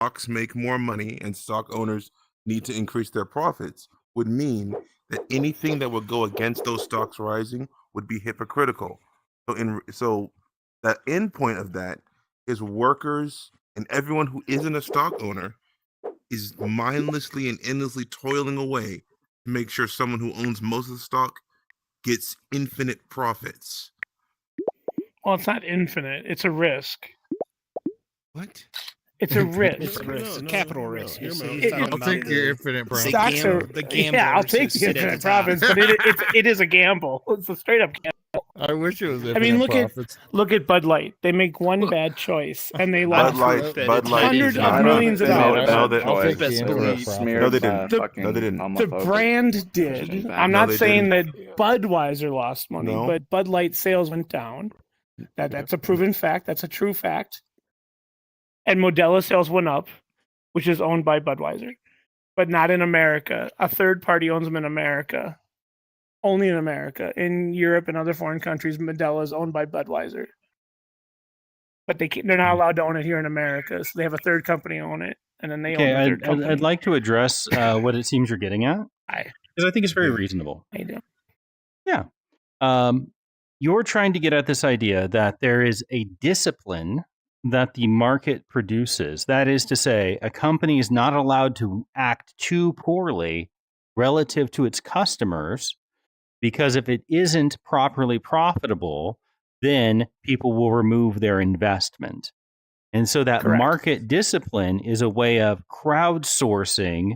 stocks make more money and stock owners need to increase their profits would mean that anything that would go against those stocks rising would be hypocritical. So the end point of that is workers and everyone who isn't a stock owner is mindlessly and endlessly toiling away to make sure someone who owns most of the stock gets infinite profits. Well, it's not infinite. It's a risk. What? It's a risk. It's a risk. It's a capital risk. I'll take your infinite profits. Stocks are the gambler. Yeah, I'll take the infinite profits, but it is a gamble. It's a straight up gamble. I wish it was infinite I mean, profits. look at Bud Light. They make one bad choice and they Bud lost Light hundreds of millions of dollars. No, they didn't. The No, they didn't. The brand did. I'm not saying that Budweiser lost money, but Bud Light sales went down. That's a proven fact. That's a true fact. And Modelo sales went up, which is owned by Budweiser, but not in America. A third party owns them in America. Only in America. In Europe and other foreign countries, Modelo is owned by Budweiser. But they're not allowed to own it here in America, so they have a third company own it, and then they own the third company. I'd like to address what it seems you're getting at, because I think it's very reasonable. I do. Yeah. You're trying to get at this idea that there is a discipline that the market produces. That is to say, a company is not allowed to act too poorly relative to its customers, because if it isn't properly profitable, then people will remove their investment. And so that market discipline is a way of crowdsourcing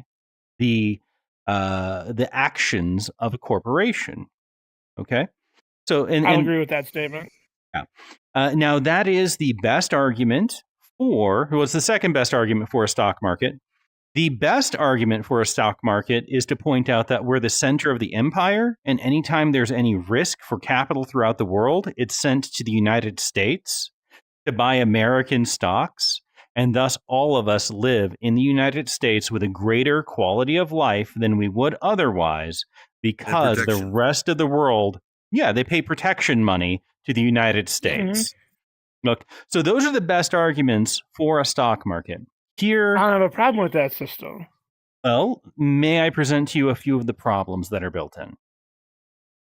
the actions of a corporation. Okay? So I'll agree with that statement. Yeah. Now, that is the best argument it's the second best argument for a stock market. The best argument for a stock market is to point out that we're the center of the empire, and anytime there's any risk for capital throughout the world, it's sent to the United States to buy American stocks, and thus all of us live in the United States with a greater quality of life than we would otherwise, because the rest of the world, they pay protection money to the United States. Mm-hmm. Look, so those are the best arguments for a stock market. Here, I don't have a problem with that system. Well, may I present to you a few of the problems that are built in?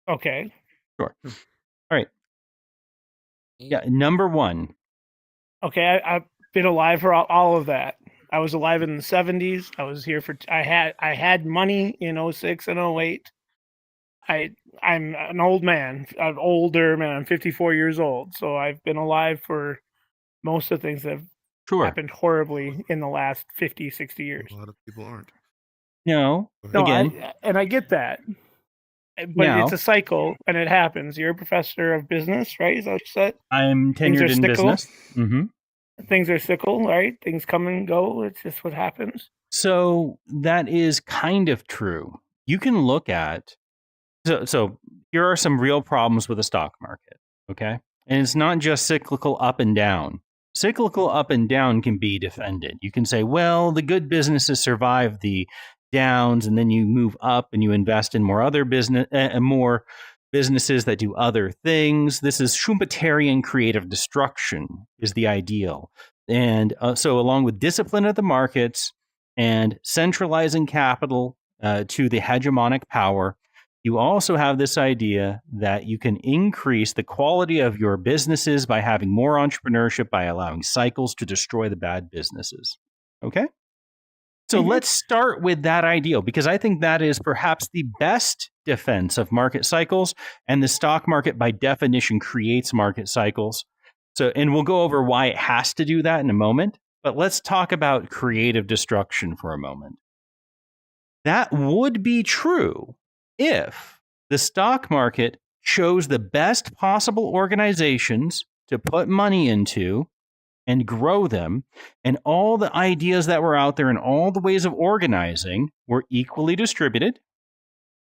Okay. Sure. All right. Yeah, number one. Okay, I've been alive for all of that. I was alive in the 70s. I was here I had money in 06 and 08. I'm an old man, an older man. I'm 54 years old, so I've been alive for most of the things that have happened horribly in the last 50, 60 years. A lot of people aren't. No, again. I get that. But it's a cycle, and it happens. You're a professor of business, right? Is that what you said? I'm tenured in business. Mm-hmm. Things are fickle, right? Things come and go. It's just what happens. So that is kind of true. You can look at... So here are some real problems with the stock market, okay? And it's not just cyclical up and down. Cyclical up and down can be defended. You can say, well, the good businesses survive the downs, and then you move up and you invest in more businesses that do other things. This is Schumpeterian creative destruction is the ideal. And so along with discipline of the markets and centralizing capital to the hegemonic power, you also have this idea that you can increase the quality of your businesses by having more entrepreneurship, by allowing cycles to destroy the bad businesses. Okay? So let's start with that ideal, because I think that is perhaps the best defense of market cycles, and the stock market by definition creates market cycles. And we'll go over why it has to do that in a moment, but let's talk about creative destruction for a moment. That would be true if the stock market chose the best possible organizations to put money into and grow them, and all the ideas that were out there and all the ways of organizing were equally distributed,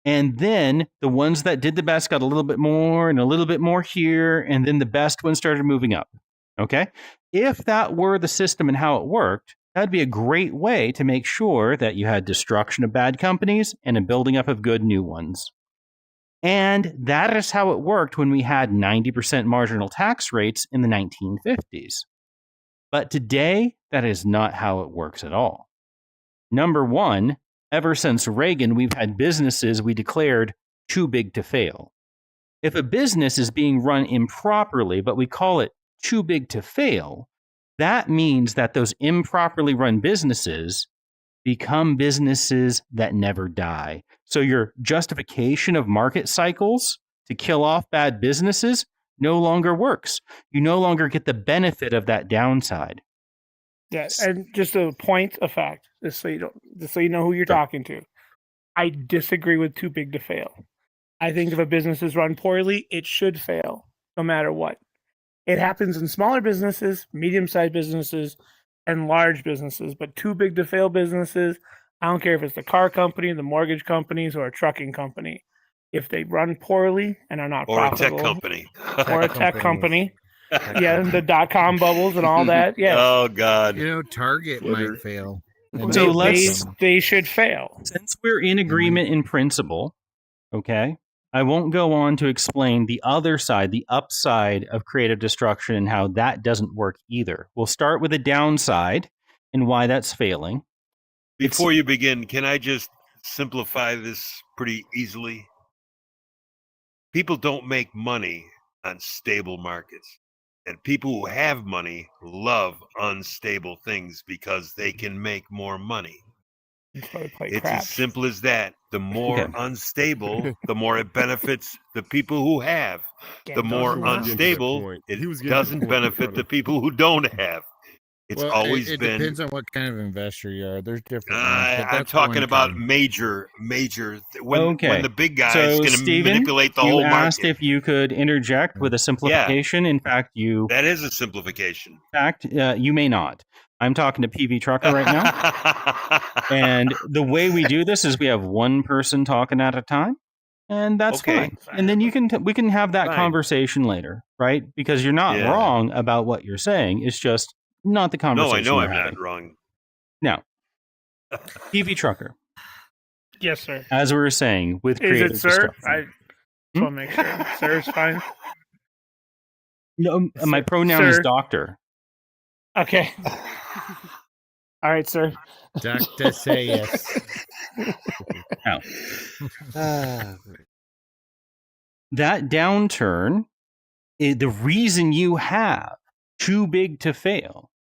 and then the ones that did the best got a little bit more and a little bit more here, and then the best ones started moving up. Okay? If that were the system and how it worked, that'd be a great way to make sure that you had destruction of bad companies and a building up of good new ones. And that is how it worked when we had 90% marginal tax rates in the 1950s. But today, that is not how it works at all. Number one, ever since Reagan, we've had businesses we declared too big to fail. If a business is being run improperly, but we call it too big to fail, that means that those improperly run businesses become businesses that never die. So your justification of market cycles to kill off bad businesses no longer works. You no longer get the benefit of that downside. Yes, and just a point of fact, just so you know who you're talking to. I disagree with too big to fail. I think if a business is run poorly, it should fail, no matter what. It happens in smaller businesses, medium-sized businesses, and large businesses, but too big to fail businesses, I don't care if it's the car company, the mortgage companies, or a trucking company. If they run poorly and are not profitable, or a tech company, or a tech company, yeah, the dot-com bubbles and all that, yeah. Oh God, Target might fail. So they should fail. Since we're in agreement in principle, okay, I won't go on to explain the other side, the upside of creative destruction and how that doesn't work either. We'll start with the downside and why that's failing. Before you begin, can I just simplify this pretty easily? People don't make money on stable markets. And people who have money love unstable things because they can make more money. It's as simple as that. The more unstable, the more it benefits the people who have. The more unstable, it doesn't benefit the people who don't have. It's always it been. Depends on what kind of investor you are. There's different. I'm talking about major. When the big guy is going to manipulate the whole market. You asked if you could interject with a simplification. In fact, that is a simplification. In fact, you may not. I'm talking to PV Trucker right now, and the way we do this is we have one person talking at a time, and that's fine. And then we can have that conversation later, right? Because you're not wrong about what you're saying. It's just not the conversation. No, I know I'm not wrong. Now, PV Trucker. Yes, sir. As we were saying, with creative is it, sir? I just want to make sure. Sir is fine. No, my pronoun is doctor. Okay. All right, sir. Doctor say yes. Now, that downturn, the reason you have too big to fail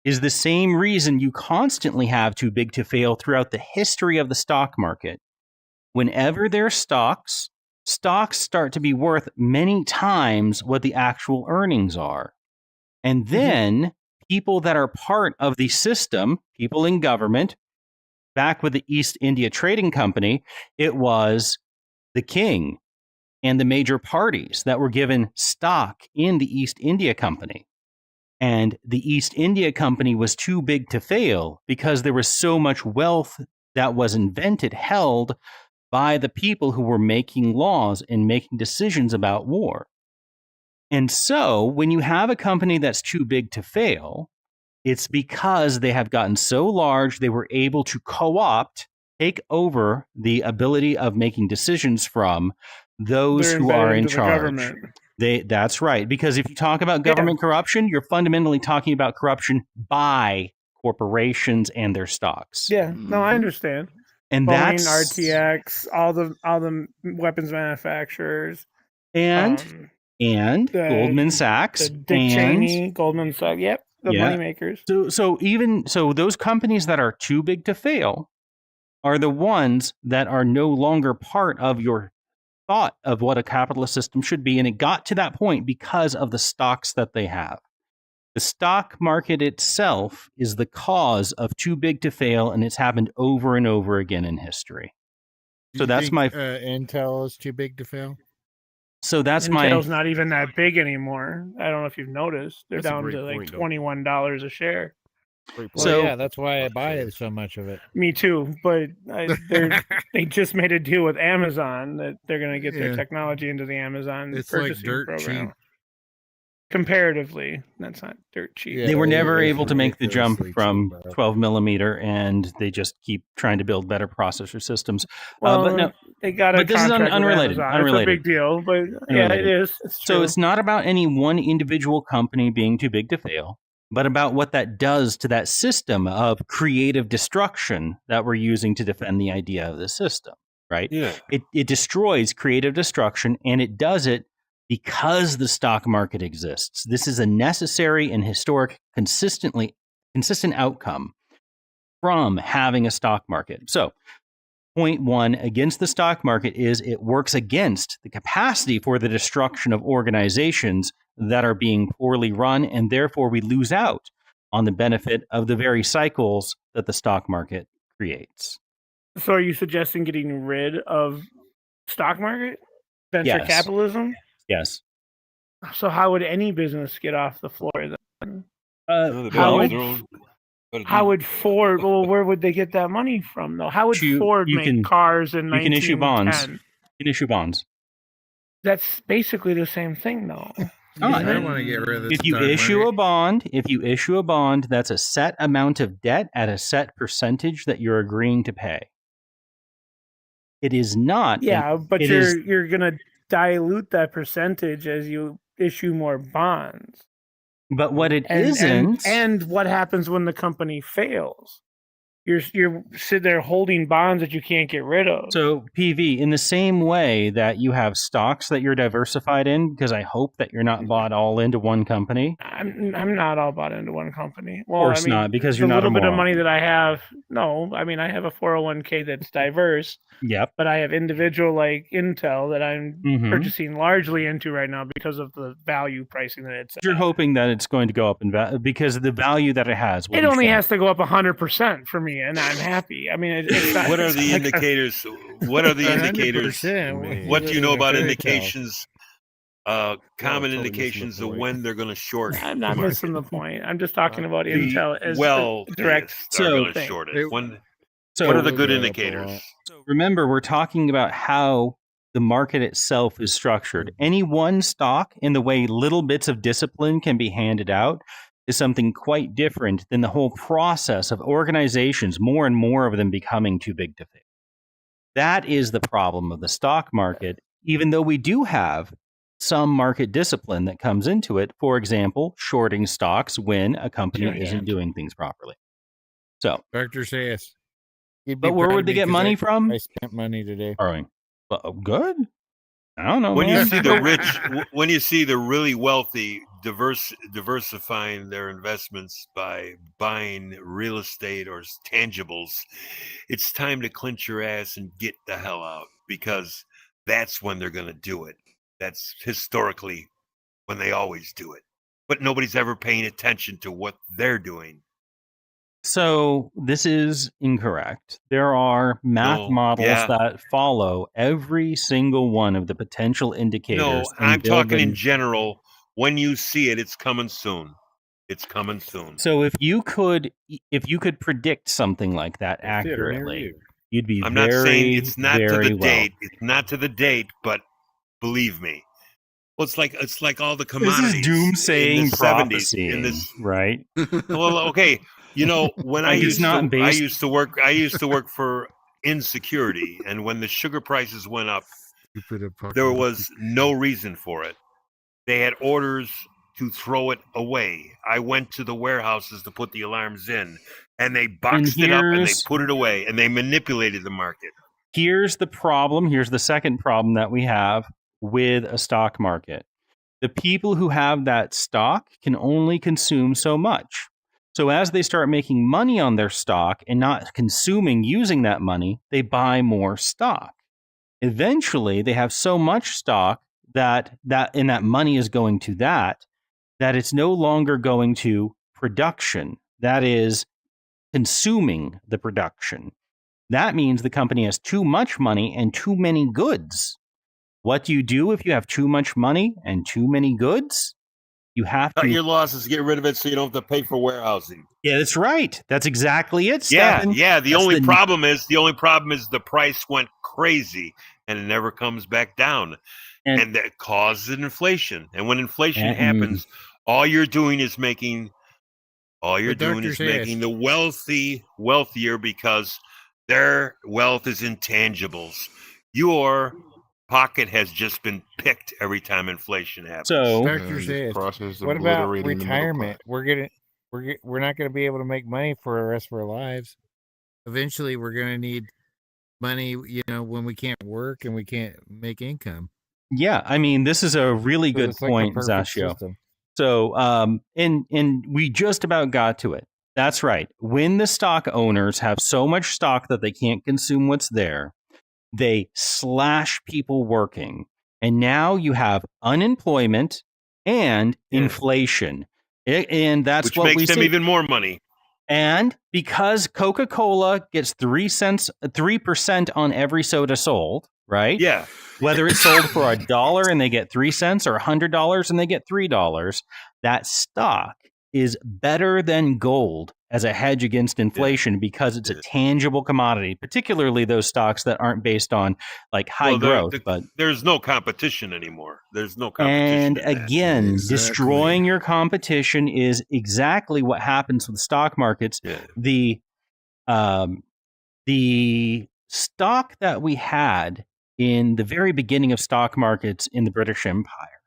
is the same reason you constantly have too big to fail throughout the history of the stock market. Whenever there's stocks start to be worth many times what the actual earnings are. And then people that are part of the system, people in government, back with the East India Trading Company, it was the king and the major parties that were given stock in the East India Company. And the East India Company was too big to fail because there was so much wealth that was invented, held by the people who were making laws and making decisions about war. And so when you have a company that's too big to fail, it's because they have gotten so large, they were able to co-opt, take over the ability of making decisions from those who are in charge. That's right. Because if you talk about government corruption, you're fundamentally talking about corruption by corporations and their stocks. Yeah, no, I understand. And Boeing, RTX, all the weapons manufacturers, and Goldman Sachs, Dick Cheney, Goldman Sachs. Yep, the moneymakers. So those companies that are too big to fail are the ones that are no longer part of your thought of what a capitalist system should be. And it got to that point because of the stocks that they have. The stock market itself is the cause of too big to fail, and it's happened over and over again in history. So that's my Intel is too big to fail. So that's Intel's not even that big anymore. I don't know if you've noticed. They're down to like $21 a share. So yeah, that's why I buy so much of it. Me too, but they just made a deal with Amazon that they're going to get their technology into the Amazon purchasing program. Cheap. Comparatively, that's not dirt cheap. Yeah, they were never able to make the jump from 12 millimeter, and they just keep trying to build better processor systems. Well, but no, they got a but this is unrelated. It's a big deal, but yeah, it is. So it's not about any one individual company being too big to fail. but about what that does to that system of creative destruction that we're using to defend the idea of the system, right? Yeah. It destroys creative destruction, and it does it because the stock market exists. This is a necessary and historic, consistent outcome from having a stock market. So, point one against the stock market is it works against the capacity for the destruction of organizations that are being poorly run, and therefore we lose out on the benefit of the very cycles that the stock market creates. So are you suggesting getting rid of stock market? Venture Yes. capitalism? Yes. So how would any business get off the floor then? How would Ford? Well, where would they get that money from, though? How would Ford make cars in 1910? You can issue bonds. You can issue bonds. That's basically the same thing, though. I don't want to get rid of this. If you issue a bond, that's a set amount of debt at a set percentage that you're agreeing to pay. It is not. Yeah, but you're going to dilute that percentage as you issue more bonds. But what it isn't, and what happens when the company fails? You're sitting there holding bonds that you can't get rid of. So PV, in the same way that you have stocks that you're diversified in, because I hope that you're not bought all into one company. I'm not all bought into one company. Well, of course not, because you're not a little bit of moron. money that I have. No, I mean I have a 401k that's diverse. Yep. But I have individual like Intel that I'm purchasing largely into right now because of the value pricing that it's. You're hoping that it's going to go up in value because of the value that it has. It only has to go up 100% for me, and I'm happy. I mean, it's not, what are the indicators? What are the indicators? What do you know about indications? Common indications of when they're going to short. I'm not missing the point. I'm just talking about Intel as direct. They're going to short it. What are the good indicators? So remember, we're talking about how the market itself is structured. Any one stock, in the way little bits of discipline can be handed out, is something quite different than the whole process of organizations, more and more of them becoming too big to fail. That is the problem of the stock market, even though we do have some market discipline that comes into it. For example, shorting stocks when a company isn't doing things properly. So, Dr. says. But where would they get money from? I spent money today. Borrowing. Well, good. I don't know. When you see the rich, when you see the really wealthy diversifying their investments by buying real estate or tangibles, it's time to clench your ass and get the hell out, because that's when they're going to do it. That's historically when they always do it. But nobody's ever paying attention to what they're doing. So this is incorrect. There are math models that follow every single one of the potential indicators. No, I'm talking in general. When you see it, it's coming soon. It's coming soon. So if you could predict something like that accurately, you'd be I'm very, not saying it's not to the well. date. It's not to the date, but believe me. Well, it's like all the commodities. This is doomsaying prophecy, right? Well, okay. You know, when I used to work for Insecurity, and when the sugar prices went up, there was no reason for it. They had orders to throw it away. I went to the warehouses to put the alarms in, and they boxed it up and they put it away, and they manipulated the market. Here's the problem. Here's the second problem that we have with a stock market. The people who have that stock can only consume so much. So as they start making money on their stock and not consuming using that money, they buy more stock. Eventually, they have so much stock that money is going to that it's no longer going to production. That is consuming the production. That means the company has too much money and too many goods. What do you do if you have too much money and too many goods? You have to cut your losses, get rid of it, so you don't have to pay for warehousing. Yeah, that's right. That's exactly it, Stephen. Yeah. The only problem is the price went crazy and it never comes back down, and that causes inflation. And when inflation happens, all you're doing is making the wealthy wealthier, because their wealth is intangibles. Your pocket has just been picked every time inflation happens. So, Dr. says, what about retirement? We're we're not going to be able to make money for the rest of our lives. Eventually, we're going to need money, when we can't work and we can't make income. Yeah, I mean, this is a really good it's like a point, perfect Zasio. system. So, and we just about got to it. That's right. When the stock owners have so much stock that they can't consume what's there, they slash people working. And now you have unemployment and inflation. And that's which what makes we them see. even more money. And because Coca-Cola gets 3% on every soda sold, right? Yeah. Whether it's sold for $1 and they get 3 cents or $100 and they get $3, that stock is better than gold as a hedge against inflation because it's a tangible commodity, particularly those stocks that aren't based on like high growth. But there's no competition anymore. There's no competition. And in that. again, destroying your competition is exactly what happens with stock markets. Yeah. The stock that we had in the very beginning of stock markets in the British Empire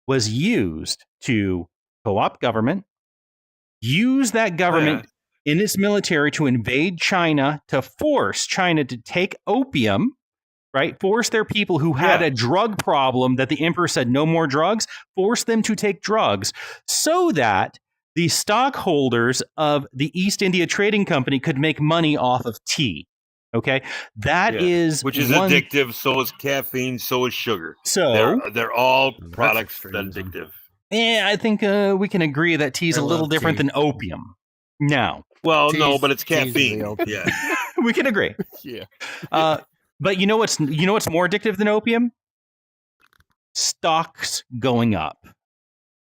was used to co-opt government, use that government in its military to invade China, to force China to take opium, right? Force their people who had a drug problem that the emperor said no more drugs, force them to take drugs so that the stockholders of the East India Trading Company could make money off of tea. Okay, that is which is addictive. So is caffeine. So is sugar. So they're all products that are addictive. Yeah, I think we can agree that tea is a little different than opium. Now, well, no, but it's caffeine. Yeah, we can agree. Yeah, but you know what's more addictive than opium? Stocks going up.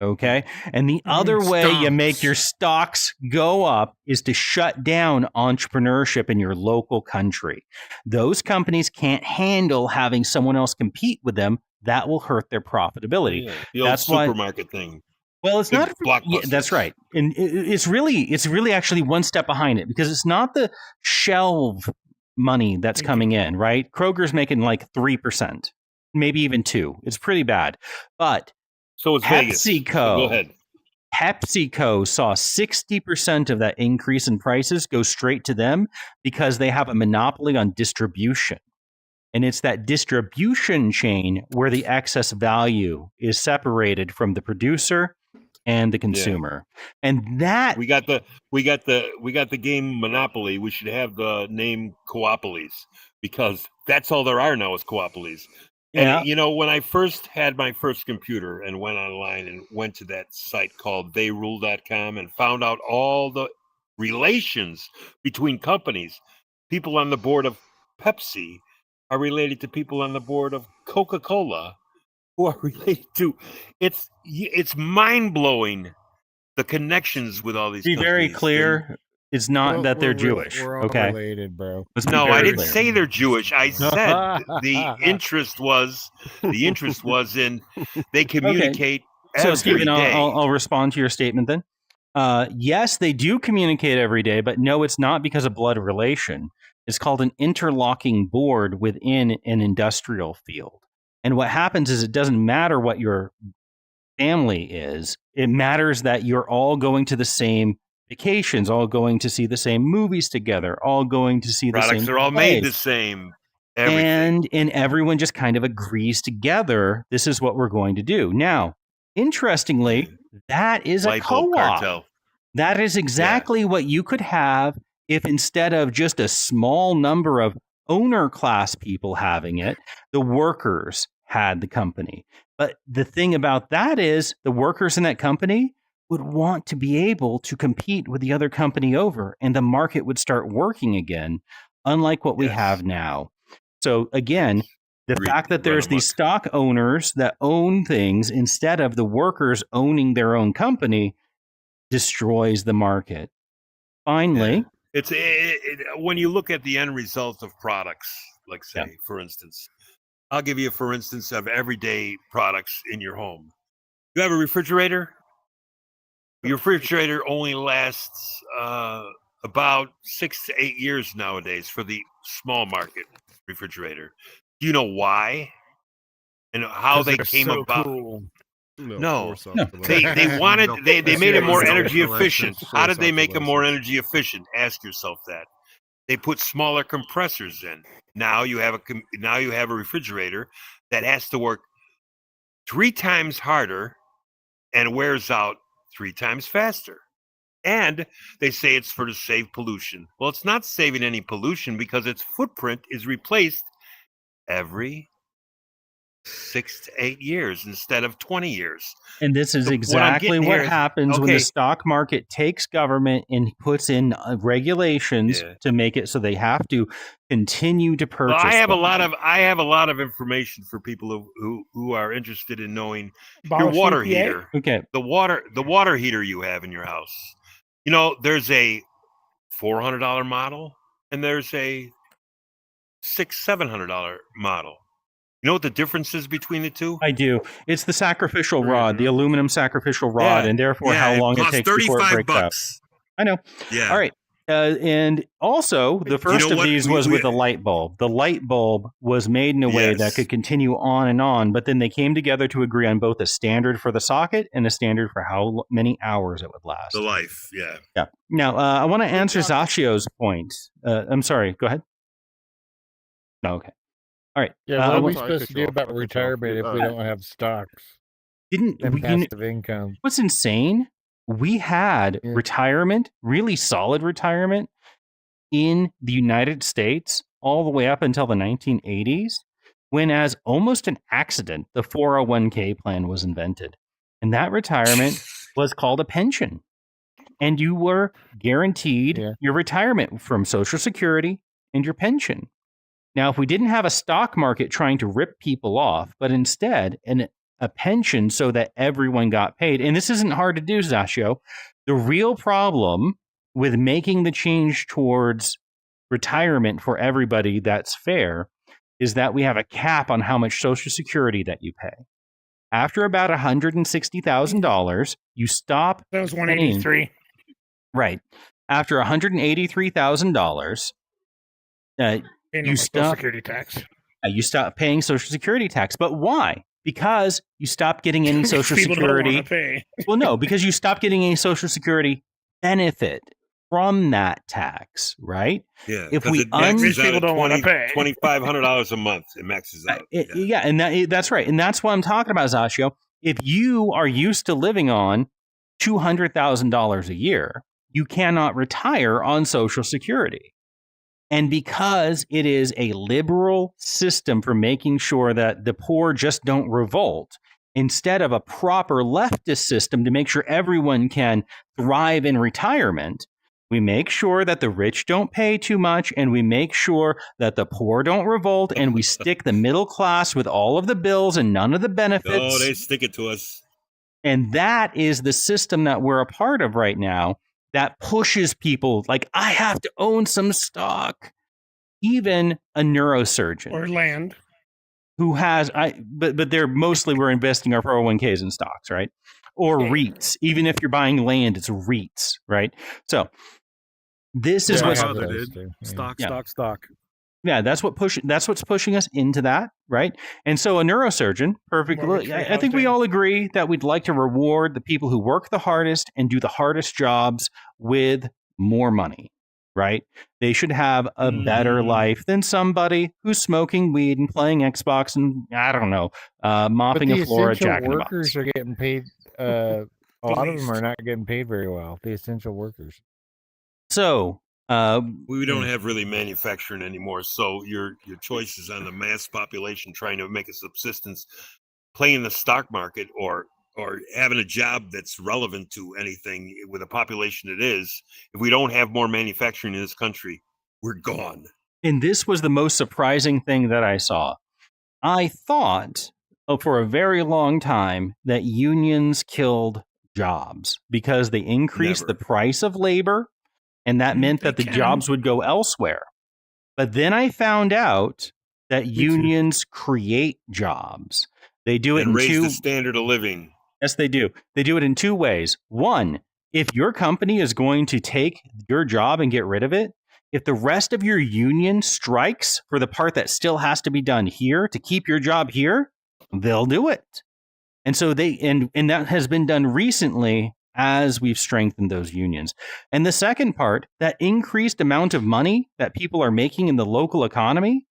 Okay. And the other way you make your stocks go up is to shut down entrepreneurship in your local country. Those companies can't handle having someone else compete with them. That will hurt their profitability. Yeah. The old supermarket thing. Well, it's not. Yeah, that's right. And it's really actually one step behind it because it's not the shelf money that's coming in, right? Kroger's making like 3%, maybe even 2%. It's pretty bad. But so it's PepsiCo. Go ahead. PepsiCo saw 60% of that increase in prices go straight to them because they have a monopoly on distribution. And it's that distribution chain where the excess value is separated from the producer and the consumer. And that we got the game Monopoly. We should have the name Coopolies because that's all there are now is Coopolies. And, when I first had my first computer and went online and went to that site called theyrule.com and found out all the relations between companies, people on the board of Pepsi are related to people on the board of Coca-Cola who are related to, it's mind-blowing, the connections with all these companies. Be very clear. It's not that they're Jewish. We're all related, bro. No, I didn't say they're Jewish. I said the interest was in they communicate every So, Stephen, day. I'll respond to your statement then. Yes, they do communicate every day, but no, it's not because of blood relation. It's called an interlocking board within an industrial field. And what happens is it doesn't matter what your family is. It matters that you're all going to the same vacations, all going to see the same movies together, all going to see the same products are all made the same. Everything. And everyone just kind of agrees together, this is what we're going to do. Now, interestingly, that is a co-op. Cartel. That is exactly what you could have if instead of just a small number of owner class people having it, the workers had the company. But the thing about that is the workers in that company would want to be able to compete with the other company over, and the market would start working again, unlike what we have now. So again, the fact that there's these stock owners that own things instead of the workers owning their own company destroys the market. Finally, it's when you look at the end result of products, like say, for instance, I'll give you a for instance of everyday products in your home. You have a refrigerator. Your refrigerator only lasts about 6 to 8 years nowadays for the small market refrigerator. Do you know why? And how they came about? Cool. No. No. They wanted they made it more energy efficient. How did they make it more energy? energy efficient? Ask yourself that. They put smaller compressors in. Now you have a refrigerator that has to work 3 times harder and wears out 3 times faster. And they say it's for to save pollution. Well, it's not saving any pollution because its footprint is replaced every 6 to 8 years instead of 20 years. And this is So exactly what happens when okay. the stock market takes government and puts in regulations Yeah. to make it so they have to continue to purchase. Well, I have them. a lot of information for people who are interested in knowing your Abolish water EPA? heater. Okay. The water heater you have in your house. You know, there's a $400 model and there's a $700 model. You know what the difference is between the two? I do. It's the sacrificial rod, the aluminum sacrificial rod, Yeah. and therefore how long it costs takes before it breaks out. $35. I know. Yeah. All right. And also, the first know of what? these was with the light bulb. The light bulb was made in a way that Yes. could continue on and on, but then they came together to agree on both a standard for the socket and a standard for how many hours it would last. The life, yeah. Yeah. Now, I want to answer Zashio's point. I'm sorry. Go ahead. No, okay. All right. Yeah, what are we Sorry, supposed to do about retirement if we don't have stocks and passive income? What's insane? We had retirement, really solid retirement, in the United States all the way up until the 1980s, when, as almost an accident, the 401k plan was invented. And that retirement was called a pension. And you were guaranteed your retirement from Social Security and your pension. Now, if we didn't have a stock market trying to rip people off, but instead a pension so that everyone got paid, and this isn't hard to do, Zashio, the real problem with making the change towards retirement for everybody that's fair is that we have a cap on how much Social Security that you pay. After about $160,000, you stop. That was 183. Right. After $183,000, you stop security tax. You stop paying Social Security tax. But why? Because you stop getting any Social People don't Security. wanna pay. Well, no, because you stop getting any Social Security benefit from that tax, right? Yeah. If we people don't want to pay $2,500 a month, it maxes out. And that's right. And that's what I'm talking about, Zashio. If you are used to living on $200,000 a year, you cannot retire on Social Security. And because it is a liberal system for making sure that the poor just don't revolt, instead of a proper leftist system to make sure everyone can thrive in retirement, we make sure that the rich don't pay too much, and we make sure that the poor don't revolt, and we stick the middle class with all of the bills and none of the benefits. Oh, they stick it to us. And that is the system that we're a part of right now that pushes people like, I have to own some stock. Even a neurosurgeon or land who has, but they're mostly, we're investing our 401ks in stocks, right? Or REITs. Even if you're buying land, it's REITs, right? So this is what stock. Yeah, that's what's pushing us into that, right? And so a neurosurgeon, perfectly. I think we all agree that we'd like to reward the people who work the hardest and do the hardest jobs with more money, right? They should have a better life than somebody who's smoking weed and playing Xbox and, I don't know, mopping a floor at Jack in the Box. Workers are getting paid. A lot of them are not getting paid very well. The essential workers. So we don't have really manufacturing anymore. So your choice is on the mass population trying to make a subsistence, playing the stock market, or having a job that's relevant to anything with a population it is. If we don't have more manufacturing in this country, we're gone. And this was the most surprising thing that I saw. I thought for a very long time that unions killed jobs because they increased the price of labor, and that meant that the jobs would go elsewhere. But then I found out that unions create jobs. They do it and in raise the standard of living. Yes, they do. They do it in two ways. One, if your company is going to take your job and get rid of it, if the rest of your union strikes for the part that still has to be done here to keep your job here, they'll do it. And so and that has been done recently as we've strengthened those unions. And the second part, that increased amount of money that people are making in the local economy,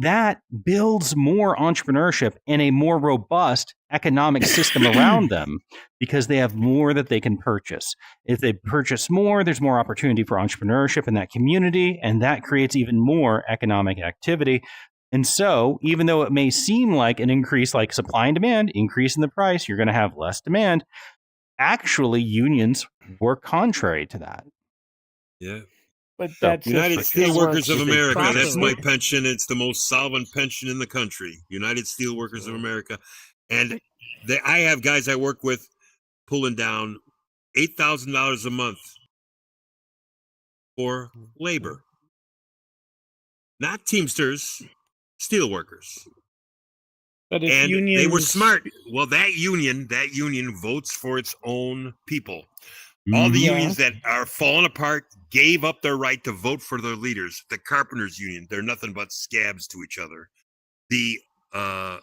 that builds more entrepreneurship and a more robust economic system around them because they have more that they can purchase. If they purchase more, there's more opportunity for entrepreneurship in that community, and that creates even more economic activity. And so, even though it may seem like an increase, like supply and demand, increase in the price, you're going to have less demand. Actually, unions work contrary to that. Yeah. But that's United Steelworkers of America. That's my properly. pension. It's the most solvent pension in the country. United Steelworkers of America. And I have guys I work with pulling down $8,000 a month for labor. Not Teamsters, steelworkers. But if And unions, they were smart. Well, that union votes for its own people. All the Yeah. unions that are falling apart gave up their right to vote for their leaders. The carpenters union, they're nothing but scabs to each other. The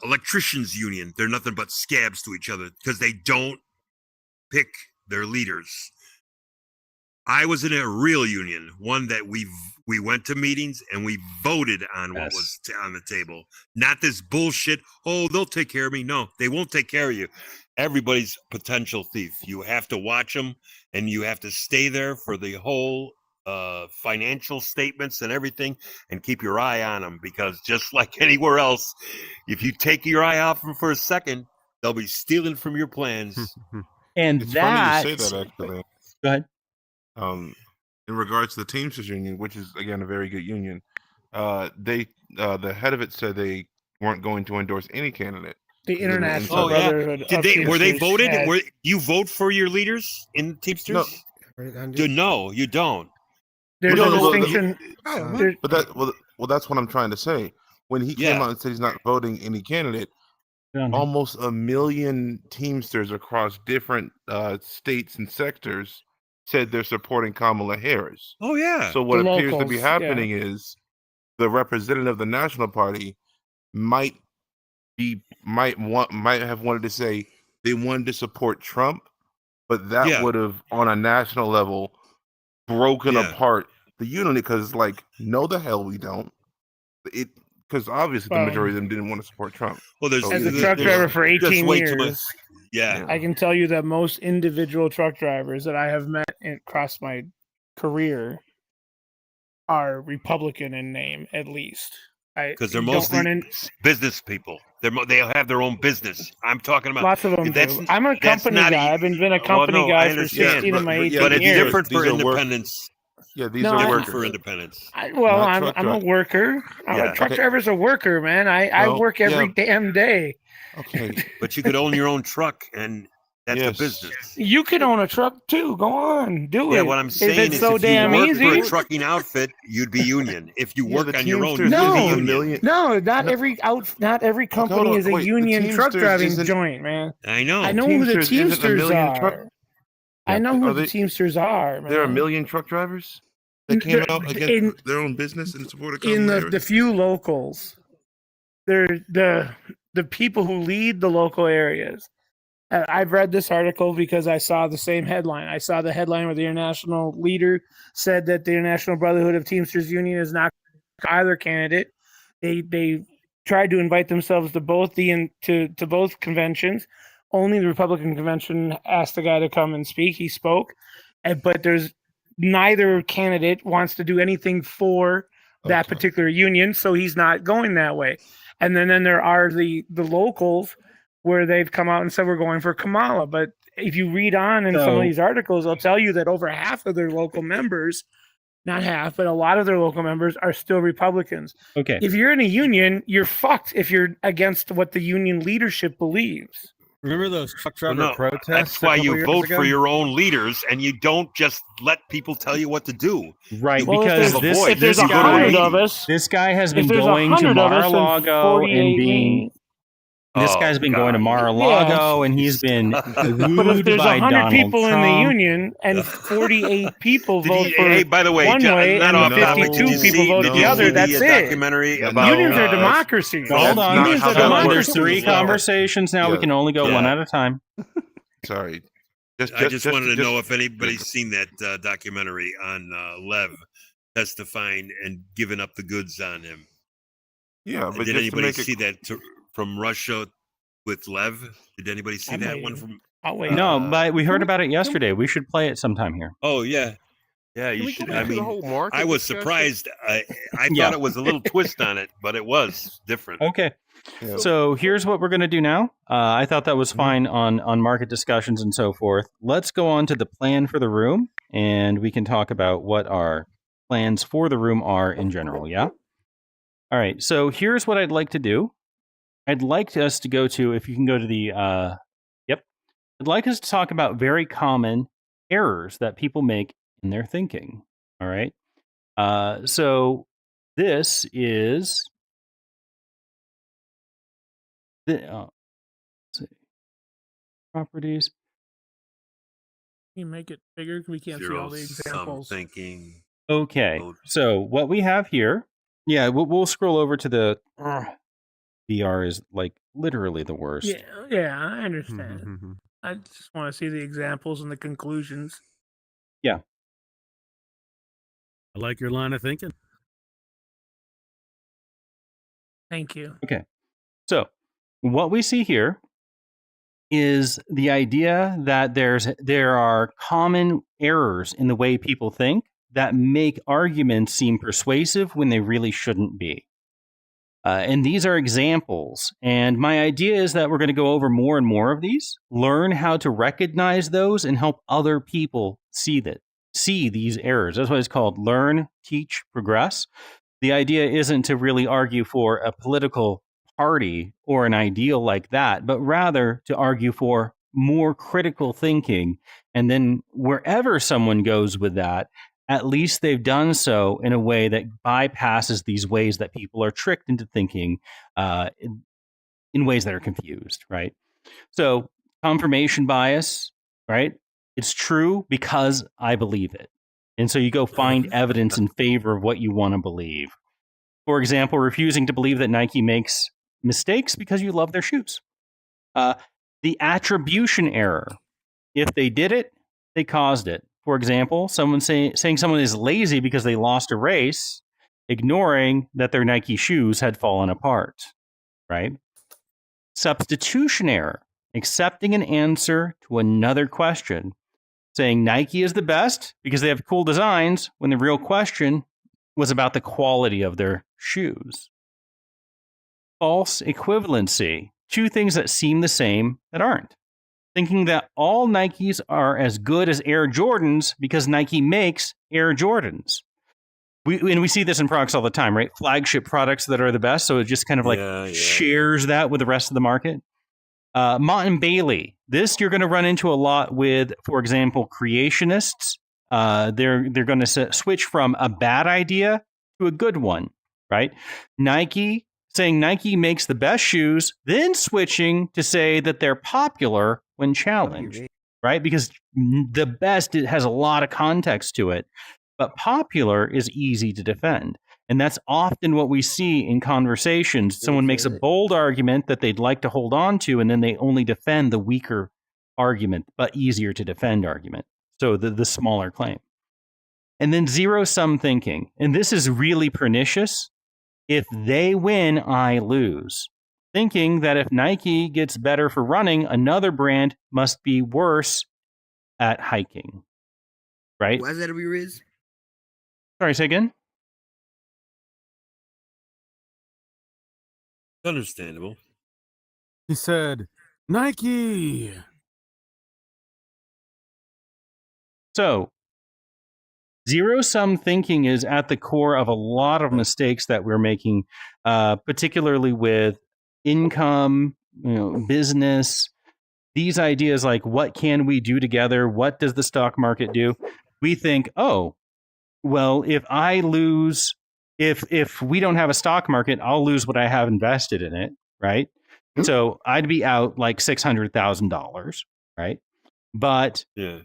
electricians union, they're nothing but scabs to each other because they don't pick their leaders. I was in a real union, one that we went to meetings and we voted on what was on the table. Not this bullshit, oh, they'll take care of me. No, they won't take care of you. Everybody's potential thief. You have to watch them, and you have to stay there for the whole financial statements and everything, and keep your eye on them, because just like anywhere else, if you take your eye off them for a second, they'll be stealing from your plans. And It's that, funny you say that, actually. Go ahead. In regards to the Teamsters Union, which is again a very good union, the head of it said they weren't going to endorse any candidate. the International Oh, yeah. Brotherhood. Did of they? Were they Teamsters voted? had- Were you vote for your leaders in Teamsters? No, you don't. There's No, a no, distinction. there- But that's what I'm trying to say. When he came out and said he's not voting any candidate, almost 1 million Teamsters across different states and sectors said they're supporting Kamala Harris. Oh yeah. So what The appears to locals, be yeah. happening is the representative of the National Party might have wanted to say they wanted to support Trump, but that Yeah. would have on a national level broken Yeah. apart the unity, because like, no, the hell we don't. It because obviously the Well, majority of them didn't want to support Trump. Well, there's As a There's- truck driver for just 18 wait till years, yeah. I can tell you that most individual truck drivers that I have met across my career are Republican in name, at least. Because they're you don't mostly run in- business people. They'll have their own business. I'm talking about. lots of them. that's- Do. I'm a that's company not guy. I've been a company no, I guy for understand. 16 of my 18 but it's years. different for These are work- independents. Yeah, these No, are I- Different workers. for independents. I'm Not truck a worker. Yeah. A truck Okay. driver's a worker, man. I No, work every yeah. damn day. Okay. But you could own your own truck, and that's Yes. the business. You can own a truck too. Go on, do Yeah, it. what I'm If saying it's is, so if damn you work easy. for a trucking outfit, you'd be union. If you Yeah, work the on your own, Teamsters you'd No. be isn't a union. million. No, not No. every company on, is a wait, the union truck Teamsters driving isn't- joint, man. I know. I know who the Teamsters isn't a Teamsters million are. truck- I know who Are the they- Teamsters are, man. There are 1 million truck drivers that came They're- out against in- their own business in support of in Kamala the Harris. few locals. They're the people who lead the local areas. I've read this article because I saw the same headline. I saw the headline where the international leader said that the International Brotherhood of Teamsters Union is not either candidate. They tried to invite themselves to both to both conventions. Only the Republican convention asked the guy to come and speak. He spoke, but there's neither candidate wants to do anything for that Okay. particular union, so he's not going that way. And then there are the locals where they've come out and said we're going for Kamala. But if you read on in some So- of these articles, they'll tell you that over half of their local members, not half, but a lot of their local members are still Republicans. Okay. If you're in a union, you're fucked if you're against what the union leadership believes. Remember those truck Well, driver no, protests? that's a why couple you years vote ago? for your own leaders, and you don't just let people tell you what to do. Right, Well, because if there's- if there's this 100 guy, of us, this guy has been if there's going to 100 of us and Mar-a-Lago 48 and being me, This guy's been going to Mar-a-Lago, and he's been But if wooed there's by 100 Donald people in the Trump. union and 48 people vote for Hey, by the way, one way not and off topic, 52 did you people see- vote did the you other, see that's the it. documentary about Unions are democracy. Hold on. not Unions how are that Hold on. works. There's three Well, conversations now. We yeah. can only go one Yeah. at a time. Sorry. I just wanted to know if anybody's seen that documentary on Lev testifying and giving up the goods on him. Yeah, but Did just to anybody make it see that from Russia with Lev? Did anybody see I that might one have. from? I'll wait. No, but we heard about it yesterday. We should play it sometime here. Oh yeah, yeah. Can You we go should. back I to the mean, whole market I was discussion? surprised. I Yeah. thought it was a little twist on it, but it was different. Okay. Yeah. So here's what we're going to do now. I thought that was fine on market discussions and so forth. Let's go on to the plan for the room, and we can talk about what our plans for the room are in general. Yeah? All right. So here's what I'd like to do. I'd like us to go to, if you can go to the, I'd like us to talk about very common errors that people make in their thinking. All right. So this is let's see. Properties. Can you make it bigger? We can't see all the examples. Thinking. Okay. Mode. So what we have here, yeah, we'll scroll over to the VR is like literally the worst. Yeah, I understand. I just want to see the examples and the conclusions. I like your line of thinking. Thank you. So what we see here is the idea that there are common errors in the way people think that make arguments seem persuasive when they really shouldn't be. And these are examples. And my idea is that we're going to go over more and more of these, learn how to recognize those, and help other people see these errors. That's why it's called learn, teach, progress. The idea isn't to really argue for a political party or an ideal like that, but rather to argue for more critical thinking. And then wherever someone goes with that, at least they've done so in a way that bypasses these ways that people are tricked into thinking in ways that are confused, right? So confirmation bias, right? It's true because I believe it. And so you go find evidence in favor of what you want to believe. For example, refusing to believe that Nike makes mistakes because you love their shoes. The attribution error. If they did it, they caused it. For example, someone saying someone is lazy because they lost a race, ignoring that their Nike shoes had fallen apart, right? Substitution error. Accepting an answer to another question. Saying Nike is the best because they have cool designs when the real question was about the quality of their shoes. False equivalency. Two things that seem the same that aren't. Thinking that all Nikes are as good as Air Jordans because Nike makes Air Jordans. We see this in products all the time, right? Flagship products that are the best. So it just kind of shares that with the rest of the market. Mott and Bailey. This you're going to run into a lot with, for example, creationists. They're going to switch from a bad idea to a good one, right? Nike saying Nike makes the best shoes, then switching to say that they're popular when challenged, right? Because the best, it has a lot of context to it, but popular is easy to defend. And that's often what we see in conversations. Someone makes a bold argument that they'd like to hold on to, and then they only defend the weaker argument, but easier to defend argument. So the smaller claim. And then zero-sum thinking. And this is really pernicious. If they win, I lose. Thinking that if Nike gets better for running, another brand must be worse at hiking. Right? Why is that a re-riz? Sorry, say again? Understandable. He said, Nike. So, zero-sum thinking is at the core of a lot of mistakes that we're making, particularly with income, business. These ideas like, what can we do together? What does the stock market do? We think, oh, well, if I lose, if we don't have a stock market, I'll lose what I have invested in it, right? So I'd be out like $600,000, right? But Yeah.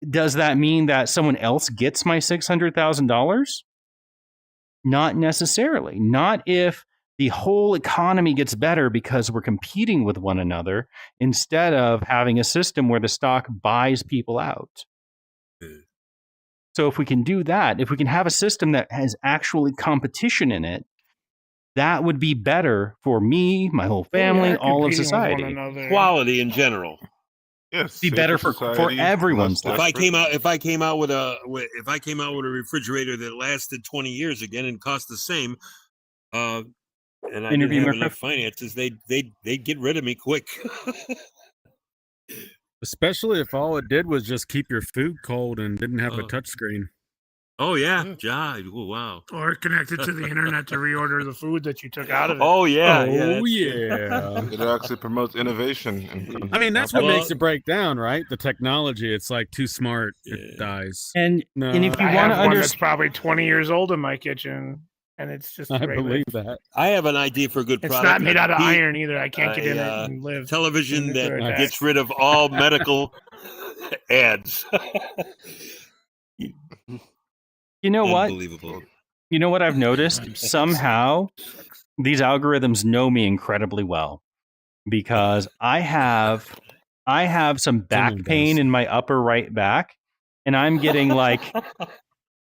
does that mean that someone else gets my $600,000? Not necessarily. Not if the whole economy gets better because we're competing with one another instead of having a system where the stock buys people out. So if we can do that, if we can have a system that has actually competition in it, that would be better for me, my whole family, all of society. Quality in general. Yes, Be better for everyone's life. If I came out with a refrigerator that lasted 20 years again and cost the same, and I didn't have enough finances, they'd get rid of me quick. Especially if all it did was just keep your food cold and didn't have a touch screen. Oh yeah, oh, wow. Or connected to the internet to reorder the food that you took out of it. Oh yeah, yeah. It actually promotes innovation. I mean, that's what makes it break down, right? The technology. It's like too smart, it dies. And if you want to understand, it's understand, probably 20 years old in my kitchen, and it's just. I believe that. I have an idea for a good product. It's not made out of iron either. I can't get in it and live. Television that gets rid of all medical ads. you know what? Unbelievable. You know what I've noticed? Somehow, these algorithms know me incredibly well because I have some back pain in my upper right back, and I'm getting like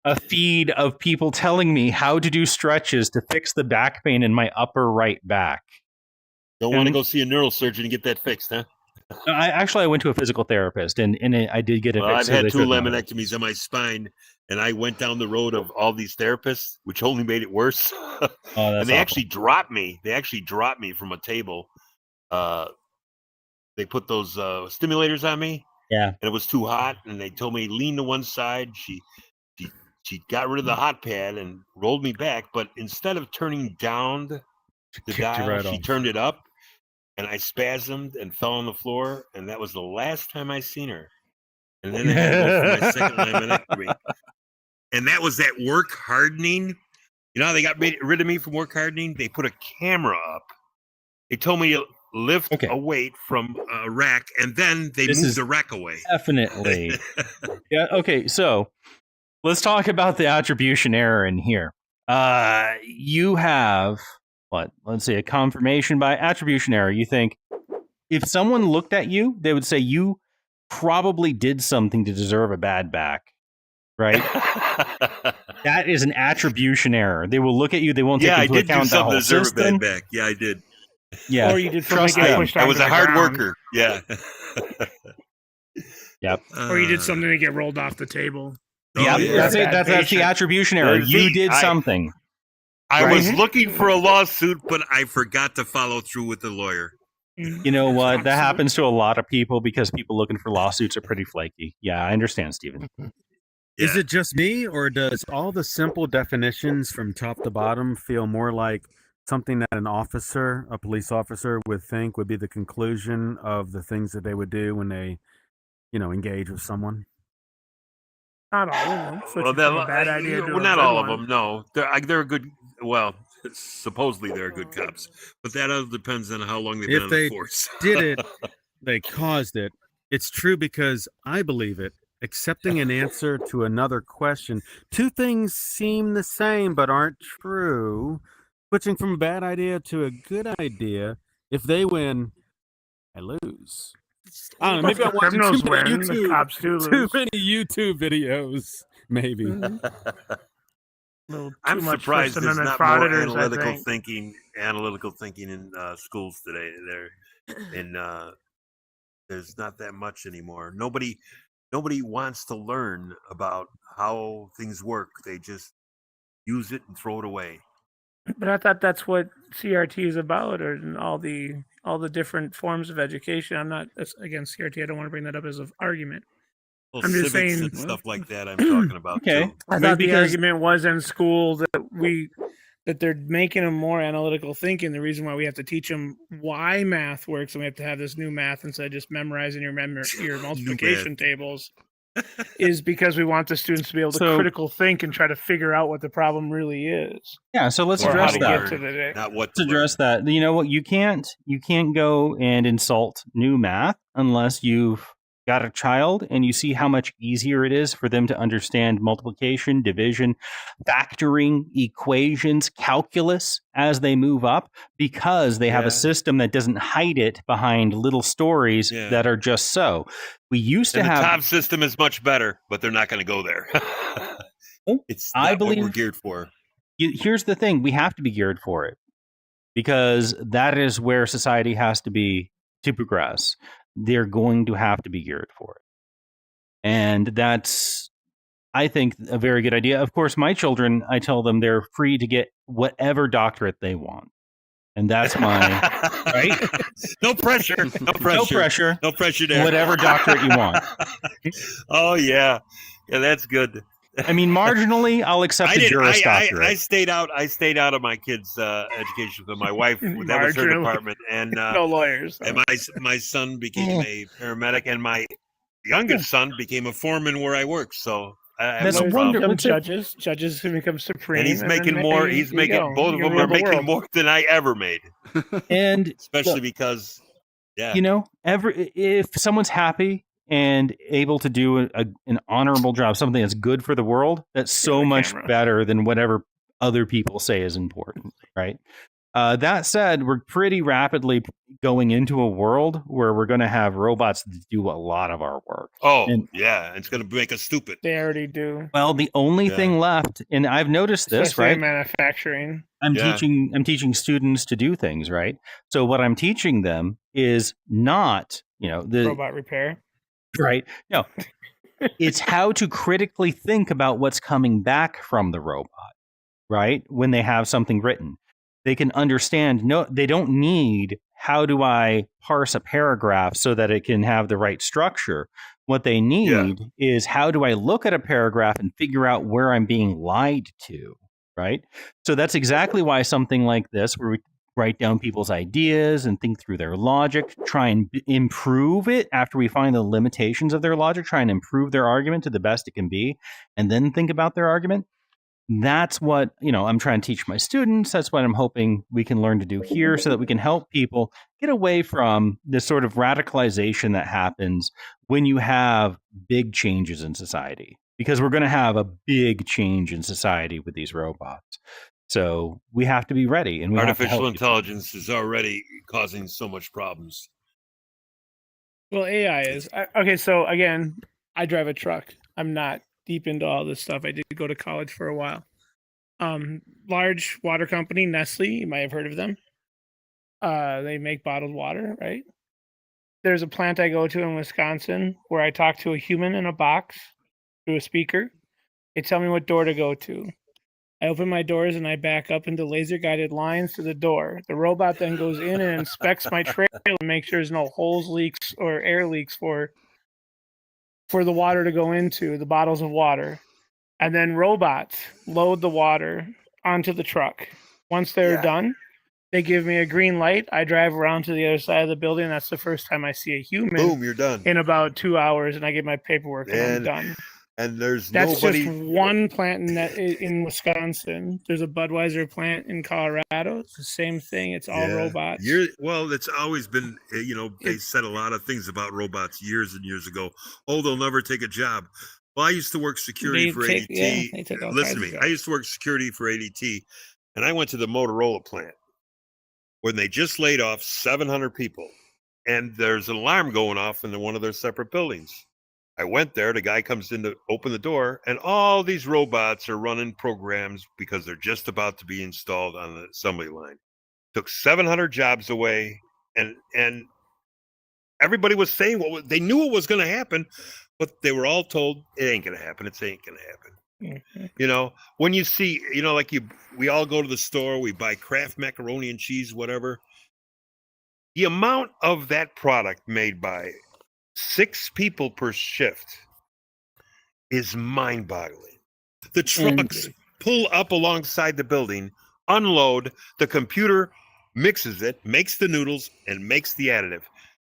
a feed of people telling me how to do stretches to fix the back pain in my upper right back. Don't want to go see a neurosurgeon and get that fixed, huh? I went to a physical therapist, and I did get it fixed. I've had 2 laminectomies on my spine, and I went down the road of all these therapists, which only made it worse. And they actually dropped me. They actually dropped me from a table. They put those stimulators on me. Yeah. And it was too hot, and they told me lean to one side. She got rid of the hot pad and rolled me back, but instead of turning down the dial, she turned it up. And I spasmed and fell on the floor, and that was the last time I seen her. And then I had to go for my second laminectomy. And that was that work hardening. You know how they got rid of me from work hardening? They put a camera up. They told me to lift a weight from a rack, and then they moved the rack away. Definitely. Yeah. Okay. So let's talk about the attribution error in here. You have what? Let's see, a confirmation by attribution error. You think if someone looked at you, they would say you probably did something to deserve a bad back, right? That is an attribution error. They will look at you. They won't take into account the whole system. I did deserve a bad back. Yeah, I did. Yeah. Or you did something to get pushed I was onto a the hard ground. worker. Yeah. Yep. Or you did something to get rolled off the table. Yeah, that's it. That's the attribution error. You did something. I was looking for a lawsuit, but I forgot to follow through with the lawyer. You know what? That happens to a lot of people because people looking for lawsuits are pretty flaky. Yeah, I understand, Stephen. Is it just me, or does all the simple definitions from top to bottom feel more like something that a police officer would think would be the conclusion of the things that they would do when they, engage with someone? Not all of them. So Well, a bad idea. not all of them. No, they're good. Well, supposedly they're good cops, but that all depends on how long they've been on the force. Did it, they caused it. It's true because I believe it. Accepting an answer to another question. 2 things seem the same but aren't true. Switching from a bad idea to a good idea. If they win, I lose. I don't know. Maybe I'm watching too many the cops do lose. too many YouTube videos. Maybe. I'm surprised there's not more analytical thinking in schools today. There's not that much anymore. Nobody wants to learn about how things work. They just use it and throw it away. But I thought that's what CRT is about, or all the different forms of education. I'm not against CRT. I don't want to bring that up as an argument. Well, I'm just saying and stuff like that. I'm talking about. Okay, too. I thought the argument was in school that they're making them more analytical thinking. The reason why we have to teach them why math works, and we have to have this new math instead of just memorizing your multiplication tables. is because we want the students to be able to critical think and try to figure out what the problem really is. Yeah, so let's Or how address to that. get to the day. Not what Let's address that. You know what? You can't go and insult new math unless you've got a child and you see how much easier it is for them to understand multiplication, division, factoring, equations, calculus as they move up, because they have a system that doesn't hide it behind little stories that are just so. We used to have the top system is much better, but they're not going to go there. It's not I what believe we're geared for. Here's the thing: we have to be geared for it, because that is where society has to be to progress. They're going to have to be geared for it. And that's, I think, a very good idea. Of course, my children, I tell them they're free to get whatever doctorate they want. And that's my, right? No pressure. No pressure. No pressure. No pressure there. Whatever doctorate you want. Oh, yeah. Yeah, that's good. I mean, marginally, I'll accept the Juris Doctorate. I stayed out of my kids' education with my wife. That was her department, and no lawyers. And my son became a paramedic, and my youngest son became a foreman where I work. So that's no wonderful. Judges can become supreme, and he's making more. He's making both of them are making more than I ever made, and especially because, you know, if someone's happy and able to do an honorable job, something that's good for the world, that's so much better than whatever other people say is important, right? That said, we're pretty rapidly going into a world where we're going to have robots that do a lot of our work. Oh, yeah, it's going to make us stupid. They already do. Well, the only thing left, and I've noticed this, especially right? Manufacturing. I'm teaching students to do things, right? So what I'm teaching them is not, the robot repair. Right. No, it's how to critically think about what's coming back from the robot, right? When they have something written, they can understand. No, they don't need, how do I parse a paragraph so that it can have the right structure? What they need is, how do I look at a paragraph and figure out where I'm being lied to, right? So that's exactly why something like this, where we write down people's ideas and think through their logic, try and improve it after we find the limitations of their logic, try and improve their argument to the best it can be, and then think about their argument. That's what, I'm trying to teach my students. That's what I'm hoping we can learn to do here, so that we can help people get away from this sort of radicalization that happens when you have big changes in society, because we're going to have a big change in society with these robots. So we have to be ready, and artificial intelligence is already causing so much problems. Well, AI is okay. So again, I drive a truck. I'm not deep into all this stuff. I did go to college for a while. Large water company, Nestle. You might have heard of them. They make bottled water, right? There's a plant I go to in Wisconsin where I talk to a human in a box through a speaker. They tell me what door to go to. I open my doors and I back up into laser-guided lines to the door. The robot then goes in and inspects my trailer and makes sure there's no holes, leaks, or air leaks for the water to go into, the bottles of water. And then robots load the water onto the truck. Once they're done, they give me a green light. I drive around to the other side of the building. That's the first time I see a human. Boom, you're done. In about 2 hours, and I get my paperwork and I'm done. And that's just one plant in Wisconsin. There's a Budweiser plant in Colorado. It's the same thing. It's all robots. It's always been, they said a lot of things about robots years and years ago. Oh, they'll never take a job. Well, I used to work security for ADT. Listen to me. I used to work security for ADT, and I went to the Motorola plant when they just laid off 700 people, and there's an alarm going off in one of their separate buildings. I went there, the guy comes in to open the door, and all these robots are running programs because they're just about to be installed on the assembly line. Took 700 jobs away, and everybody was saying they knew it was going to happen, but they were all told it ain't going to happen. It ain't going to happen. Mm-hmm. When you see, we all go to the store, we buy Kraft macaroni and cheese, whatever. The amount of that product made by 6 people per shift is mind-boggling. The trucks pull up alongside the building, unload, the computer mixes it, makes the noodles, and makes the additive.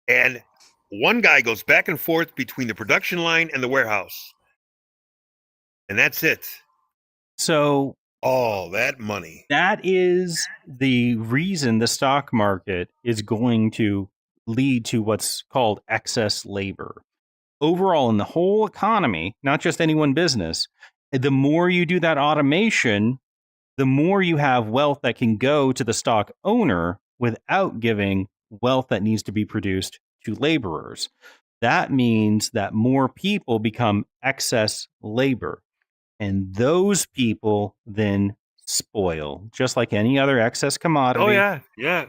And one guy goes back and forth between the production line and the warehouse. And that's it. So all that money. That is the reason the stock market is going to lead to what's called excess labor. Overall, in the whole economy, not just any one business, the more you do that automation, the more you have wealth that can go to the stock owner without giving wealth that needs to be produced to laborers. That means that more people become excess labor. And those people then spoil, just like any other excess commodity. Oh, yeah. Yeah.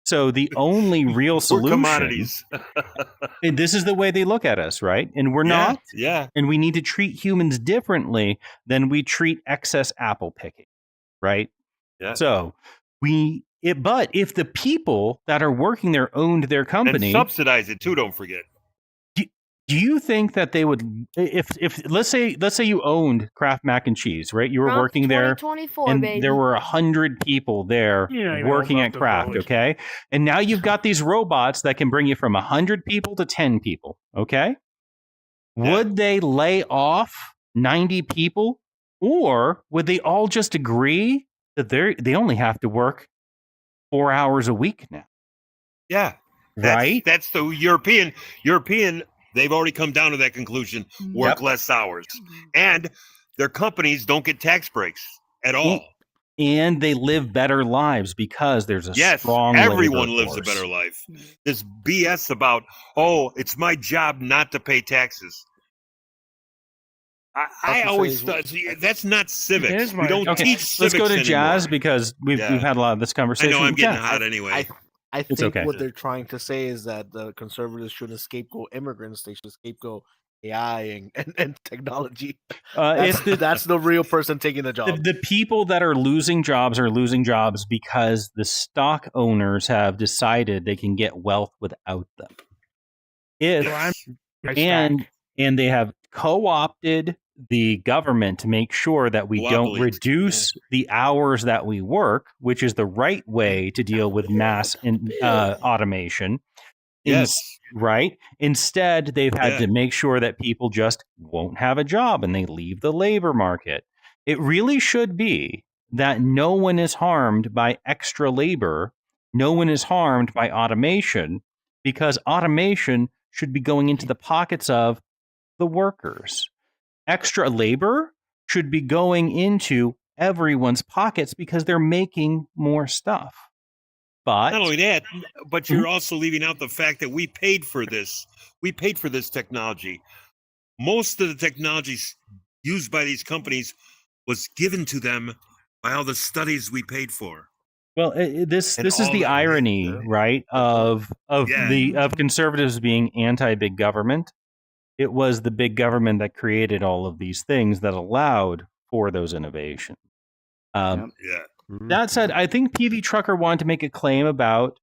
So the only real solution, commodities. and this is the way they look at us, right? And we're not. Yeah. And we need to treat humans differently than we treat excess apple picking, right? Yeah. So but if the people that are working there owned their company, and subsidize it too, don't forget. Do you think that they would, if let's say you owned Kraft Mac and Cheese, right? You were working there, and baby. there were 100 people there working at Kraft, okay? And now you've got these robots that can bring you from 100 people to 10 people, okay? Yeah. Would they lay off 90 people, or would they all just agree that they only have to work 4 hours a week now? Yeah, right. That's the European. They've already come down to that conclusion, work less hours. And their companies don't get tax breaks at all. And they live better lives because there's a strong everyone lives force. A better life. This BS about, it's my job not to pay taxes. I always thought, that's not civics. We don't teach civics. Let's go to anymore. Jazz because we've had a lot of this conversation. I know I'm getting hot anyway. I think what they're trying to say is that the conservatives shouldn't scapegoat immigrants; they should scapegoat AI and technology. That's the real person taking the job. The people that are losing jobs because the stock owners have decided they can get wealth without them. And they have co-opted the government to make sure that we don't reduce the hours that we work, which is the right way to deal with mass automation. Yes. Right? Instead, they've had to make sure that people just won't have a job and they leave the labor market. It really should be that no one is harmed by extra labor. No one is harmed by automation, because automation should be going into the pockets of the workers. Extra labor should be going into everyone's pockets because they're making more stuff. But not only that, but you're also leaving out the fact that we paid for this. We paid for this technology. Most of the technologies used by these companies was given to them by all the studies we paid for. Well, this is the irony, right, of conservatives being anti-big government. It was the big government that created all of these things that allowed for those innovations. That said, I think PV Trucker wanted to make a claim about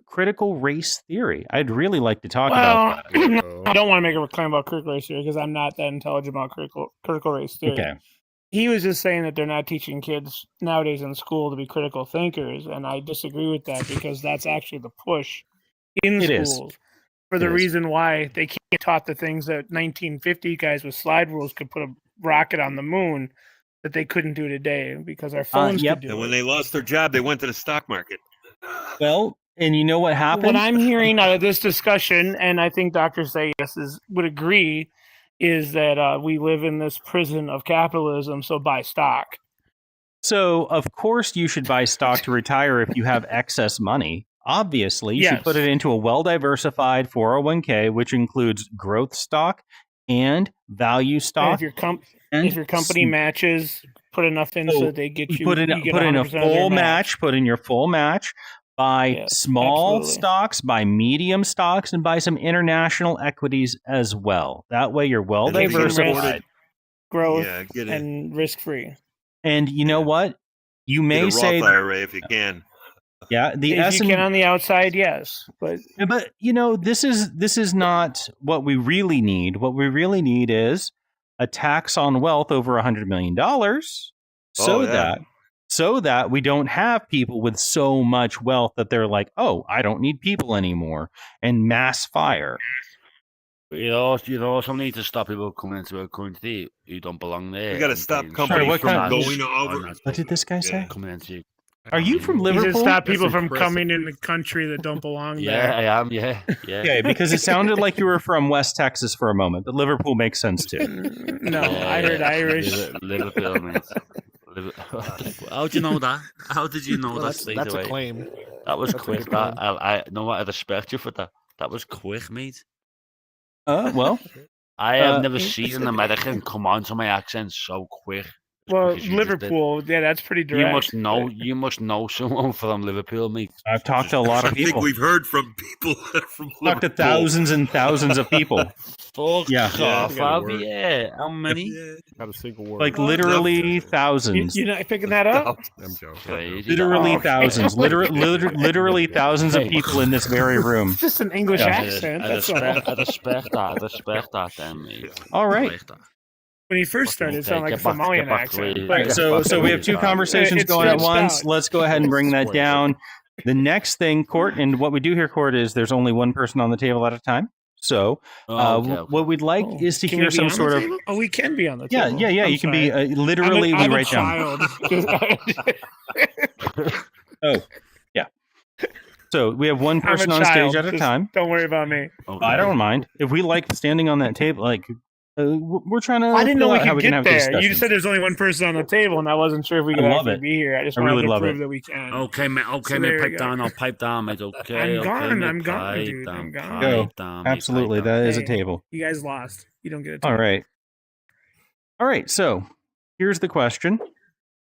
critical race theory. I'd really like to talk about that. I don't want to make a claim about critical race theory because I'm not that intelligent about critical race theory. Okay. He was just saying that they're not teaching kids nowadays in school to be critical thinkers, and I disagree with that because that's actually the push in schools. For the reason why they can't taught the things that 1950 guys with slide rules could put a rocket on the moon that they couldn't do today because our phones could do it. And when they lost their job, they went to the stock market. Well, and you know what happened? What I'm hearing out of this discussion, and I think Dr. Sayes would agree, is that we live in this prison of capitalism, so buy stock. So, of course, you should buy stock to retire if you have excess money. Obviously, you should put it into a well-diversified 401k, which includes growth stock and value stock. And if your company matches, put enough in so that they get you. Put in a full match. Put in your full match. Buy small stocks, buy medium stocks, and buy some international equities as well. That way, you're well diversified, growth, and risk-free. And you know what? You may say Roth IRA if you can. Yeah, if you can on the outside, yes, but this is not what we really need. What we really need is a tax on wealth over $100 million, so so that we don't have people with so much wealth that they're like, oh, I don't need people anymore, and mass fire. You also need to stop people coming into a country who don't belong there. We got to stop and companies what from kind- going over. What did this guy say? coming into. Are you from You Liverpool? should stop people That's from impressive. coming in the country that don't belong Yeah, there. I am. Yeah. Okay, because it sounded like you were from West Texas for a moment, but Liverpool makes sense too. No, I heard Irish. Liverpool, mate. How do you know that? How did you know Well, that straight that's away? a claim. That was That's a quick. good That I no, I respect you for that. That was quick, mate. Well, I have Uh, never seen an American come on to my accent so quick. Well, because you just did. Liverpool, yeah, that's pretty direct. You must know someone from Liverpool, mate. I've talked to a lot I of think people. we've heard from people from Talked to Liverpool. thousands and thousands of people. Fuck Yeah. off, Yeah, I got a have word. you? Yeah, how many? Yeah. Not a single word. Like Well, literally You, thousands. you're not picking that up? I'm joking. Crazy. Literally Oh, okay. thousands. Literally thousands of Hey. people in this very room. It's just an English Yeah. accent. That's all. I respect that, then, mate. All right. Respect that. When he first started, it sounded like a Somalian accent. Right, Right, so we have two conversations It's going at stretched once. out. Let's go ahead and bring that down. The next thing, Court, and what we do here, Court, is there's only one person on the table at a time. So Okay. what we'd like Oh, is to can hear we be some on the sort of table? Oh, we can be on the yeah, table. yeah. I'm You can be sorry. literally I'm we a write down. child. So we have one I'm person a on child. stage at a Just time. Don't worry about me. Okay. I don't mind if we like standing on that table. Like we're trying to. I didn't know feel we out how could can get have there. You discussions. just said there's only one person on the table, and I wasn't sure if we could love actually it. be here. I just I wanted really to love prove it. that we can. Okay, mate. Okay, So mate. there Pipe you down. go. I'll pipe down, mate. Okay. I'm okay, gone, mate, I'm gone, pipe dude, down, I'm gone. pipe Go. down, mate, Absolutely, pipe down. that is a Hey. table. You guys lost. You don't get a All table. right. All right. So here's the question: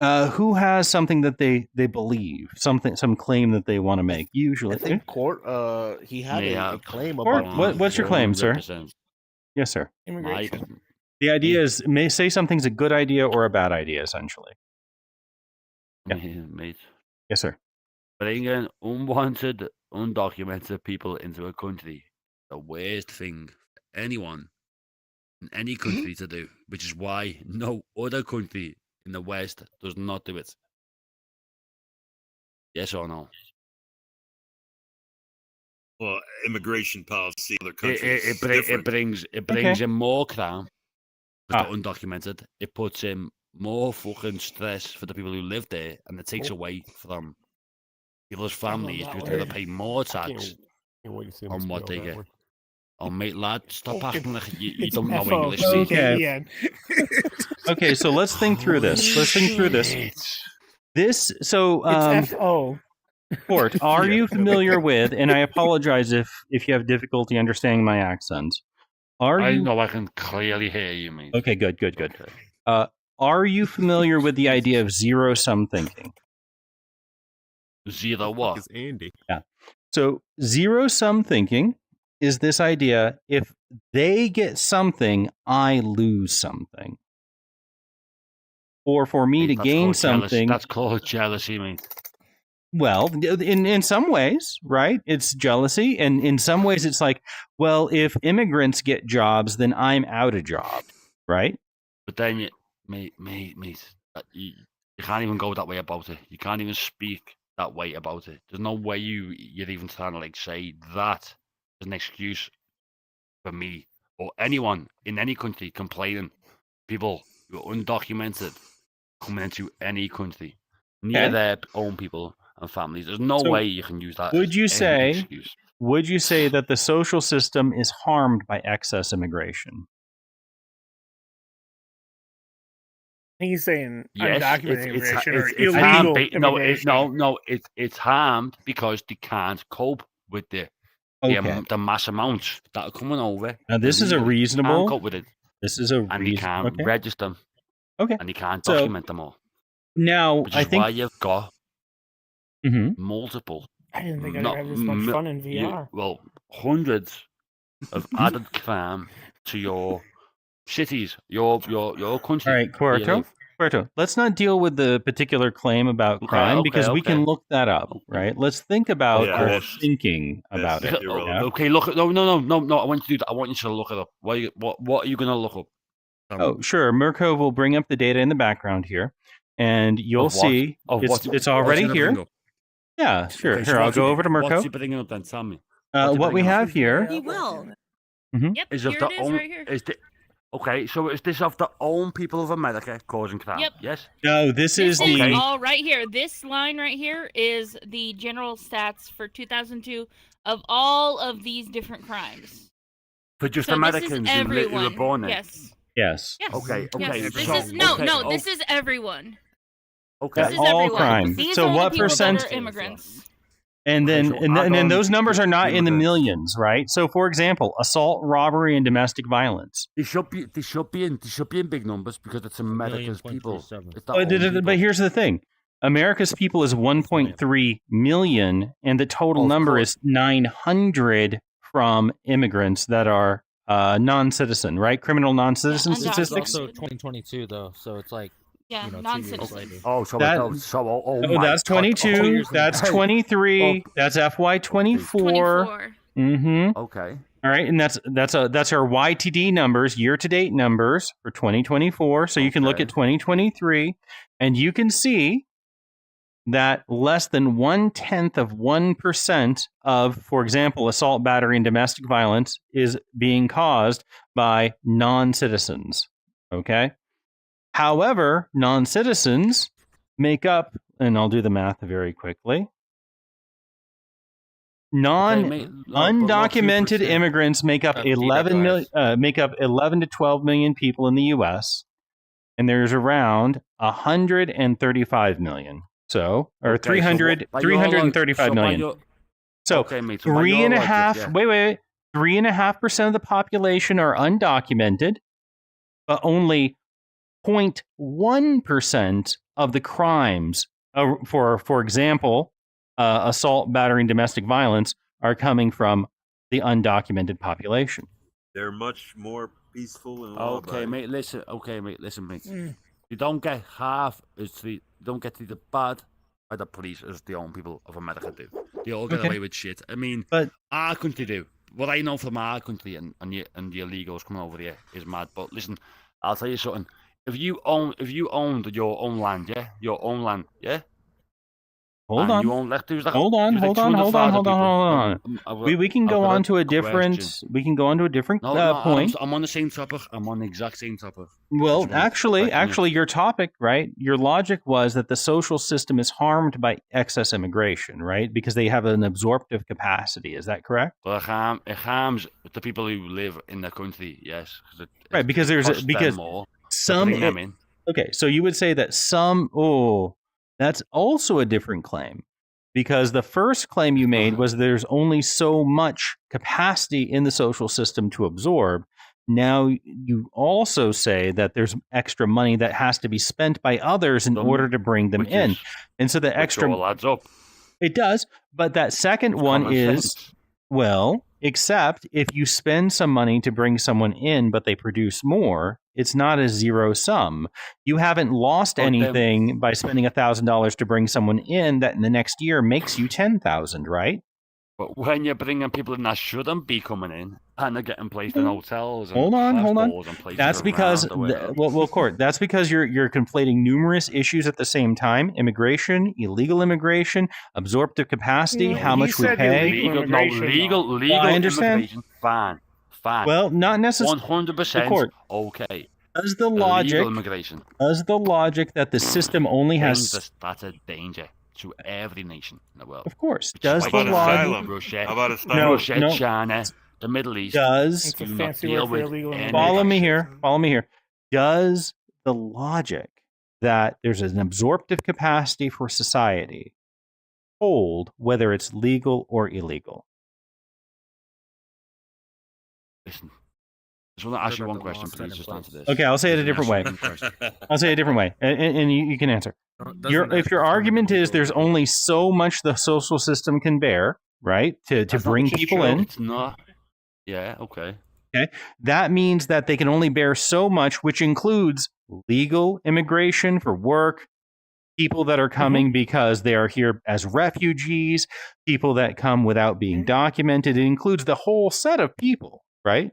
who has something that they believe, some claim that they want to make? I Usually, think Court, he had Yeah. a claim Court, about. what's your claim, sir? 100%. Yes, sir. Immigration. The idea is may say something's a good idea or a bad idea, essentially. Yeah. Mate. Yes, sir. Bringing unwanted, undocumented people into a country, the worst thing for anyone in any country to do, which is why no other country in the West does not do it. Yes or no? Well, immigration policy in other It, countries. it, is it, bri- it different. brings in more crime for Ah. the undocumented. It puts in more fucking stress for the people who live there, and it takes away from people's families that because they're way. going to pay more tax. Can't wait to see On them what spell they that get. one. Oh, mate, lad, stop Okay. acting like you It's don't know FO. English. Okay. Yeah. Okay, so let's think through this. Let's think through this. This so It's FO. Court, are Yeah. you familiar with? And I apologize if you have difficulty understanding my accent. Are I you know I can clearly hear you, mate. okay? Good. Okay. Are you familiar with the idea of zero sum thinking? Zero what? It's Andy. So zero sum thinking is this idea: if they get something, I lose something. Or for me to That's gain called jealousy. something, That's called jealousy, mate. well, in some ways, right? It's jealousy, and in some ways, it's like, well, if immigrants get jobs, then I'm out of job, right? But then, mate, you can't even go that way about it. You can't even speak that way about it. There's no way you're even trying to like say that as an excuse for me or anyone in any country complaining. People who are undocumented coming into any country near Okay. their own people and families. There's no So way you can use that. would as you any say- excuse. Would you say that the social system is harmed by excess immigration? I think he's saying Yes, undocumented immigration or it's harmed. illegal No, immigration. it's harmed because they can't cope with the Okay. the mass amounts that are coming over. Now this is a illegally. Can't reasonable. cope with it, This is a and they reason. can't Okay. register them, Okay. and they can't So- document them all. Now Which I is think. why you've got Mhm. multiple, I didn't think I'd not have this much mi- fun in VR. hundreds of added crime to your cities, your country. All right, where you Puerto. live. Puerto. Let's not deal with the particular claim about Okay, crime okay, because we can okay. look that up, right? Let's think about Yeah, our that's- thinking about that's it. irrelevant. Yeah? Okay, look. No. I want you to do that. I want you to look it up. What are you going to look up? Oh, sure. Mirko will bring up the data in the background here. and you'll see it's already here. Yeah, sure. Okay, so Here, I'll what's he- go over to What's Mirko. he bringing up then? Tell me. What we have here. He will. Yep, Is here of the it is own, right here. is the, okay, so is this of the own people of America causing crime? Yep. Yes? No, this is This is the. all right here. This line right here is the general stats for 2002 of all of these different crimes. For just So Americans this is who everyone. were born in? Yes. Yes. Yes. Okay, okay. Yes. This so- is no, okay, no. oh, This is everyone. okay. This is all everyone. crime. These So are what the people percent- that are immigrants? And then, Okay, so and then add those on numbers are not in the immigrants. millions, right? So, for example, assault, robbery, and domestic violence. They should be in big numbers because it's America's people. It's the But, own people. but here's the thing: America's people is 1.3 million, and the total Of number course. is 900 from immigrants that are non-citizen, right? Criminal non-citizen Yeah, undocumented. statistics. Also 2022 though, so it's like Yeah, non-citizens. Oh, so That- oh Oh, my that's God. 22. That's Hey, 23. That's FY 24. 24. Mm-hmm. Okay. All right, and that's our YTD numbers, year-to-date numbers for 2024. So you can look Okay. at 2023, and you can see that less than 0.1% of, for example, assault, battery, and domestic violence is being caused by non-citizens. Okay. However, non-citizens make up, and I'll do the math very quickly. Undocumented immigrants make up 11 to 12 million people in the U.S. and there's around 135 million. So, or 335 million. So, okay, mate, 3.5. Wait. 3.5% of the population are undocumented, but only 0.1% of the crimes, for example, assault, battery, and domestic violence, are coming from the undocumented population. They're much more peaceful and Okay, mate. Listen, mate. You don't get half you don't get treated bad by the police as the own people of America do. They all get away with shit. I mean, but our country do. What I know from our country and the illegals coming over here is mad. But listen, I'll tell you something. If you owned your own land, yeah. Hold on. We can go on to a different. We can go on to a different point. I'm on the same topic. I'm on the exact same topic. Well, actually, your topic, right? Your logic was that the social system is harmed by excess immigration, right? Because they have an absorptive capacity. Is that correct? Well, it harms the people who live in the country. Yes, right. Because some. Okay, so you would say that some. Oh, that's also a different claim. Because the first claim you made was there's only so much capacity in the social system to absorb. Now you also say that there's extra money that has to be spent by others in order to bring them in. And so the extra all adds up. It does, but that second one is well, except if you spend some money to bring someone in but they produce more, it's not a zero sum. You haven't lost anything by spending $1,000 to bring someone in that in the next year makes you 10,000, right? But when you're bringing people in that shouldn't be coming in and they're getting placed in hotels, and hold on. and That's because Court. That's because you're conflating numerous issues at the same time: immigration, illegal immigration, absorptive capacity, how much we pay. Legal. I understand. Fine. Well, not necessarily. 100%. Okay. Does the logic that the system only has that's a danger to every nation in the world. Of course. Does the logic Russia, How about asylum? Russia, China, the Middle East It's a fancy word for illegal immigration. Follow me here. Does the logic that there's an absorptive capacity for society hold whether it's legal or illegal? Listen, I just want to ask you one question, please. Just answer this. Okay, I'll say it a different way. And you can answer. If your argument is there's only so much the social system can bear, right, to bring people in. It's not. Yeah, okay. Okay, that means that they can only bear so much, which includes legal immigration for work, people that are coming because they are here as refugees, people that come without being documented. It includes the whole set of people, right?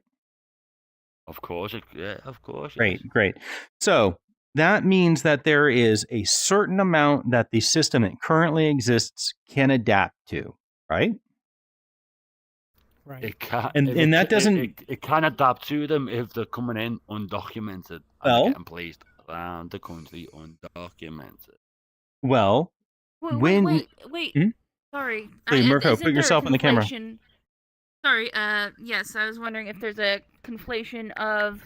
Of course. Yeah, of course. Great. So that means that there is a certain amount that the system that currently exists can adapt to, right? Right. It can, and that doesn't. It can adapt to them if they're coming in undocumented and getting placed around the country undocumented. Well, wait. Hmm? Sorry. Please, Mirko, put yourself in the camera. Sorry. Yes, I was wondering if there's a conflation of.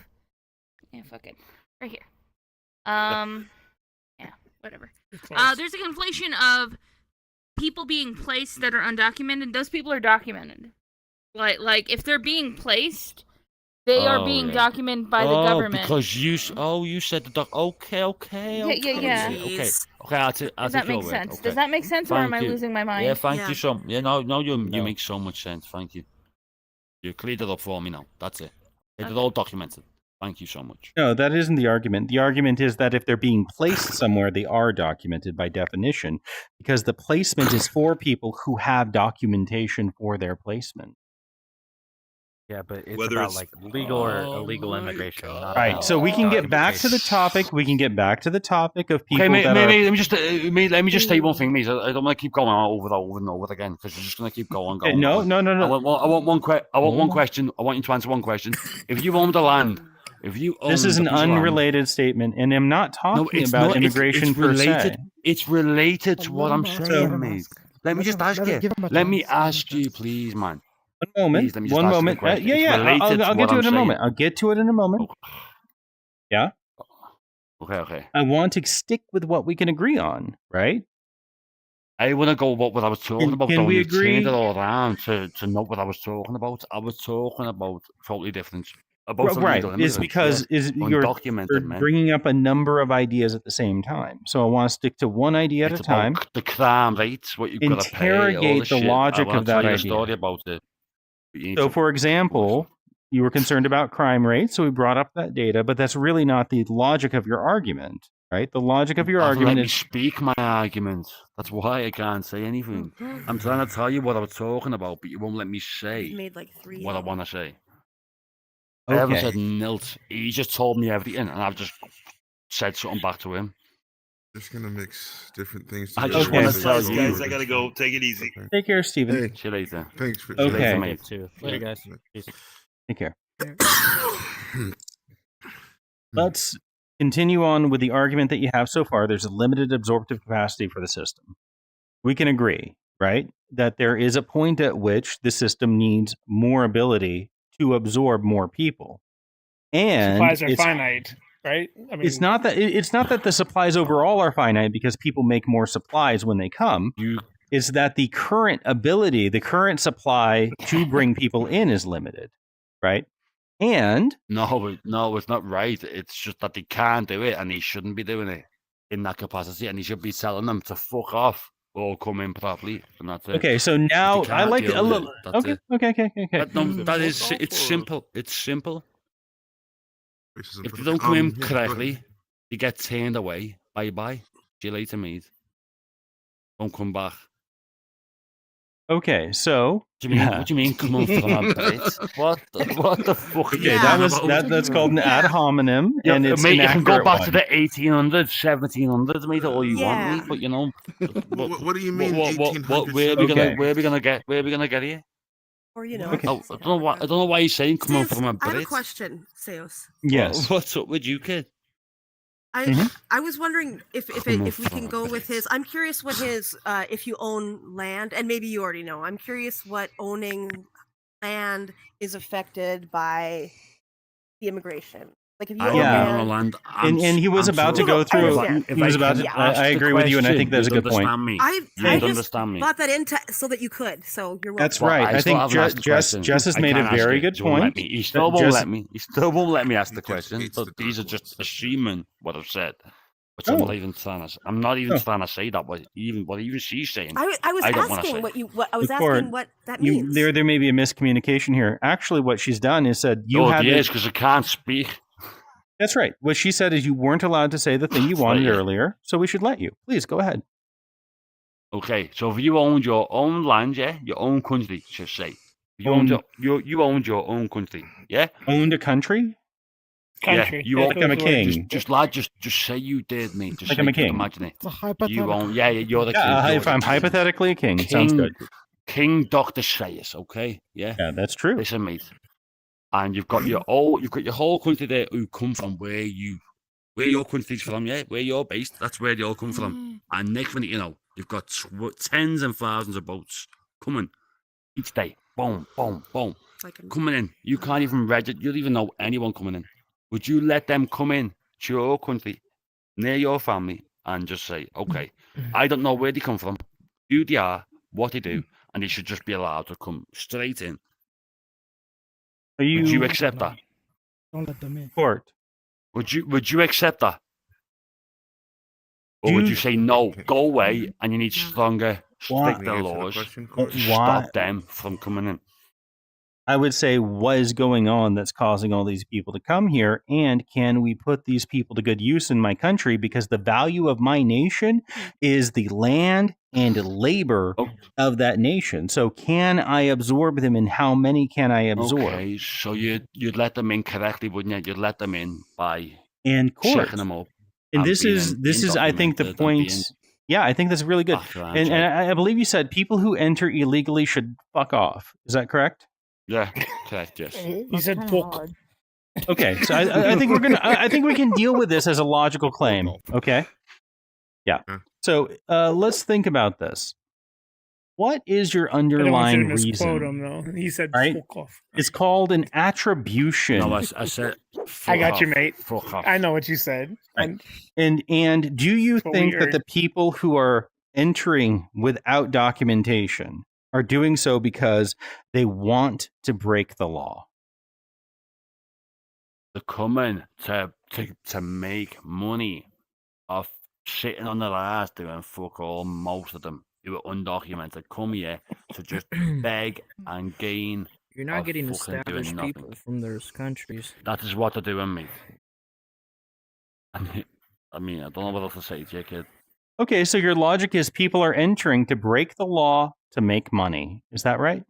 Yeah, fuck it. Right here. Yeah, whatever. There's a conflation of people being placed that are undocumented. Those people are documented. Like if they're being placed, they are being documented by the government. Because you said the doc. Okay. Yeah. Okay. Does that make sense? Okay. Does that make sense, or am I losing my mind? Yeah, thank you so. Yeah, no, you make so much sense. Thank you. You cleared it up for me now. That's it. It's all documented. Thank you so much. No, that isn't the argument. The argument is that if they're being placed somewhere, they are documented by definition, because the placement is for people who have documentation for their placement. Yeah, but it's about like legal or illegal immigration. Right. So we can get back to the topic. We can get back to the topic of people let me just say one thing, mate. I don't want to keep going over and over again because you're just going to keep going. No. I want one question. I want you to answer one question. If you own the land, this is an unrelated statement, and I'm not talking about immigration per se. It's related to what I'm saying, mate. Let me just ask you. Let me ask you, please, man. One moment. Please, One moment. I'll get to it in a moment. I'll get to it in a moment. Yeah? Okay. I want to stick with what we can agree on, right? I want to go with what I was talking about. Can we agree? Turned it all around to know what I was talking about. I was talking about totally different. Right. It's because you're bringing up a number of ideas at the same time. So I want to stick to one idea at a time. The crime rates, what you've got to pay. Interrogate the logic of that idea. A story about it. So, for example, you were concerned about crime rates, so we brought up that data, but that's really not the logic of your argument, right? The logic of your argument is... Let me speak my argument. That's why I can't say anything. I'm trying to tell you what I was talking about, but you won't let me say what I want to say. Okay. I haven't said nilt. He just told me everything, and I've just said something back to him. Just gonna mix different things. I just want to tell you guys, I gotta go. Take it easy. Okay. Take care, Steven. Hey, see you later. Thanks for okay. Later, too. Later, guys. Peace. Take care. Let's continue on with the argument that you have so far. There's a limited absorptive capacity for the system. We can agree, right, that there is a point at which the system needs more ability to absorb more people. And supplies are finite. Right? I mean, it's not that the supplies overall are finite because people make more supplies when they come. It's that the current ability, the current supply to bring people in is limited, right? And no, it's not right. It's just that they can't do it, and they shouldn't be doing it in that capacity, and he should be telling them to fuck off or come in properly, and that's it. Okay, so now I like a little. Okay. It's simple. It's simple. If you don't come in correctly, you get turned away. Bye. See you later, mate. Don't come back. Okay, so what do you mean come on from a bit? What the fuck? Okay, that's called an ad hominem, and it's mate, you can go back one. to the 1800s, 1700s, mate, all you want, mate. But you know, what do you mean? Where are we gonna get here? Or you know, okay. I don't know why you're saying come on from a Brit. I have a question, Seos. Yes. What's up with you, kid? I was wondering if we can go with his. I'm curious what his if you own land, and maybe you already know. I'm curious what owning land is affected by the immigration. Like if you own land, and he was about to go through. He was about to. I agree with you, and I think that's a good point. I just brought that in so that you could. So you're welcome. That's right. I think Jess has made a very good point. He still won't let me. He still won't let me ask the question. But these are just assuming what I've said. Which I'm not even trying to. I'm not even trying to say that. What even she's saying. I was asking what that means. There may be a miscommunication here. Actually, what she's done is said you had. Yes, because I can't speak. That's right. What she said is you weren't allowed to say the thing you wanted earlier, so we should let you. Please go ahead. Okay, so if you owned your own land, your own country, just say you owned your own country, yeah. Owned a country? country. You like I'm a king. Just lad, just say you did, mate. Just like say, I'm a king. Imagine it. It's a hypothetical. You won't. Yeah, you're the king. If I'm hypothetically a king, sounds good. King Dr. Sayers, okay? Yeah. Yeah, that's true. Listen, mate. And you've got your whole country there who come from where your country's from, yeah, where you're based. That's where they all come from. And next minute, you know, you've got tens and thousands of boats coming each day. Boom, boom, boom. Coming in. You can't even register. You don't even know anyone coming in. Would you let them come in to your country, near your family, and just say, okay, I don't know where they come from, who they are, what they do, and they should just be allowed to come straight in? Would you accept that? Don't let them in. Court. Would you accept that? Or would you say no, go away, and you need stronger, stricter laws to stop them from coming in? I would say, what is going on that's causing all these people to come here? And can we put these people to good use in my country? Because the value of my nation is the land and labor of that nation. So can I absorb them, and how many can I absorb? Okay, so you'd let them in correctly, wouldn't you? You'd let them in by checking them up. And this is I think the point. Yeah, I think that's really good. And I believe you said people who enter illegally should fuck off. Is that correct? Yeah, correct. Yes. He said fuck. Okay, so I think I think we can deal with this as a logical claim. Okay. Yeah. So let's think about this. What is your underlying reason? Him, though. He said fuck off. It's called an attribution. No, I said I got you, mate. Fuck off. I know what you said. Right. And do you think that the people who are entering without documentation are doing so because they want to break the law? They're coming to make money off sitting on their ass doing fuck all. Most of them who are undocumented come here to just beg and gain. You're not getting established people from those countries. That is what they're doing, mate. I mean, I don't know what else to say to you, kid. Okay, so your logic is people are entering to break the law to make money. Is that right?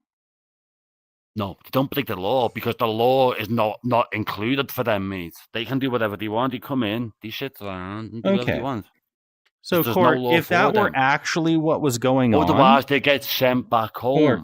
No, they don't break the law because the law is not included for them, mate. They can do whatever they want. They come in, they sit around, and do whatever they want. So, Court, if that were actually what was going on... Otherwise, they get sent back home. Court,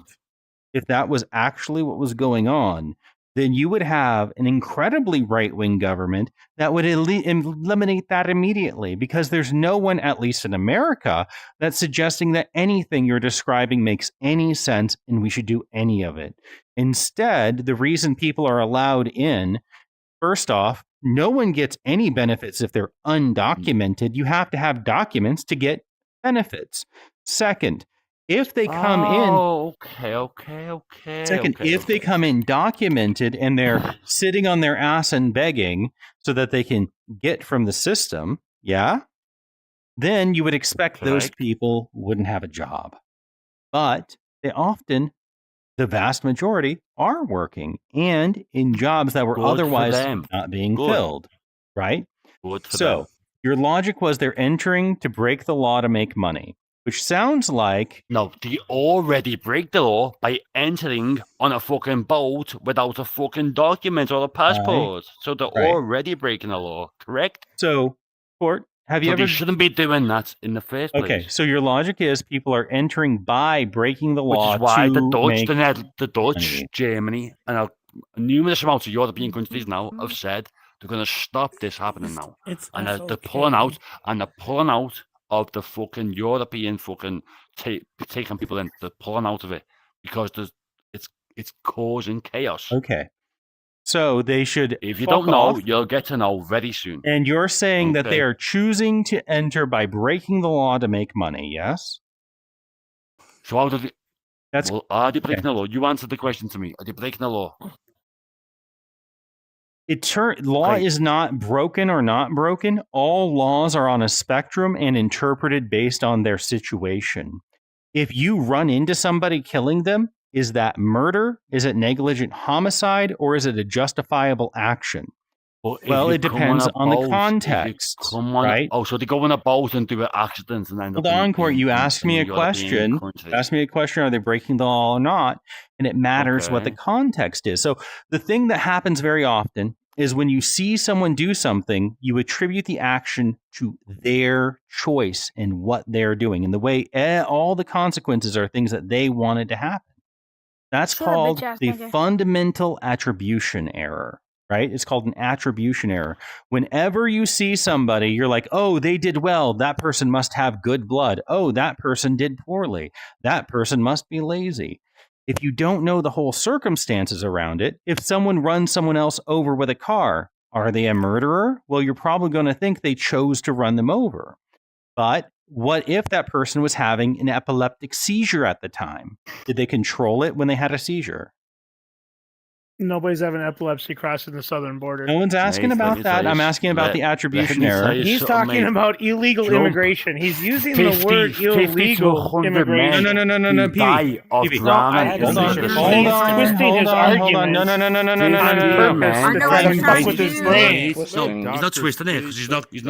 if that was actually what was going on, then you would have an incredibly right-wing government that would eliminate that immediately, because there's no one, at least in America, that's suggesting that anything you're describing makes any sense and we should do any of it. Instead, the reason people are allowed in, first off, no one gets any benefits if they're undocumented. You have to have documents to get benefits. Second, if they come if they come in documented and they're sitting on their ass and begging so that they can get from the system, then you would expect those people wouldn't have a job. But they often, the vast majority, are working and in jobs that were otherwise not being filled, right? So your logic was they're entering to break the law to make money. Which sounds like... No, they already break the law by entering on a fucking boat without a fucking document or a passport. So they're already breaking the law, correct? So, Court, have you ever... They shouldn't be doing that in the first place. Okay, so your logic is people are entering by breaking the law. Which is why the Dutch, Germany, and numerous amounts of European countries now have said they're going to stop this happening now. They're pulling out, of the fucking European fucking taking people in, they're pulling out of it because it's causing chaos. Okay, so they should. If you don't know, you'll get to know very soon. And you're saying that they are choosing to enter by breaking the law to make money, yes? So how does it? Are they breaking the law? You answered the question to me. Are they breaking the law? Law is not broken or not broken. All laws are on a spectrum and interpreted based on their situation. If you run into somebody killing them, is that murder? Is it negligent homicide? Or is it a justifiable action? Well, it depends on the context, right? Oh, so they go on a boat and do accidents and then... Hold on, Court. You asked me a question. Are they breaking the law or not? And it matters what the context is. So the thing that happens very often is when you see someone do something, you attribute the action to their choice and what they're doing, and the way all the consequences are things that they wanted to happen. That's called the fundamental attribution error, right? It's called an attribution error. Whenever you see somebody, you're like, oh, they did well. That person must have good blood. Oh, that person did poorly. That person must be lazy. If you don't know the whole circumstances around it, if someone runs someone else over with a car, are they a murderer? Well, you're probably going to think they chose to run them over. But what if that person was having an epileptic seizure at the time? Did they control it when they had a seizure? Nobody's having epilepsy crossing the southern border. No one's asking about that. I'm asking about the attribution error. He's talking about illegal immigration. He's using the word illegal immigration. No, PV. Hold on. No. He's not twisting it because he's not. He's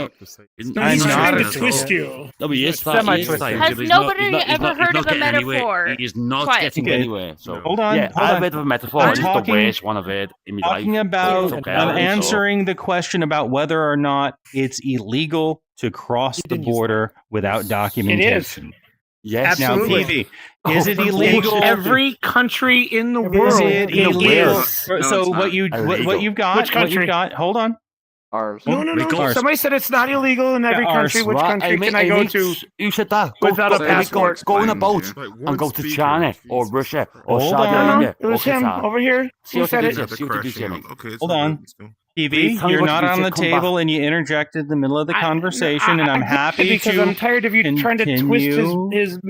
trying to twist you. No, he is. Has nobody ever heard of a metaphor? He is not getting anywhere. So hold on. Yeah, I've heard of a metaphor. It's the worst one I've heard in my life. Talking about, I'm answering the question about whether or not it's illegal to cross the border without documentation. It is. Yes, absolutely. Now, PV, is it illegal? Every country in the world. Is it illegal? So what you've got? Which country? What you've got? Hold on. Ours. No. Somebody said it's not illegal in every country. Which country can I go to? Who said that? Without a passport. Go on a boat and go to China or Russia or Saudi Arabia. It was him over here. Who said it? Hold on. PV, you're not on the table and you interjected in the middle of the conversation, and I'm happy because I'm tired of you trying to twist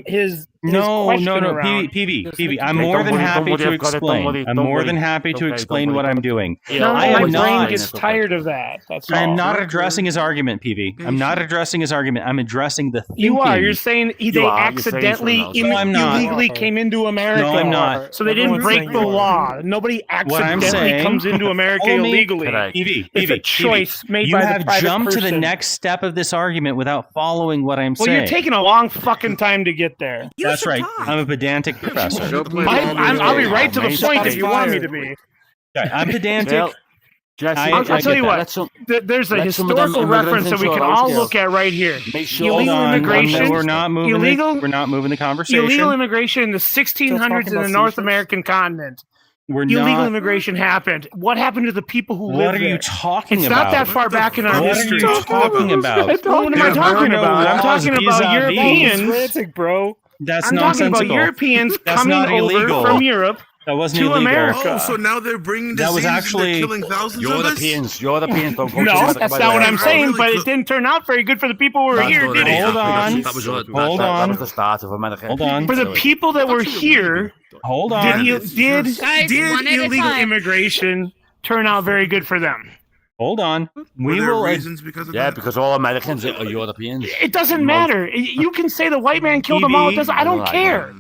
his No, PV. I'm more than happy to explain. I'm more than happy to explain what I'm doing. My brain gets tired of that. That's all. I'm not addressing his argument, PV. I'm not addressing his argument. I'm addressing the thinking. You are. You're saying they accidentally, illegally came into America. No, I'm not. So they didn't break the law. Nobody accidentally comes into America illegally. PV, it's a choice made by the private person. You have jumped to the next step of this argument without following what I'm saying. Well, you're taking a long fucking time to get there. That's right. I'm a pedantic professor. I'll be right to the point if you want me to be. I'm pedantic. I'll tell you what. There's a historical reference that we can all look at right here. Illegal immigration. We're not moving the conversation. Illegal immigration in the 1600s in the North American continent. Illegal immigration happened. What happened to the people who lived there? What are you talking about? It's not that far back in our history. What are you talking about? What am I talking about? I'm talking about Europeans. Bro. That's I'm nonsensical. talking about Europeans coming over from Europe that wasn't to illegal. America. Oh, so now they're bringing disease. That was actually killing thousands of us? Europeans don't go No, that's not what I'm saying, but it didn't turn out very good for the people who were here, did it? Hold on. That was the start of America. Hold on. For the people that were here, hold on. Did illegal immigration turn out very good for them? Hold on. We will reasons because of that? because all Americans are Europeans. It doesn't matter. You can say the white man killed them all. I don't care.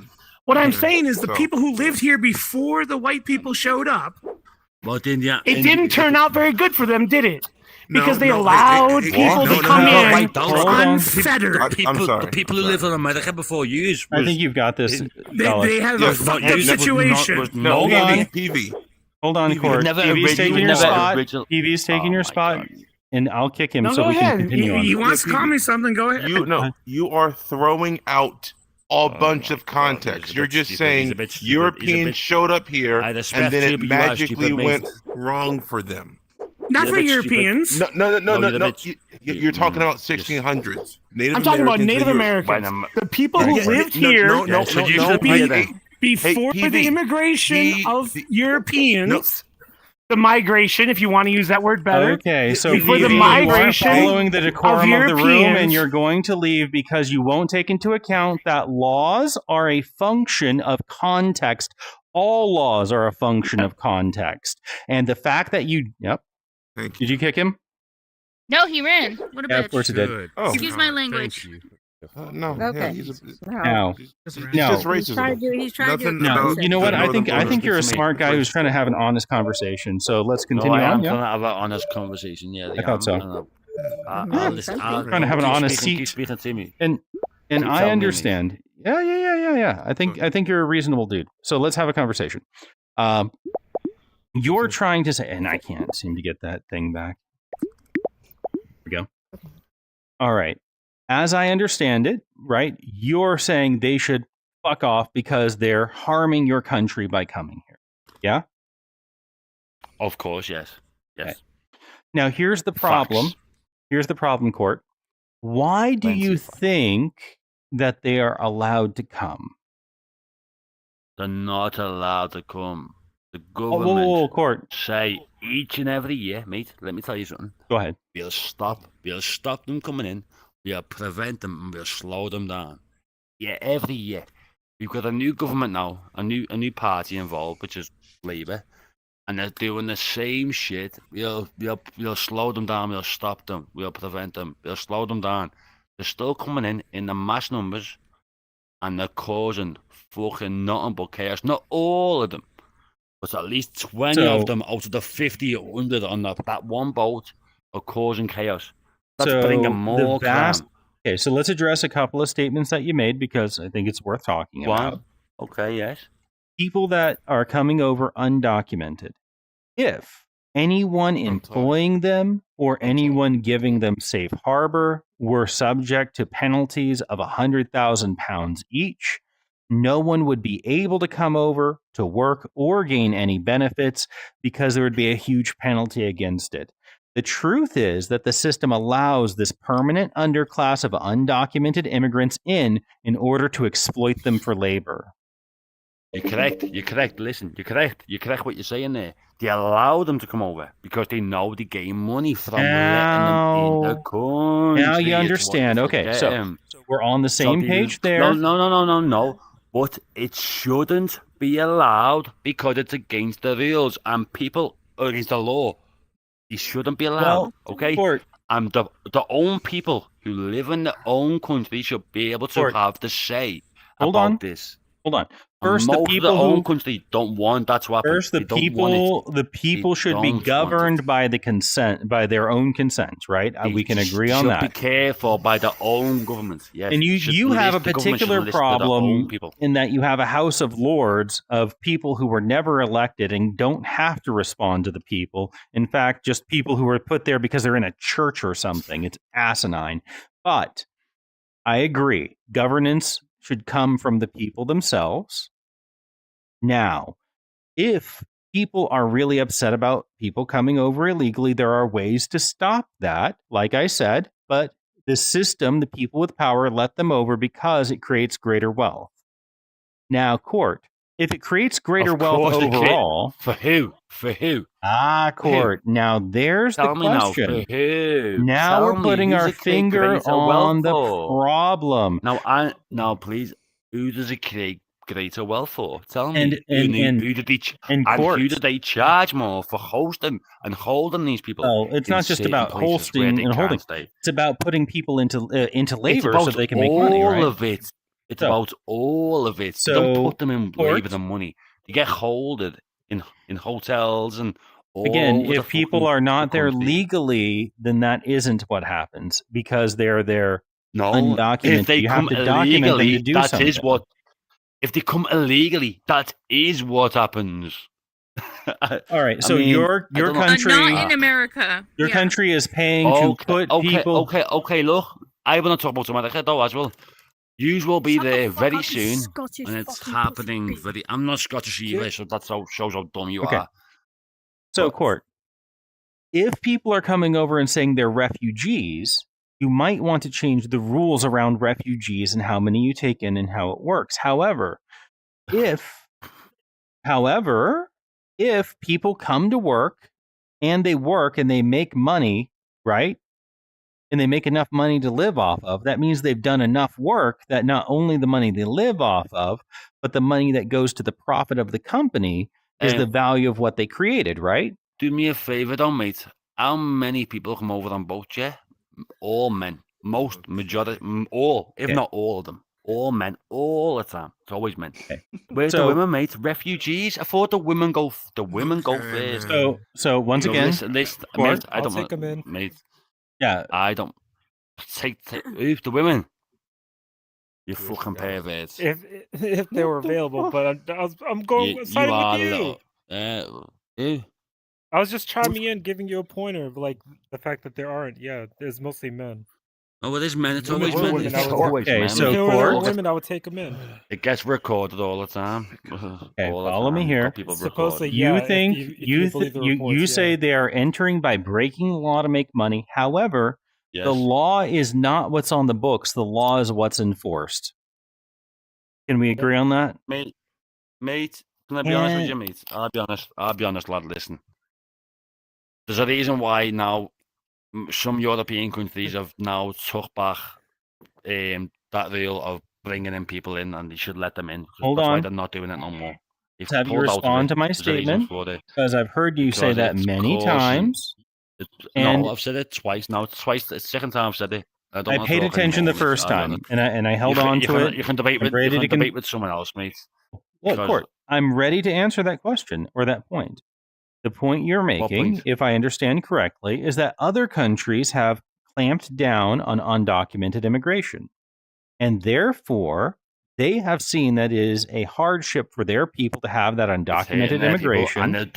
What I'm saying is the people who lived here before the white people showed up, it didn't turn out very good for them, did it? Because they allowed people to come in unfettered. The people who lived in America before you. I think you've got this. They have a fucked up situation. Hold on. PV. Hold on, Court. PV's taking your spot. PV's taking your spot, and I'll kick him so we can continue on. He wants to call me something. Go ahead. You are throwing out a bunch of context. You're just saying Europeans showed up here and then it magically went wrong for them. Not for Europeans. No. You're talking about 1600s. I'm talking about Native Americans. The people who lived here before the immigration of Europeans. The migration, if you want to use that word better. Okay, so before the migration you are following the decorum of the room, and you're going to leave because you won't take into account that laws are a function of context. All laws are a function of context, and the fact that you did you kick him? No, he ran. What a bitch. Of course he did. Excuse my language. No. Okay. He's just He's trying to No, you know what? I think you're a smart guy who's trying to have an honest conversation. So let's continue on. I'm trying to have an honest conversation. Yeah, I thought so. I'm trying to have an honest seat. Speaking to me. And I understand. Yeah. I think you're a reasonable dude. So let's have a conversation. You're trying to say, and I can't seem to get that thing back. There we go. All right. As I understand it, right, you're saying they should fuck off because they're harming your country by coming here. Yeah? Of course, yes. Yes. Okay. Now, here's the problem. Facts. Here's the problem, Court. Why do you think that they are allowed to come? They're not allowed to come. The government Court. say each and every year, mate, let me tell you something. Go ahead. We'll stop them coming in. We'll prevent them and we'll slow them down. Yeah, every year. We've got a new government now, a new party involved, which is Labour, and they're doing the same shit. We'll slow them down, we'll stop them, we'll prevent them, we'll slow them down. They're still coming in the mass numbers, and they're causing fucking nothing but chaos. Not all of them, but at least 20 of them out of the 50 or 100 on that one boat are causing chaos. That's bringing more crime. Okay, so let's address a couple of statements that you made because I think it's worth talking about. Okay, yes. People that are coming over undocumented, if anyone employing them or anyone giving them safe harbor were subject to penalties of £100,000 each, no one would be able to come over to work or gain any benefits because there would be a huge penalty against it. The truth is that the system allows this permanent underclass of undocumented immigrants in order to exploit them for labor. You're correct. Listen, you're correct what you're saying there. They allow them to come over because they know they gain money from letting them in the country. Now you understand. Okay, so we're on the same page there. No. But it shouldn't be allowed because it's against the rules and people are against the law. They shouldn't be allowed, okay? And the own people who live in their own country should be able to have the say about this. Hold on. First, most the people of the own country don't want that to happen. First, the people should be governed by their own consent, right? We can agree on that. Should be cared for by their own government. Yes. And you have a particular problem in that you have a House of Lords of people who were never elected and don't have to respond to the people. In fact, just people who were put there because they're in a church or something. It's asinine. But I agree. Governance should come from the people themselves. Now, if people are really upset about people coming over illegally, there are ways to stop that, like I said, but the system, the people with power, let them over because it creates greater wealth. Now, Court, if it creates greater wealth overall... For who? Court. Now, there's the question. Now, for who? Now we're putting our finger on the problem. Now, please, who does it create greater wealth for? Tell me. Who did they charge more for hosting and holding these people? Oh, it's not just about hosting and holding. It's about putting people into labor so they can make money, right? All of it. It's about all of it. So don't put them in labor and money. They get holded in hotels and all. Again, if people are not there legally, then that isn't what happens because they're there undocumented. If they come illegally, that is what. If they come illegally, that is what happens. All right, so your country, not in America. Your country is paying to put people. Okay. Look, I want to talk about America though as well. Yous will be there very soon, and it's happening very. I'm not Scottish either, so that shows how dumb you are. So, Court, if people are coming over and saying they're refugees, you might want to change the rules around refugees and how many you take in and how it works. However, if people come to work and they make money, right? And they make enough money to live off of, that means they've done enough work that not only the money they live off of, but the money that goes to the profit of the company is the value of what they created, right? Do me a favor though, mate. How many people come over on boats, yeah? All men, majority, all, if not all of them, all men, all the time. It's always men. Okay. Where's the women, mate? Refugees. I thought the women go first. So once again, mate, I don't take them in, mate. Yeah, I don't take the women. You fucking perverts. If they were available, but I'm going siding with you. Who? I was just chiming in, giving you a pointer of like the fact that there aren't. Yeah, there's mostly men. Oh, it is men. It's If always it were men. women, It's I would always Okay, men. so if it were Court- women, I would take them in. It gets recorded all the time. Okay, All the follow me time. here. Got people Supposedly, recording. yeah. You if think if you believe the reports, you say yeah. they are entering by breaking the law to make money. However, Yes. the law is not what's on the books. The law is what's enforced. Can we agree on that? Mate, can I be honest with Eh. you, mate? I'll be honest, lad, listen. There's a reason why now some European countries have now took back that rule of bringing in people in, and they should let them in. Hold That's why on. they're not doing it no more. They've Let's have you pulled out of respond it. to my There's a reason statement, for it. because I've heard you say Because that it's many causing- times. No, And I've said it twice now. It's twice. It's the second time I've said it. I don't I wanna paid talk attention the anymore, mate. first I'll be time, honest. and I held on to it. You can debate I'm with ready to debate with someone else, mate. Look, because- Court, I'm ready to answer that question or that point. The point you're making, point? if I understand correctly, is that other countries have clamped down on undocumented immigration. And therefore, they have seen that it is a hardship for their people to have that It's hitting undocumented their people, immigration. and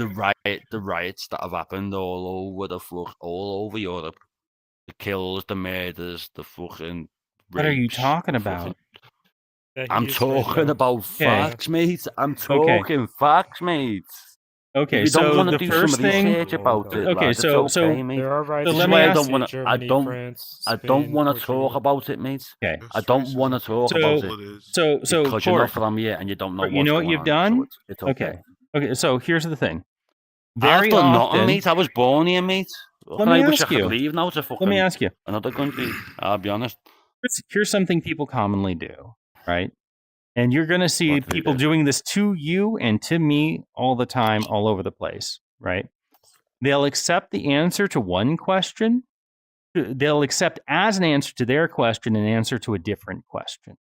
the riots that have happened all over Europe, the kills, the murders, the fucking. What are you rapes, talking the about? fucking- Yeah, I'm he is right talking now. about facts, mate. I'm Okay. talking facts, mate. Okay, If you so don't want the to do first some thing. research about it, Okay, lad, so it's okay, mate. There are riots so in let This me way I ask don't USA, want to. Germany, France, I don't Spain, want to Portugal. talk about it, mate. Okay, I don't want to talk So- about it so because you're not Court, from here and you don't know Court, what's you know what going you've on, done? so it's okay. Okay, so here's the thing. I've Very done often, nothing, mate. I was born here, mate. Let me I wish I ask you. could leave now to Let me fucking ask you. another country. I'll be honest. Here's something people commonly do, right? And you're going to see What do they people do? doing this to you and to me all the time, all over the place, right? They'll accept the answer to one question. They'll accept as an answer to their question an answer to a different question,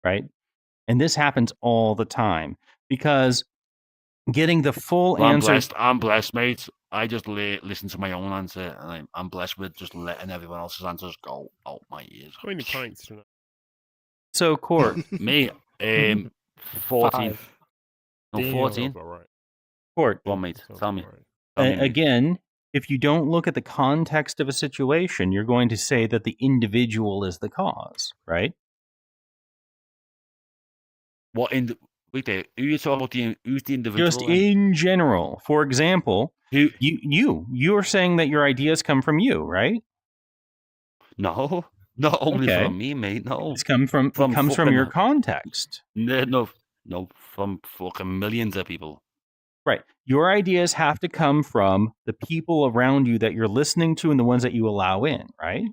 right? And this happens all the time because getting the full Well, answer. I'm blessed, mate. I just listen to my own answer, and I'm blessed with just letting everyone else's answers go out my ears. How many pints tonight? So, Court, Me, 14. Five. No, Damn, 14. about right. Court, Go on, mate. Sounds Tell me. about right. Tell me, mate. again, if you don't look at the context of a situation, you're going to say that the individual is the cause, right? What in? Wait there. Who you talking about? Who's the individual? Just then? in general. For example, Who? you're saying that your ideas come from you, right? No, not only Okay. from me, mate. No, It's come from From it comes from your fucking- context. no, from fucking millions of people. Right. Your ideas have to come from the people around you that you're listening to and the ones that you allow in, right?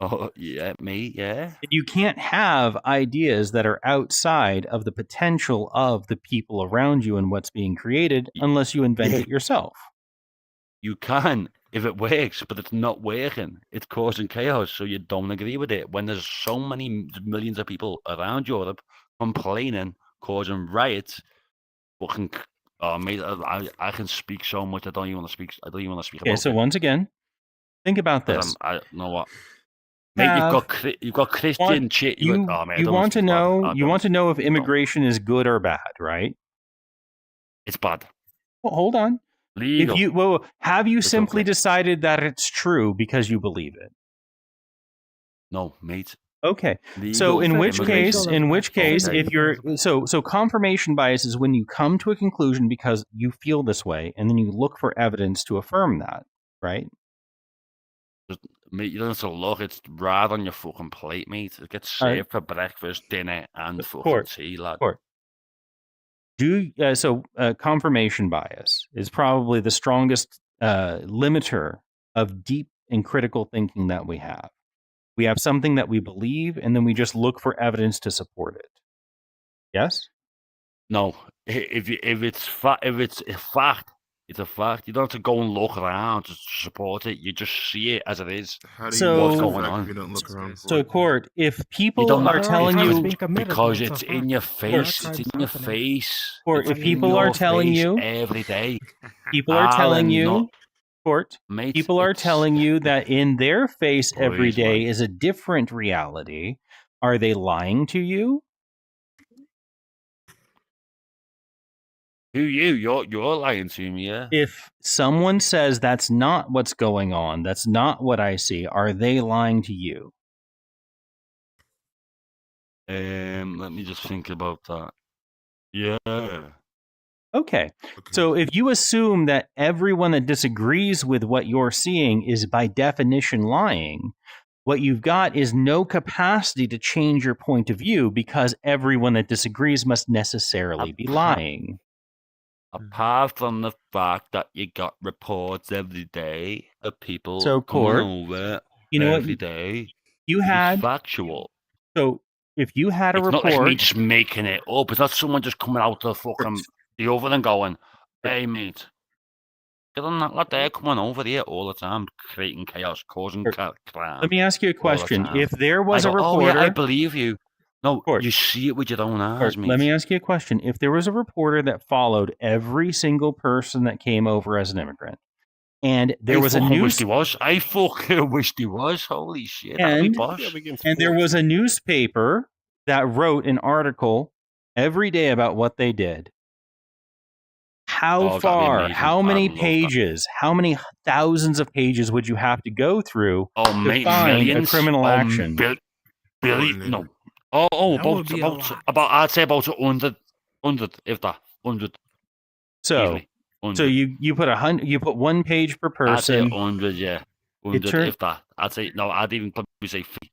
Oh yeah, me, yeah. You can't have ideas that are outside of the potential of the people around you and what's being created unless you invent it yourself. You can if it works, but it's not working. It's causing chaos, so you don't agree with it. When there's so many millions of people around Europe complaining, causing riots, fucking. Oh, mate, I can speak so much. I don't even want to speak. I don't even want to speak Okay, about so it. once again, think about 'Cause this. I know what. Mate, you've got Christian Want- shit. You, Oh, mate, I you don't want to speak about it. know I you don't want to know if don't. immigration is good or bad, right? It's bad. Well, hold on. Legal. If you have you It's simply okay. decided that it's true because you believe it? No, mate. Okay. Legal So in which immigration. case, Okay. if you're so confirmation bias is when you come to a conclusion because you feel this way and then you look for evidence to affirm that, right? Mate, you don't have to look. It's right on your fucking plate, mate. It gets All right. served for breakfast, dinner, and fucking Court. tea, lad. Court. Confirmation bias is probably the strongest limiter of deep and critical thinking that we have. We have something that we believe, and then we just look for evidence to support it. Yes? No, if it's a fact, it's a fact. You don't have to go and look around to support it. You just see it as it is. How do you So- know What's it's a going fact on? if you don't look around for So, it? Court, if You people don't are have to- telling it's you, because it's in your face. It's in your face. Court, It's if in people are your telling face you- every day, people are telling Alan, you, not- Court, mate. people are it's- telling you that in their face every Please, day man. is a different reality. Are they lying to you? Who you? You're lying to me, yeah? If someone says that's not what's going on, that's not what I see, are they lying to you? Let me just think about that. Yeah. Okay. So if you assume that everyone that disagrees with what you're seeing is by definition lying, what you've got is no capacity to change your point of view because everyone that disagrees must necessarily be lying. Apart from the fact that you got reports every day of people So, coming Court, over you know what? every day. You It's had factual. so if you had a It's not like me report, just making it up. It's not someone just coming out of the oven and going, "Hey, mate, get on that lad there, coming over here all the time, creating chaos, causing crime." let me ask you a all the question. time." If there was I a go, reporter, "Oh yeah, I believe you." No, Court, you see it with your own eyes, Court, mate. let me ask you a question. If there was a reporter that followed every single person that came over as an immigrant, and there was a news, I fucking wished he was. Holy shit, that'd be and boss. there was a newspaper that wrote an article every day about what they did. How that'd be far, amazing. how I'd many love that. pages, how many thousands of pages would you have to go through Oh, to mate, find millions. a criminal Oh, action? billion. No. I'd say about 100, if that, 100. So, Easily. 100. so you put 100, you put one page per I'd say person. 100, yeah. 100, if that. I'd say, no, I'd even probably say 50.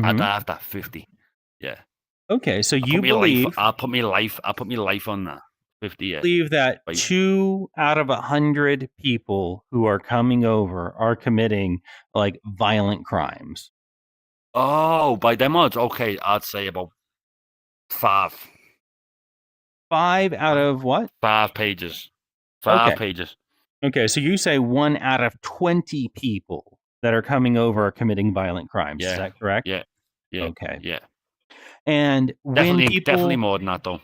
I'd have that 50. Yeah. Okay, so you believe I'll put my life on that. 50, yeah. believe that 2 out of 100 people who are coming over are committing like violent crimes. Oh, by them odds, okay, I'd say about 5. 5 out of what? 5 pages. 5 Okay. pages. Okay, so you say 1 out of 20 people that are coming over are committing violent crimes. Yeah. Is that correct? Yeah. Yeah. Okay. Yeah. And when people, definitely more than that, though.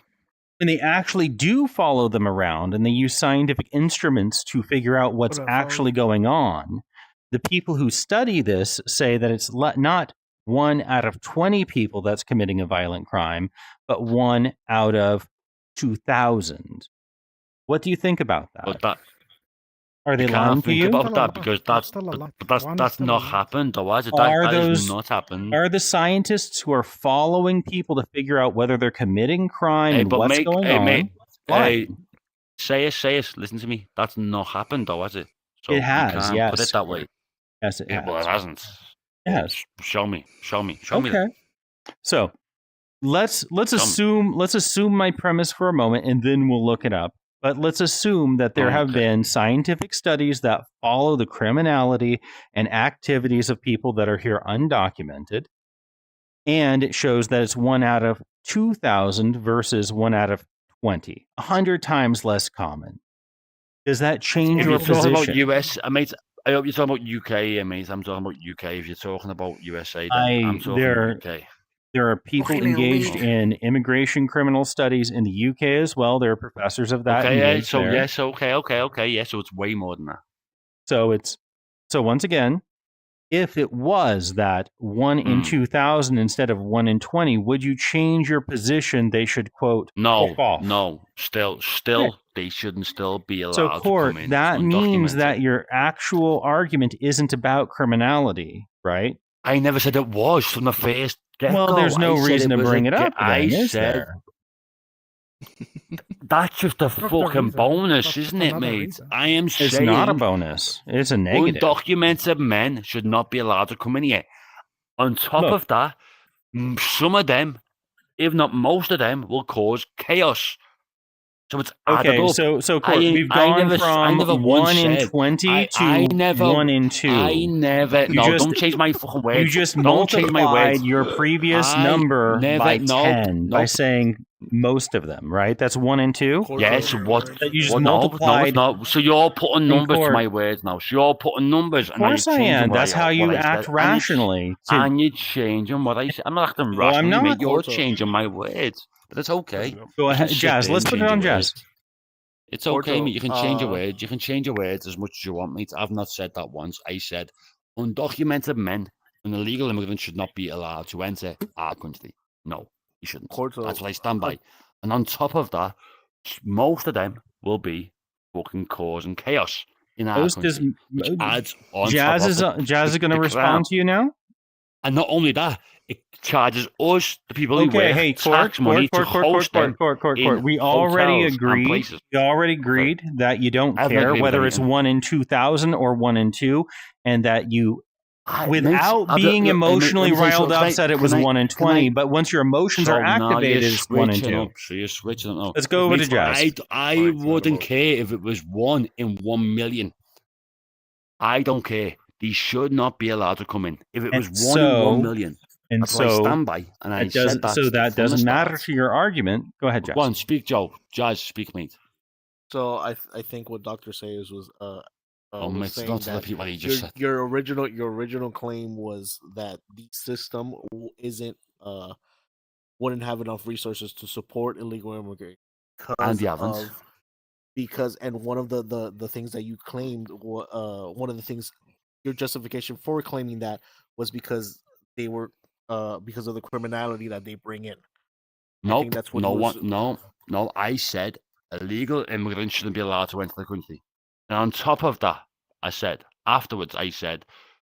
when they actually do follow them around and they use scientific instruments to figure out what's actually going on, the people who study this say that it's not 1 out of 20 people that's committing a violent crime, but 1 out of 2,000. What do you think about that? But that Are they you lying can't to think you? about that because that's not happened, though, has it? That has not happened. Are the scientists who are following people to figure out whether they're committing crime and what's going on? Mate, say it. Listen to me. That's not happened, though, has it? So It has, you can't yes. put it that way. Yes, it has. Well, it hasn't. It has. Show me. Okay. So let's assume my premise for a moment, and then we'll look it up. But let's assume that there have been scientific studies that follow the criminality and activities of people that are here undocumented, and it shows that it's 1 out of 2,000 versus 1 out of 20, 100 times less common. Does that change your position? If you're talking about US, mate, I hope you're talking about UK, mate. I'm talking about UK. If you're talking about USA, then I'm talking about UK. There are people engaged in immigration criminal studies in the UK as well. There are professors of that. Okay, engaged so there. yes, okay, yeah. So it's way more than that. So once again, if it was that 1 in 2,000 instead of 1 in 20, would you change your position? They should quote No, off. no. Still, Yeah. they shouldn't still be allowed So, to Court, come in. that means undocumented. that your actual argument isn't about criminality, right? I never said it was from the first get-go. Well, there's no I said reason to was bring a it up. I Then, is said there? that's just a fucking bonus, isn't it, mate? I am saying It's not a bonus. It's a negative. undocumented men should not be allowed to come in here. On top of that, some of them, if not most of them, will cause chaos. So it's Okay, added up. so Court, we've gone from 1 in 20 to 1 in 2. Don't change my fucking words. You just don't change my multiplied words. your previous number by 10 by nope. saying most of them, right? That's 1 in 2? Yes, what? You just what, no, multiplied. it's not. So you're putting numbers to Court. my words now. So you're putting numbers. Of course I am. That's how you act rationally. And you're changing what I say. I'm not acting Well, I'm rationally, not. mate. You're changing my words. But it's okay. Go ahead, You can sit Jazz. there Let's and put it change on your Jazz. words. It's okay, mate. You can change your Porto, words. You can change your words as much as you want, mate. I've not said that once. I said undocumented men and illegal immigrants should not be allowed to enter our country. No, you shouldn't. Porto, That's what I stand by. And on top of that, most of them will be fucking causing chaos in our country, which adds on Jazz top of Jazz is going to respond to you now? And not only that, it charges us, the people who work, tax money to host them in We already hotels and agreed. places. We already agreed that you don't I haven't care agreed with whether that it's yet. 1 in 2,000 or 1 in 2, and that you, Mate, without I've- being look, emotionally let me say riled something. up, said it was Can I- 1 in can I- 20. But once your emotions are So now activated, you're it's 1 in switching 2. up, so you're switching it up. Let's go over to Mate, Jazz. I wouldn't care if it was 1 in 1 million. I don't care. These should not be allowed to come in. If it was 1 in 1 million, And that's what I so stand by. And I said that. So that from the doesn't matter start. to your argument. Go ahead, Jazz. Go on, speak, Joe. Jazz, speak, mate. So I think what Dr. Sayers was Mate, saying don't tell the that people what he just said. your original claim was that the system isn't wouldn't have enough resources to support illegal immigrants And they haven't. and one of the things that you claimed one of the things your justification for claiming that was because they were because of the criminality that they bring in. Nope. That's what No. I said illegal immigrants shouldn't be allowed to enter the country. And on top of that, afterwards, I said,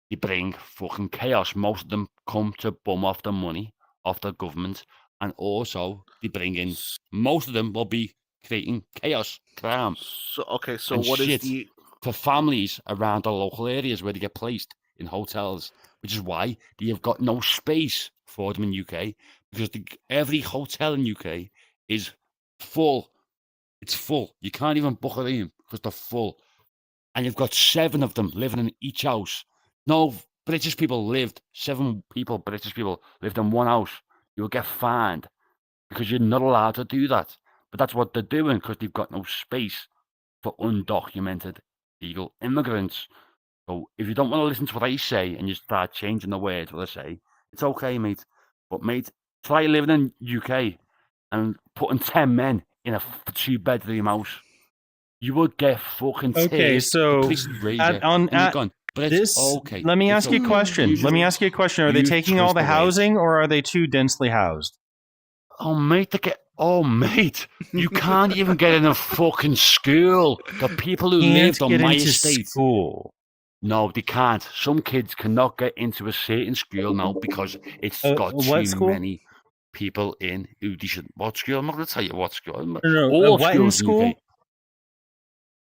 they bring fucking chaos. Most of them come to bum off the money of the government. And also, they bring in, most of them will be creating chaos, crime. So and what is shit the for families around the local areas where they get placed in hotels, which is why they have got no space for them in UK, because every hotel in UK is full. It's full. You can't even book it in because they're full. And you've got 7 of them living in each house. No British people lived, 7 British people lived in one house. You'll get fined because you're not allowed to do that. But that's what they're doing because they've got no space for undocumented illegal immigrants. So if you don't want to listen to what I say and you start changing the words what I say, it's okay, mate. But mate, try living in UK and putting 10 men in a 2-bedroom house. You would get fucking tears. Okay, so but this, okay. Let me ask you a question. Are they taking all the twist the housing, or are they too densely housed? Oh mate, you can't even get in a fucking school. The people who lived on my estate. School. No, they can't. Some kids cannot get into a certain school now because it's got too many people in who they should. What school? I'm not going to tell you what school. All what schools in school? UK,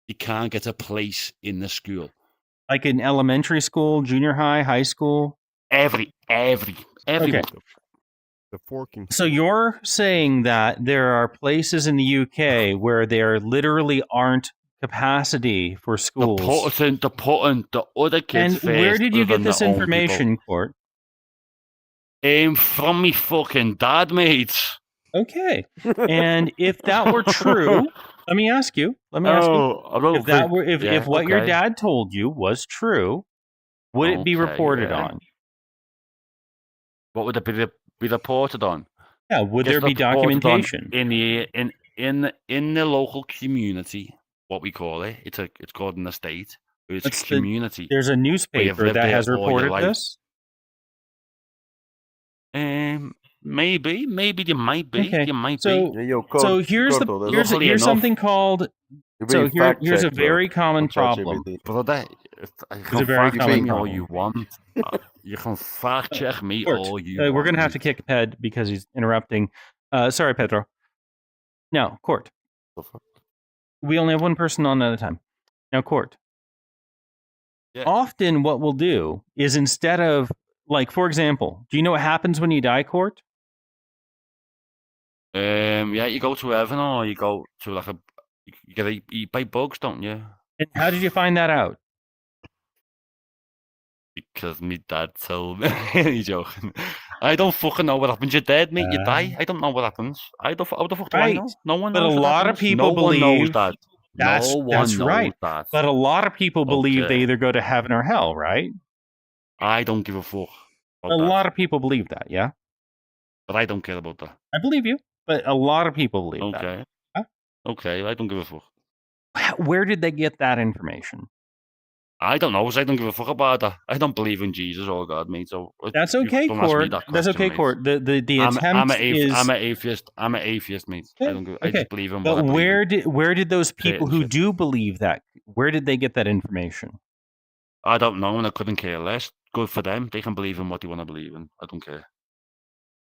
you can't get a place in the school. Like in elementary school, junior high, high school? Everyone. Okay. The forking. So you're saying that there are places in the UK where there literally aren't capacity for schools. They're putting the other kids and first. Where did you other get than this their own information, Court? From me fucking dad, mate. Okay. And if that were true, let me ask you. If what your dad told you was true, would it be reported on? What would it be reported on? Yeah, would there be documentation in the local community? What we call it? It's called an estate. It's a community. There's a newspaper that has reported this. Maybe there might be. Okay. There might be. So here's something called. So here's a very common problem. Brother, you can fact check me all you want. You can fact check me all you want. We're going to have to kick Ped because he's interrupting. Sorry, Pedro. Now, Court. We only have one person on at a time. Now, Court. Yeah. Often what we'll do is instead of, like, for example, do you know what happens when you die, Court? Yeah, you go to heaven or you go to like you get eaten by bugs, don't you? And how did you find that out? Because me dad told me. You're joking. I don't fucking know what happens. You're dead, mate. You die. I don't know what happens. How the fuck do I know? No one knows. But a lot of people believe knows that. That's right. That. But a lot of people believe they either go to heaven or hell, right? I don't give a fuck. A lot of people believe that, yeah? But I don't care about that. I believe you, but a lot of people believe that. Okay, I don't give a fuck. Where did they get that information? I don't know, 'cause I don't give a fuck about that. I don't believe in Jesus or God, mate. So That's you okay, don't ask me Court. that That's question, okay, mate. Court. The I'm attempt is. I'm an atheist. I'm an atheist, mate. I Okay, don't. I okay. just believe in what I But believe in. where did those people Certain who shit. do believe that? Where did they get that information? I don't know, and I couldn't care less. Good for them. They can believe in what they want to believe in. I don't care.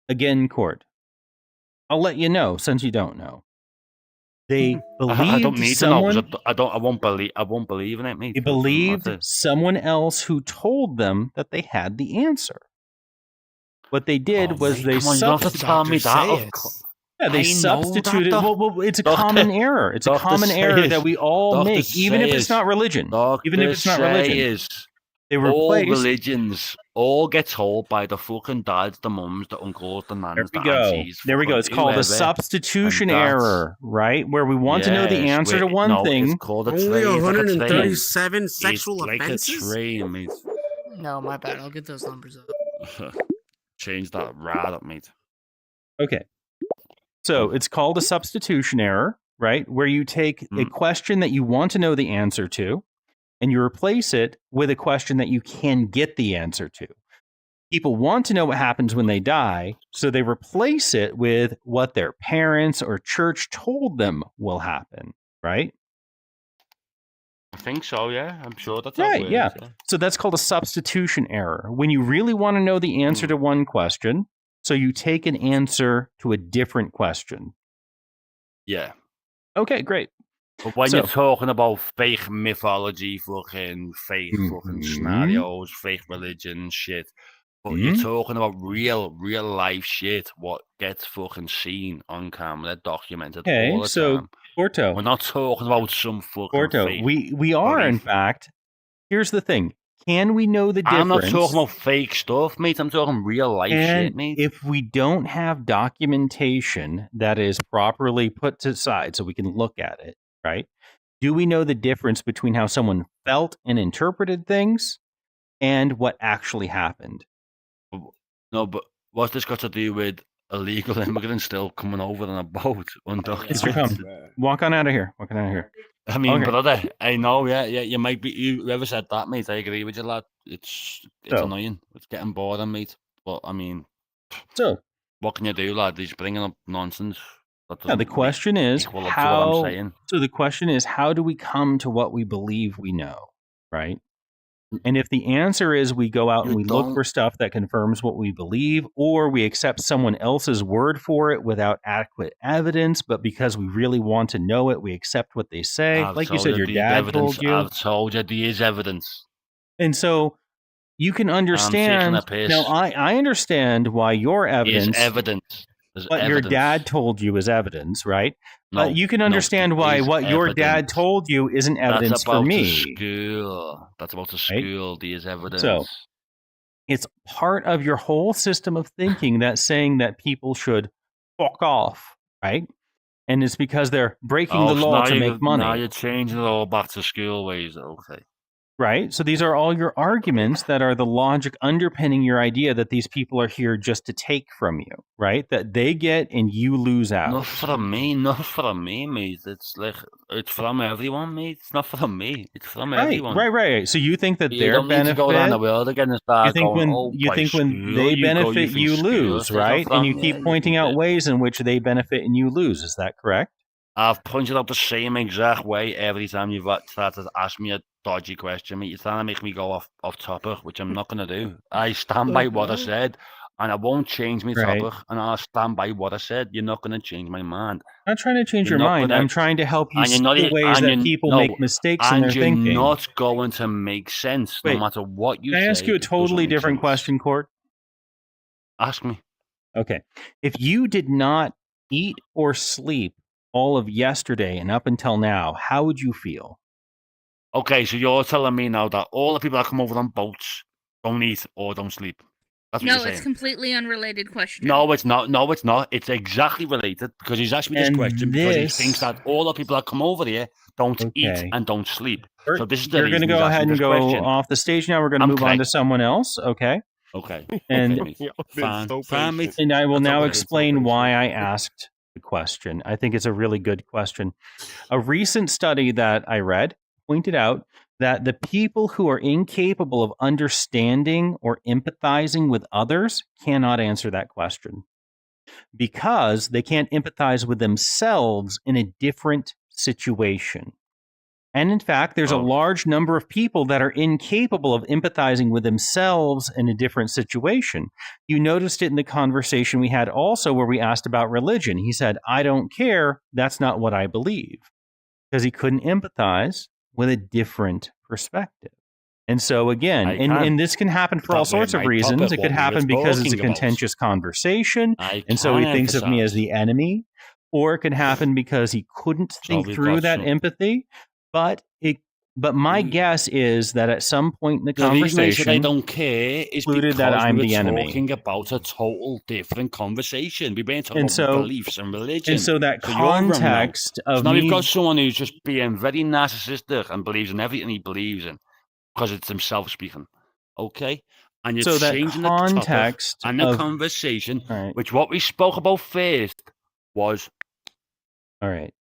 Again, Court. I'll let you know since you don't know. They I don't believed need to know someone. because I won't believe in it, mate. They So that's believed it. someone else who told them that they had the answer. What they did was mate, they come on, you don't have to tell me that. Of course. Yeah, they I know substituted. that, Well, it's a Doctor- common error. It's a Dr. common error that Sayers- we all Dr. make, even if it's Sayers- not religion. Even if it's not religion. Sayers, They all replaced. religions all get told by the fucking dads, the mums, the uncles, the There nans, we the go. aunties. There we go. fucking It's called a whoever, substitution and that's- error, right? Where we want to know the Yes, answer to wait, one no, thing. It's called a Only train. It's like a train. 137 sexual It's like offenses? a train, mate. No, my bad. I'll get those numbers up. Change that right up, mate. Okay. So it's called a substitution error, right? Where you take a question that you want to know the answer to, and you replace it with a question that you can get the answer to. People want to know what happens when they die, so they replace it with what their parents or church told them will happen, right? I think so, yeah. I'm sure that's how it Right, works, yeah. So that's called a substitution error. When you really want to know the answer to one question, so you take an answer to a different question. Yeah. Okay, great. But when So- you're talking about fake mythology, fucking fake fucking scenarios, fake religion shit, but you're talking about real life shit, what gets fucking seen on camera, documented Okay, all the so time. Porto. We're not talking about some fucking Porto, fake. we are in fact. Here's the thing: can we know the difference? I'm not talking about fake stuff, mate. I'm talking real life and shit, mate. if we don't have documentation that is properly put to side, so we can look at it, right? Do we know the difference between how someone felt and interpreted things, and what actually happened? No, but what's this got to do with illegal immigrants still coming over on a boat Mr. Cum, undocumented? walk on out of here. Walk on out of here. I mean, Okay. brother, I know, yeah, you might be. Whoever said that, mate, I agree with you, lad. It's So- annoying. It's getting boring, mate. But I mean, So what can you do, lad? He's bringing up nonsense. That yeah, the doesn't question is equal up to what how. I'm saying. So the question is, how do we come to what we believe we know, right? And if the answer is we go out and You we look don't- for stuff that confirms what we believe, or we accept someone else's word for it without adequate evidence, but because we really want to know it, we accept what they say. I've Like you told said, your there's dad evidence. told you. I've told you there is evidence. And so you can taking understand. a piss. Now, I understand why your There's evidence, evidence. There's what your evidence. dad told you is evidence, right? No, You can no, understand why there's what your dad evidence. told you isn't evidence That's for about me. the school. That's about the school. There's evidence. So it's part of your whole system of thinking that's saying that people should fuck off, right? And it's because they're breaking the so law now to you- make money, Now you're changing it all back to school ways. Okay. right? So these are all your arguments that are the logic underpinning your idea that these people are here just to take from you, right? That they get and you lose out. Not from me, mate. It's like it's from everyone, mate. It's not from me. It's from everyone. Right. So you think that You their don't need to benefit, go around the world again and start you think going, when "Oh, you by think when school they you go, benefit, think you school lose, is not right? And you from keep me." pointing out ways in which they benefit and you lose. Is that correct? I've pointed out the same exact way every time you've tried to ask me a dodgy question, mate. You're trying to make me go off topic, which I'm not going to do. I stand by what I said, and I won't change my Right. topic, and I'll stand by what I said. You're not going to change my mind. I'm not trying to change You're your not mind. gonna- I'm trying to help you and see you're not the e- ways and that you- people no, make mistakes in and their you're thinking. not going to make sense Wait, no matter what you Can say. I ask you a it doesn't totally make different sense. question, Court? Ask me. Okay. If you did not eat or sleep all of yesterday and up until now, how would you feel? Okay, so you're telling me now that all the people that come over on boats don't eat or don't sleep. That's what No, you're it's saying. completely unrelated question. No, it's not. No, it's not. It's exactly related because he's asked me this And question because he this- thinks that all the people that come over here don't eat Okay. and don't sleep. So this is the You're going to reason go he's ahead asking and this go question. off the stage now. We're going to I'm move on to correct. someone else. Okay. Okay. And Okay, mate. Yo, this is Fine. so Fine, mate. And I will That's now okay. explain why I asked the question. I think it's a really good question. A recent study that I read pointed out that the people who are incapable of understanding or empathizing with others cannot answer that question because they can't empathize with themselves in a different situation. And in fact, there's a large number of people that are incapable of empathizing with themselves in a different situation. You noticed it in the conversation we had also where we asked about religion. He said, I don't care. That's not what I believe. Because he couldn't empathize with a different perspective. And so again, and this can happen for all sorts of reasons. It could happen because it's a contentious conversation. And so he thinks of me as the enemy. Or it could happen because he couldn't think through that empathy. But my guess is that at some point in the conversation, I don't care is because that I'm the enemy. Talking about a total different conversation. We weren't talking about beliefs and religion. And so that context of now we've got someone who's just being very narcissistic and believes in everything he believes in because it's himself speaking. Okay, and you're changing the context and the conversation, which what we spoke about first was. All right.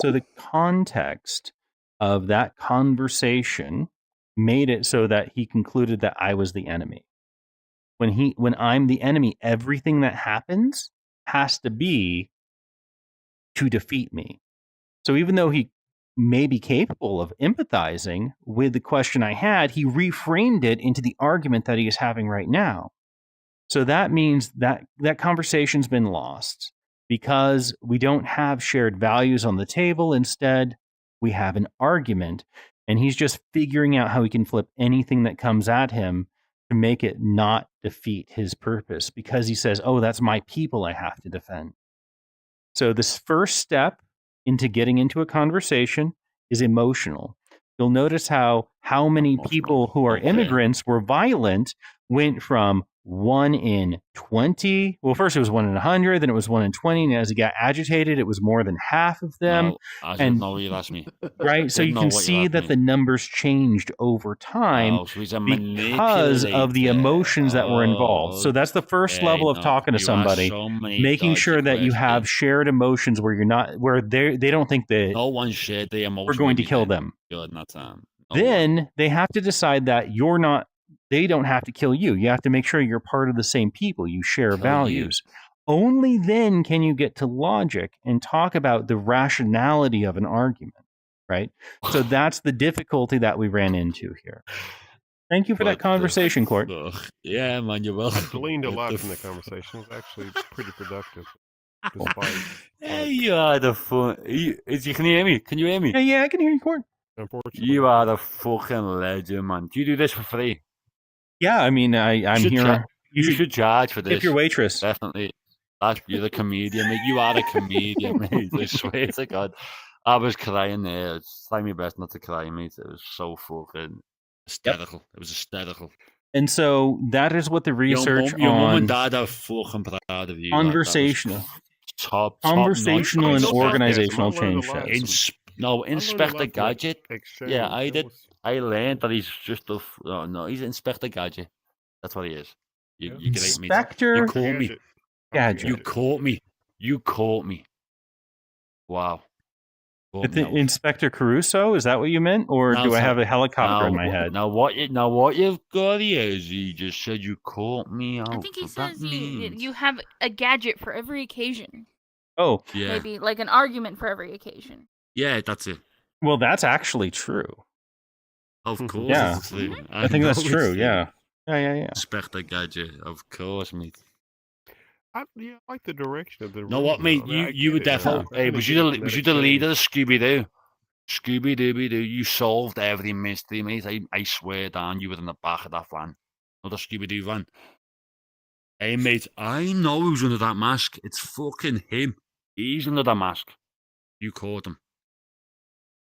So the context of that conversation made it so that he concluded that I was the enemy. When I'm the enemy, everything that happens has to be to defeat me. So even though he may be capable of empathizing with the question I had, he reframed it into the argument that he is having right now. So that means that that conversation's been lost because we don't have shared values on the table. Instead, we have an argument, and he's just figuring out how he can flip anything that comes at him to make it not defeat his purpose because he says, oh, that's my people I have to defend. So this first step into getting into a conversation is emotional. You'll notice how many people who are immigrants were violent went from 1 in 20. Well, first it was 1 in 100, then it was 1 in 20. And as he got agitated, it was more than half of them. No, I didn't know you asked me. Right? So you can see that the numbers changed over time because of the emotions that were involved. So that's the first level of talking to somebody, making sure that you have shared emotions where you're not, where they don't think that no one shared the emotion. We're going to kill them. Then they have to decide that you're not. They don't have to kill you. You have to make sure you're part of the same people. You share values. Only then can you get to logic and talk about the rationality of an argument, right? So that's the difficulty that we ran into here. Thank you for that conversation, Court. Yeah, man, you're welcome. I gleaned a lot from the conversation. It was actually pretty productive. Hey, you are the fun. You can hear me? Can you hear me? Yeah, I can hear you, Court. Unfortunately, you are the fucking legend, man. Do you do this for free? Yeah, I mean, I'm here. You should charge for this. Tip your waitress. Definitely. You're the comedian, mate. You are a comedian, mate. I swear to God. I was crying there. It's trying my best not to cry, mate. It was so fucking hysterical. Yep. It was hysterical. And so that is what the research your mum and dad are fucking proud of you. Conversational. Conversational and organizational change says. Inspector Gadget. Yeah, I did. I learned that he's just he's Inspector Gadget. That's what he is. You Inspector Gadget. You caught me. You caught me. Wow. Inspector Caruso? Is that what you meant, or do I have a helicopter in my head? Now what you've got here is he just said you caught me out. I think he says you have a gadget for every occasion. Oh, yeah. Maybe like an argument for every occasion. Yeah, that's it. Well, that's actually true. Of course, yeah. It's true. I think that's true. Yeah. Inspector Gadget, of course, mate. I like the direction of the. No, what, mate? You were definitely. Hey, was you the leader of Scooby Doo? Scooby Dooby Doo. You solved every mystery, mate. I swear down, you were in the back of that van, not the Scooby Doo van. Hey, mate, I know who's under that mask. It's fucking him. He's under that mask. You caught him.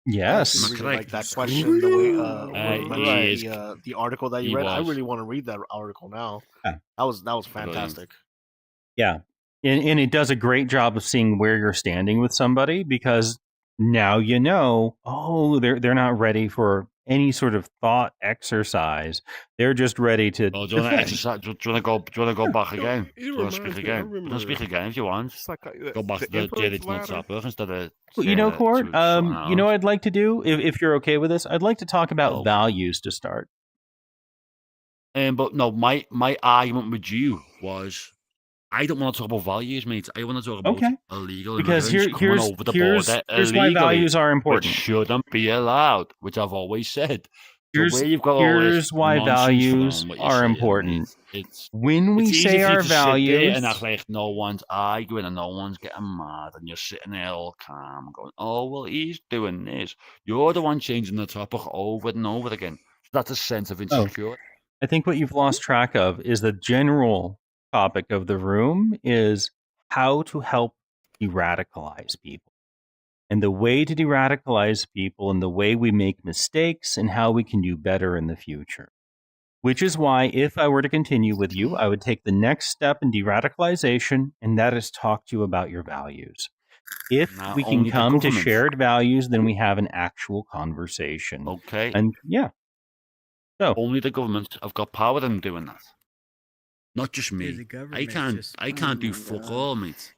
Yes. Really like that question. The article that you read. I really want to read that article now. Yeah. That was fantastic. Yeah. And it does a great job of seeing where you're standing with somebody because now you know, oh, they're not ready for any sort of thought exercise. They're just ready to. Oh, do you want to defend. exercise? Do you want to go back again? Do you want to speak reminds me- I again? You can speak remember- again if you want. Just like Go back to the Emperor's Jaded Not Ladder. Supper instead of. You saying know, it Court. to someone You know, else. what I'd like to do, if you're okay with this, I'd like to talk about Oh. values to start. But no, my argument with you was, I don't want to talk about values, mate. I want to talk about Okay. illegal Because immigrants coming over the border here's why illegally, values are which important. shouldn't be allowed, which I've always said. So Here's where you've got all this here's why nonsense values from what you're are saying, important. It's When we it's easy say for you our to sit there values, and act like no one's arguing and no one's getting mad, and you're sitting there all calm, going, "Oh well, he's doing this." You're the one changing the topic over and over again. That's a sense of insecurity. I think what you've lost track of is the general topic of the room is how to help de-radicalize people. And the way to de-radicalize people and the way we make mistakes and how we can do better in the future. Which is why, if I were to continue with you, I would take the next step in de-radicalization, and that is talk to you about your values. If Not we can only the come to government. shared values, then we have an actual conversation. Okay. And yeah. So only the government have got power in doing that. Not just me. the I government's can't. just- I oh can't do my fuck God. all, mate.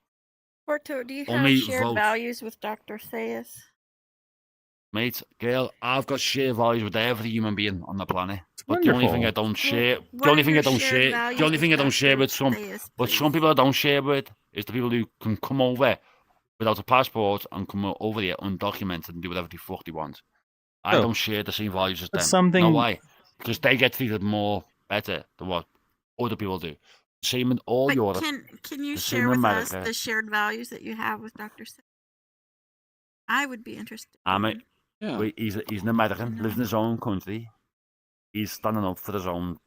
Porto, do you Only have shared vote. values with Dr. Sayas? Mate, girl, I've got shared values with every human being on the planet. But the only thing I don't share, what are your shared the values only thing I with don't share Dr. with some, Sayas, but some people I don't share with is the people who can come over without a passport and come over here undocumented and do whatever the fuck they want. I Oh. don't share the same values as But them. something- No, why? Because they get treated more better than what other people do. Same in all But Europe. can you the same share in with us America. the shared values that you have with Dr. Sayas? I would be interested. He's an American, lives in his own country. He's standing up for his own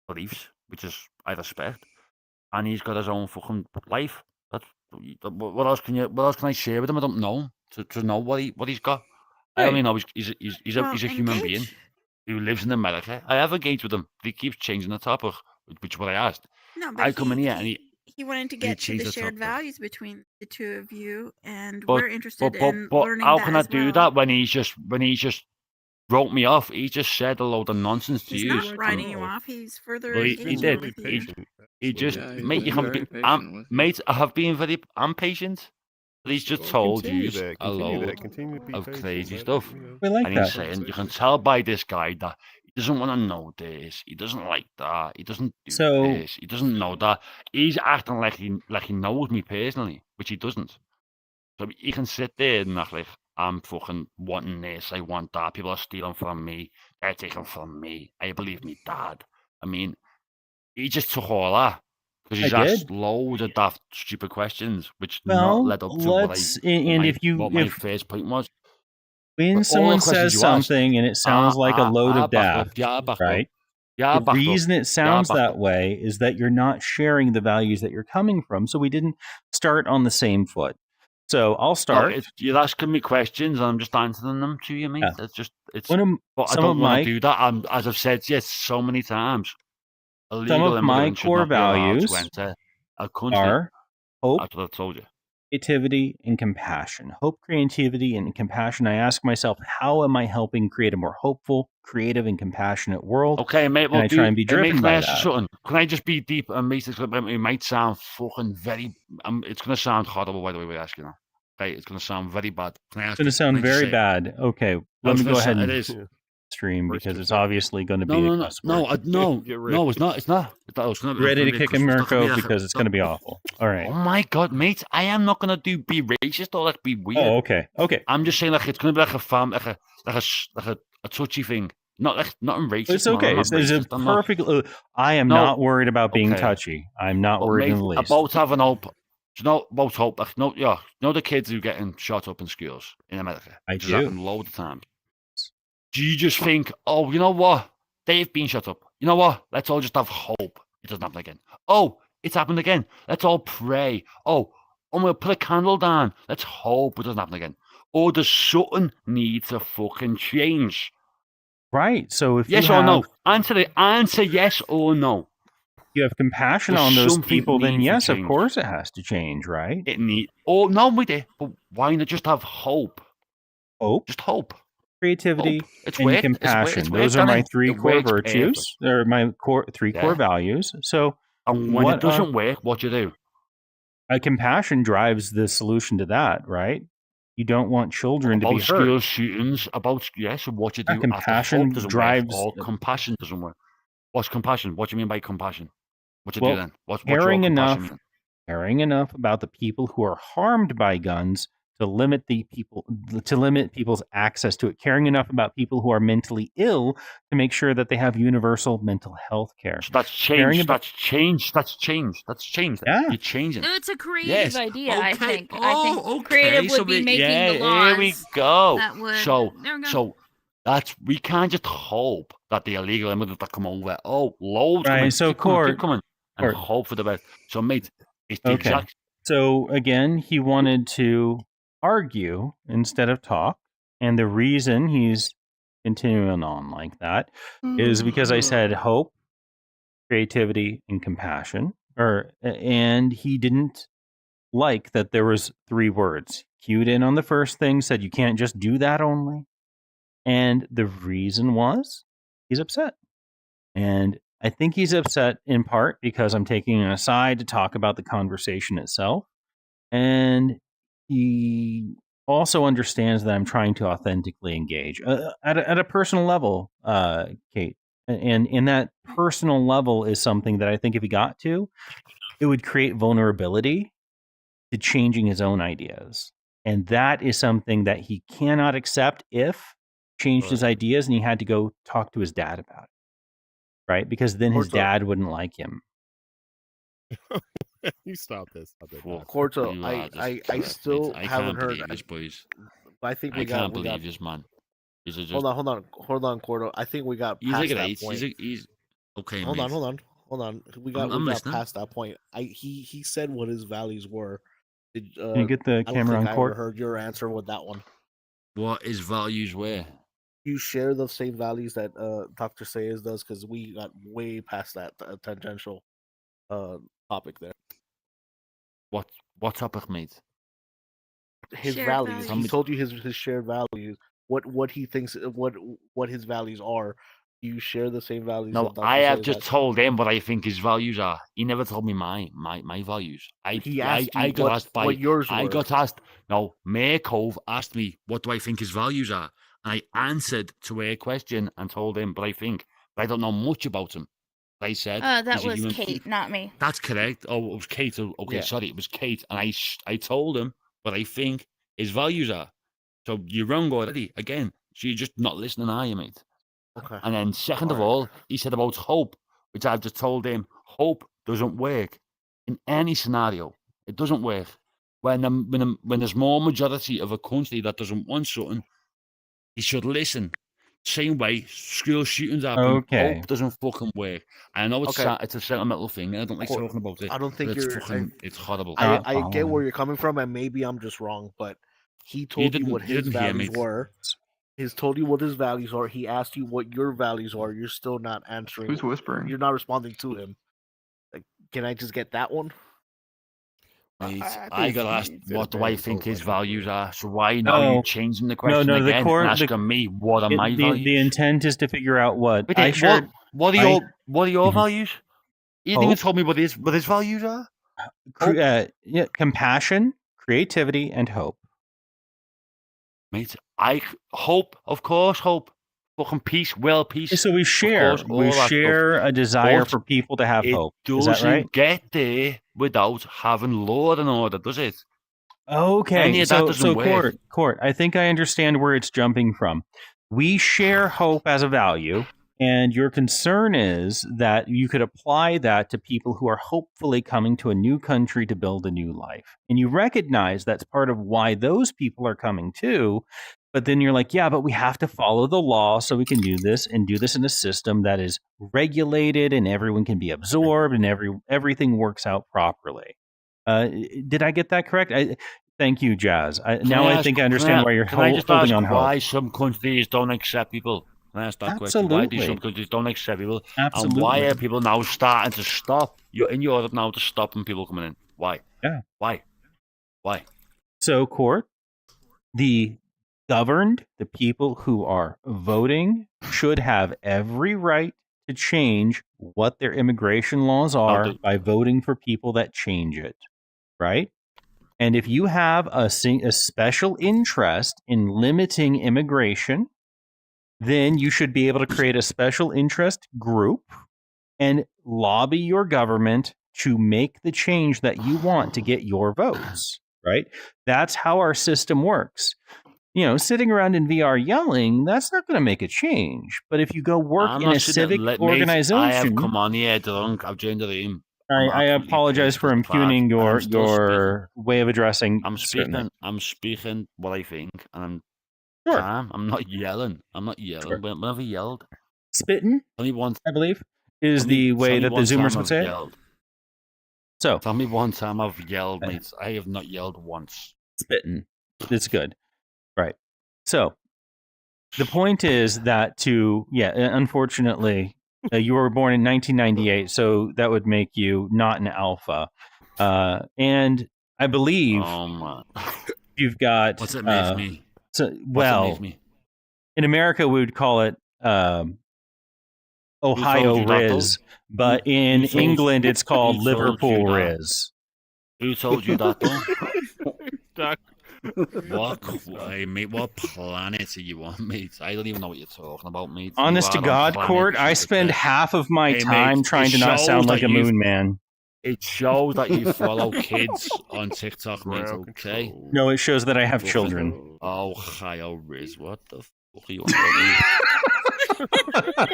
beliefs, which is I respect, and he's got his own fucking life. What else can I share with him? I don't know to know what he's got. I only know he's a human being who lives in America. I have engaged with him. He keeps changing the topic, which is what I asked. No, but I come in here and he wanted to he get to changed the the shared topic. values between the two of you, and But, we're interested in but learning how that can I as do well. that when he's just wrote me off? He just said a load of nonsense to He's you. not writing you off. He's further Well, he engaging did. with you. He just, Yeah, he's mate, you can very be, patient with you. mate, I have been I'm patient. But he's just told continue you that, a continue load that, continue to be of patient, crazy let it, stuff. you know. We like and he's that. saying, you can tell by this guy that he doesn't want to know this. He doesn't like that. He doesn't do So- this. He doesn't know that. He's acting like he knows me personally, which he doesn't. So he can sit there and act like I'm fucking wanting this. I want that. People are stealing from me. They're taking from me. I believe me, dad. I mean, he just took all that. Because he's I asked did. loads of daft, stupid questions, which Well, not led up to let's- and what my if- first point was. When But all someone the questions says you asked, something and it sounds like a load of daft, right? The reason it sounds that way is that you're not sharing the values that you're coming from. So we didn't start on the same foot. So I'll start. You're asking me questions, and I'm just answering them to you, mate. Yeah. It's. One of- But I some of don't want my- to do that. As I've said, yes, so many times. Some Illegal of my immigrants should core not be allowed values to enter a country. are hope, That's what I told you. creativity, and compassion. Hope, creativity, and compassion. I ask myself, how am I helping create a more hopeful, creative, and compassionate world? Okay, mate. And Well, I try and be hey, mate, driven can I by ask you that. something? Can I just be deep and make this? It might sound fucking very. It's going to sound horrible by the way we ask you now. Okay, it's going to sound very bad. Can I ask It's going you- to sound can I just very say it? bad. Okay, I let was me gonna go say- ahead and it is. stream Brace because it's yourself. obviously going to be No, a no, cuss no, word. no, Get ready. no. It's not. It's not. It's gonna be, Ready to it's kick a gonna be- it's not gonna Mirko be because it's going to be awful. All right. Oh my god, mate! I am not gonna be racist or like be weird. Oh, okay. Okay. I'm just saying like it's gonna be like a touchy thing. Not nothing racist. It's man, okay. I'm not It's a racist, I'm not- perfect. I am No. not worried about being Okay. touchy. I'm not But worried mate, in the least. about having hope. Do you know about hope? Like, no, yeah. You know the kids who are getting shot up in schools in America. I Which do. has happened loads of times. Do you just think, oh, you know what? They've been shot up. You know what? Let's all just have hope. It doesn't happen again. Oh, it's happened again. Let's all pray. Oh, I'm gonna put a candle down. Let's hope it doesn't happen again. Or does something need to fucking change? Right. So if Yes you or no? have, Answer yes or no. you have compassion Does on those something people, then need to yes, of change? course it has to change, right? It need. Oh no, we did. But why not just have hope? Hope. Just hope. creativity, It's and worked. compassion. It's Those worked, are my Danny. three It core works virtues, or my three core Yeah. values. So, And when what it doesn't work, what you do? compassion drives the solution to that, right? You don't want children to be About hurt. school shootings, so what you do after Compassion hope doesn't drives. work, or compassion doesn't work. What's compassion? What do you mean by compassion? What you Well, do then? What's your caring compassion enough, mean? caring enough about the people who are harmed by guns to limit people's access to it. Caring enough about people who are mentally ill to make sure that they have universal mental health care. So that's Caring change. about- That's change. That's change. That's change. Yeah. You're changing. It's a creative Yes. idea, I Okay. think. I Oh, think okay. creative So would be we- making yeah, the laws. Here we go. That would. So, There we go. so that's we can't just hope that the illegal immigrants that come over. Oh, loads Right, coming. so keep coming, Court- keep coming, and Court. hope for the best. So, mate, it's the Okay. exact. So again, he wanted to argue instead of talk. And the reason he's continuing on like that is because I said hope, creativity, and compassion. And he didn't like that there was 3 words. Cued in on the first thing, said you can't just do that only. And the reason was he's upset. And I think he's upset in part because I'm taking an aside to talk about the conversation itself. And he also understands that I'm trying to authentically engage at a personal level, Kate. And in that personal level is something that I think if he got to, it would create vulnerability to changing his own ideas. And that is something that he cannot accept if he changed his ideas and he had to go talk to his dad about it. Right? Because then his dad wouldn't like him. You stop this. Stop it. Well, Corto, you are I just- still I haven't can't heard. believe this, boys. I think we I got. can't we believe got, this, man. These are just. Hold on, Corto. I think we got He's past like an that 8. point. He's okay. Hold mate. on. We got I'm we got listening. past that point. He said what his values were. Did, Can you get the I don't camera think on I Court? ever heard your answer with that one. What his values were? You share the same values that Dr. Sayers does because we got way past that tangential topic there. What topic, mate? His Shared values. He values. told you his shared values. What he thinks what his values are. You share the same values. No, that Dr. I have Sayers just has. told him what I think his values are. He never told me my values. He asked you I got what- asked by what yours I were. got asked. No, Mayor Cove asked me what do I think his values are, and I answered to a question and told him, but I don't know much about him. I said That he's a was human- Kate, not me. That's correct. Oh, it was Kate. Okay, Yeah. sorry, it was Kate, and I told him what I think his values are. So you're wrong already. Again, so you're just not listening, are you, mate? Okay. And then second of all, he said about hope, which I've just told him, hope doesn't work in any scenario. It doesn't work. When there's more majority of a country that doesn't want something, he should listen. Same way, school shootings happen. Okay. Hope doesn't fucking work. I know it's Okay. it's a sentimental thing. I don't like Cor- talking about it. I don't think but it's you're- fucking, it's horrible. I get where you're coming from, and maybe I'm just wrong, but he told you didn't- what you his didn't hear me. values were. He's told you what his values are. He asked you what your values are. You're still not answering. Who's whispering? You're not responding to him. Like, can I just get that one? Mate, I I think got he asked did a what do very I think his good values are. So why now No. you changing the question No, the again core- and the- asking me what are my the values? intent is to figure out what Wait, I shared. what are I- your Mhm. values? You didn't even Hope. told me what his values are. Compassion, creativity, and hope. Mate, hope, of course, hope. Fucking peace, peace. So we share. course, all We that stuff. share a desire But for people to have It hope. Is doesn't that right? get there without having law and order, does it? Okay. Any of that So, doesn't work. Court, I think I understand where it's jumping from. We share hope as a value, and your concern is that you could apply that to people who are hopefully coming to a new country to build a new life. And you recognize that's part of why those people are coming too. But then you're like, yeah, but we have to follow the law so we can do this and do this in a system that is regulated and everyone can be absorbed and everything works out properly. Did I get that correct? Thank you, Jazz. Now I think I understand why you're Can I just holding ask on hope. why some countries don't accept people? Can I ask that question? Why do some Absolutely. countries don't accept people? Absolutely. And why are people now starting to stop? You're in Europe now to stopping people coming in. Why? Yeah. Why? So, Court, the governed, the people who are voting, should have every right to change what their immigration laws are by voting for people that change it, right? And if you have a special interest in limiting immigration, then you should be able to create a special interest group and lobby your government to make the change that you want to get your votes, right? That's how our system works. You know, sitting around in VR yelling, that's not going to make a change. But if you go work in a civic organization... I have come on here drunk. I've joined the room. I apologize for impugning your way of addressing. I'm speaking what I think, and I'm calm. I'm not yelling. Sure. When have I yelled? Spitting, only once, I believe, is the way that the Zoomers would say it. So, tell me one time I've yelled, mates. I have not yelled once. Spitting. It's good. Right. So, the point is that unfortunately, you were born in 1998, so that would make you not an alpha. And I believe you've got... What's it make me? So, well, in America, we would call it Ohio Riz, but in England, it's called Liverpool Riz. Who told you that, though? What planet are you on, mate? I don't even know what you're talking about, mate. Honest to God, Court, I spend half of my time trying to not sound like a moon man. It shows that you follow kids on TikTok, mate, okay? No, it shows that I have children. Ohio Riz, what the fuck are you on,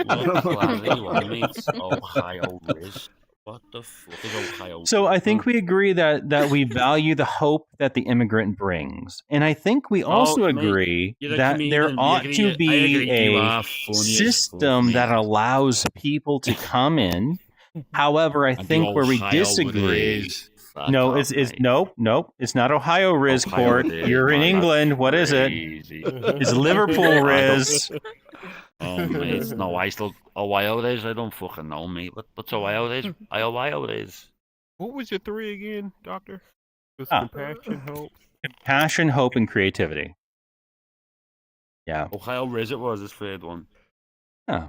what planet are you on, mate? Ohio Riz. What the fuck is Ohio? So I think we agree that we value the hope that the immigrant brings. And I think we also agree that there ought to be a system that allows people to come in. However, I think where we disagree... No, it's not Ohio Riz Court. You're in England. What is it? It's Liverpool Riz. Oh, mate. No, Ohio Riz? I don't fucking know, mate. What's Ohio Riz? Ohio Riz. What was your 3 again, Doctor? It was compassion, hope. Compassion, hope, and creativity. Yeah. Ohio Riz it was his 3rd one. Oh.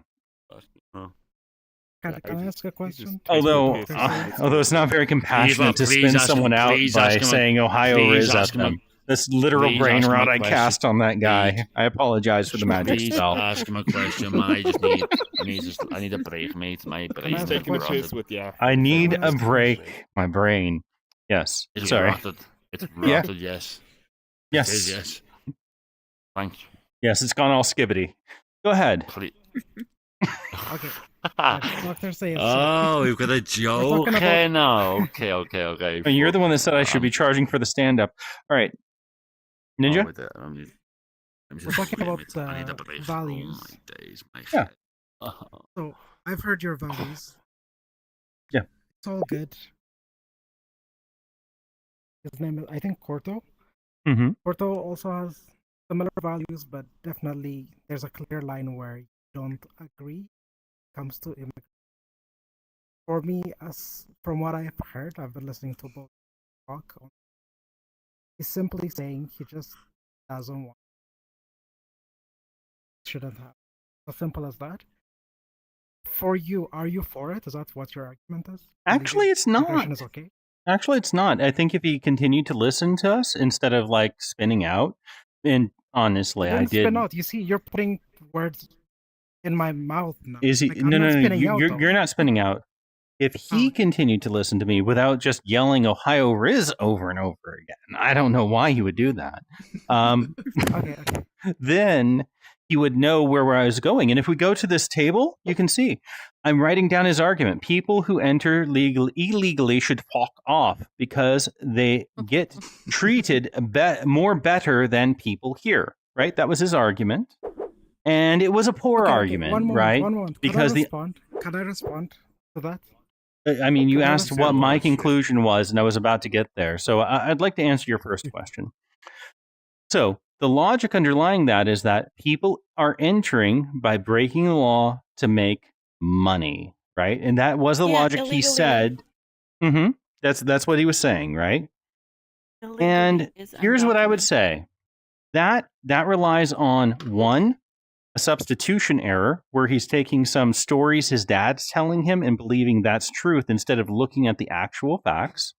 Can I ask a question? Although it's not very compassionate to spin someone out by saying Ohio Riz at them. This literal brain rot I cast on that guy. I apologize for the magic spell. Ask him a question, man. I need a break, mate. My brain's taking a piss with you. I need a break. My brain. Yes. It's Sorry. rotted. It's rotted, yes. Yes. It is, yes. Thank you. Yes, it's gone all skibbity. Go ahead. Okay. Doctor says. Oh, we've got a joke. Okay, no. Okay. Oh, you're the one that said I should be charging for the stand-up. All right. Ninja? We're talking about values. Yeah. So, I've heard your values. Yeah. It's all good. His name is, I think, Corto. Mm-hmm. Corto also has similar values, but definitely there's a clear line where you don't agree when it comes to immigration. For me, from what I've heard, I've been listening to both talk. He's simply saying he just doesn't want. Shouldn't have. As simple as that. For you, are you for it? Is that what your argument is? Actually, it's not. Is okay? Actually, it's not. I think if he continued to listen to us instead of like spinning out, and honestly, I did. Spin out. You see, you're putting words in my mouth now. Is he? Like, No. You're not spinning out. If he continued to listen to me without just yelling Ohio Riz over and over again, I don't know why he would do that. Okay. Then he would know where I was going. And if we go to this table, you can see I'm writing down his argument. People who enter illegally should fuck off because they get treated more better than people here. Right? That was his argument. And it was a poor argument, right? One moment. Because Can I respond to that? I mean, you asked what my conclusion was, and I was about to get there. So I'd like to answer your first question. So the logic underlying that is that people are entering by breaking the law to make money, right? And that was the logic he said. Mm-hmm. That's what he was saying, right? And here's what I would say. That relies on one, a substitution error where he's taking some stories his dad's telling him and believing that's truth instead of looking at the actual facts.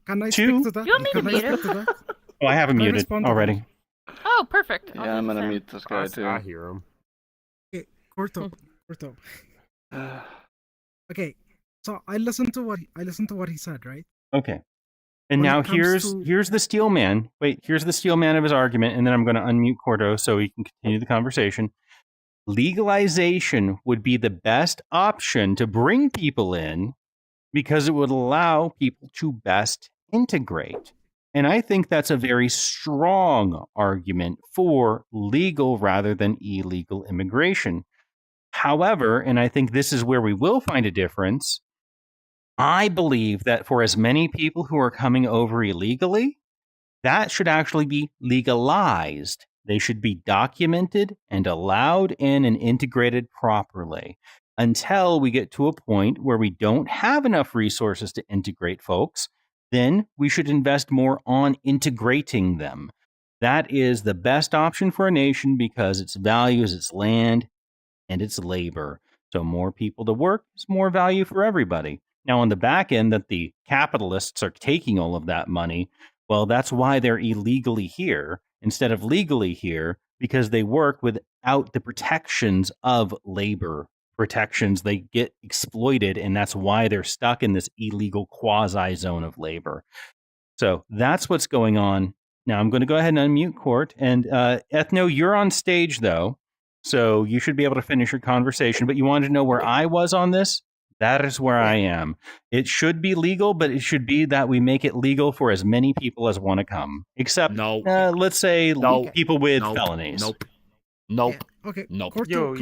Can I Two, speak to that? You want me to Can I mute speak him? to that? Oh, I have him Can I muted respond to already. Oh, perfect. I'll Yeah, I'm mute gonna Sam. mute this guy too. I hear him. Okay, Corto. Okay, so I listened to what he said, right? Okay. And When it now comes here's the steel man. Wait, here's the steel man of his argument, and then I'm going to unmute Cordo so he can continue the conversation. Legalization would be the best option to bring people in because it would allow people to best integrate. And I think that's a very strong argument for legal rather than illegal immigration. However, and I think this is where we will find a difference, I believe that for as many people who are coming over illegally, that should actually be legalized. They should be documented and allowed in and integrated properly until we get to a point where we don't have enough resources to integrate folks. Then we should invest more on integrating them. That is the best option for a nation because its values, its land, and its labor. So more people to work is more value for everybody. Now, on the back end, that the capitalists are taking all of that money, well, that's why they're illegally here instead of legally here, because they work without the protections of labor protections. They get exploited, and that's why they're stuck in this illegal quasi zone of labor. So that's what's going on. Now, I'm going to go ahead and unmute Court. And Ethno, you're on stage, though, so you should be able to finish your conversation. But you wanted to know where I was on this? That is where I am. It should be legal, but it should be that we make it legal for as many people as want to come. Except, let's say, people with felonies. Nope. Okay. Nope. Corto,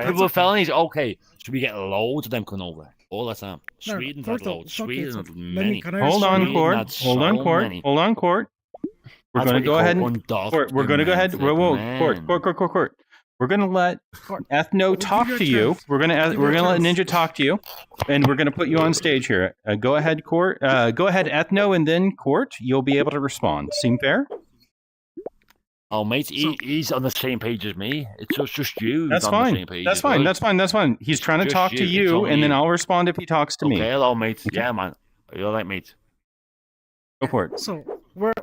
People with felonies. Okay, should we get loads of them coming over all the time? No, Sweden's had Corto, loads. okay, Sweden so had let me- many. can I Hold on, Sweden Court. had Hold on, so Court. many. Hold on, Court. We're That's going to what go you call ahead. undocumented Court, we're going to go ahead. Whoa, men. Court. We're going to let Ethno talk you a to you. chance. We're going to Give you a let chance. Ninja talk to you, and we're going to put you on stage here. Go ahead, Court. Go ahead, Ethno, and then Court. You'll be able to respond. Seem fair? Oh, mate, he's on the same page as me. It's just you. That's who's on the fine. same page That's as fine. well. That's fine. That's fine. He's trying to just talk to you. It's you, only and then you. I'll respond if he talks to me. Okay, hello, mate. Yeah, man. Are you all right, mate? Go for it. So we're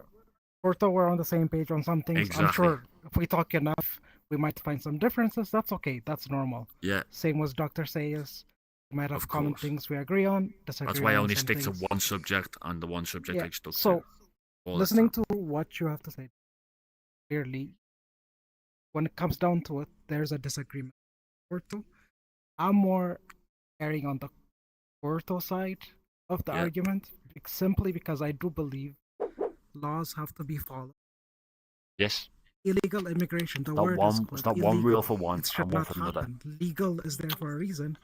on the same page on some things. I'm Exactly. sure if we talk enough, we might find some differences. That's okay. That's normal. Yeah. Same with Dr. Sayers. We might have Of common course. things we agree on, disagree That's why I on only some stick to things. one subject, and the one subject Yeah. I stuck So to. all the listening time. to what you have to say, clearly, when it comes down to it, there's a disagreement. Porto, I'm more erring on the Porto side of the Yeah. argument, simply because I do believe laws have to be followed. Yes. Illegal immigration, the Not word one- is it's called not one rule illegal. for one It should and one not for another. happen. Legal is there for a reason.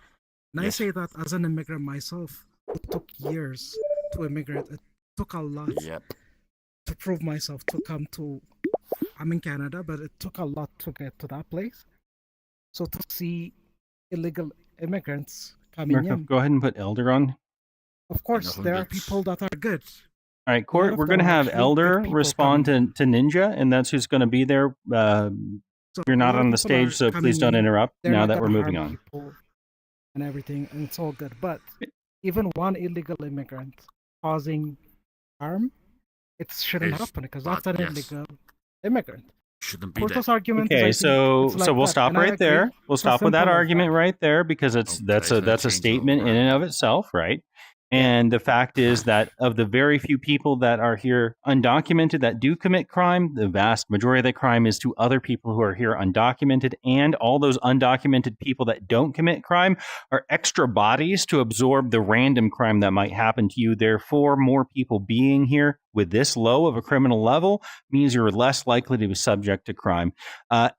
And I Yes. say that as an immigrant myself. It took years to immigrate. It took a lot Yep. to prove myself to come to. I'm in Canada, but it took a lot to get to that place. So to see illegal immigrants coming Mirko, in, go ahead and put Elder on. of course, Nothing there are gets- people that are good. All right, Court, of we're going to them are have actually Elder good people respond to Ninja, and that's who's going to be there. So You're a not lot on of the people are stage, so please coming don't in, interrupt they're now not that we're gonna moving harm on. people and everything, and it's all good. But even one illegal immigrant causing harm, it shouldn't Is happen because bad, that's an yes. illegal immigrant. Shouldn't be Porto's there. argument is, I Okay, think, so it's like we'll that, stop and I right agree. there. We'll It's as stop with that simple as argument right there because that's today's gonna a change statement over. in and of itself, right? And the fact is that of the very few people that are here undocumented that do commit crime, the vast majority of the crime is to other people who are here undocumented, and all those undocumented people that don't commit crime are extra bodies to absorb the random crime that might happen to you. Therefore, more people being here with this low of a criminal level means you're less likely to be subject to crime.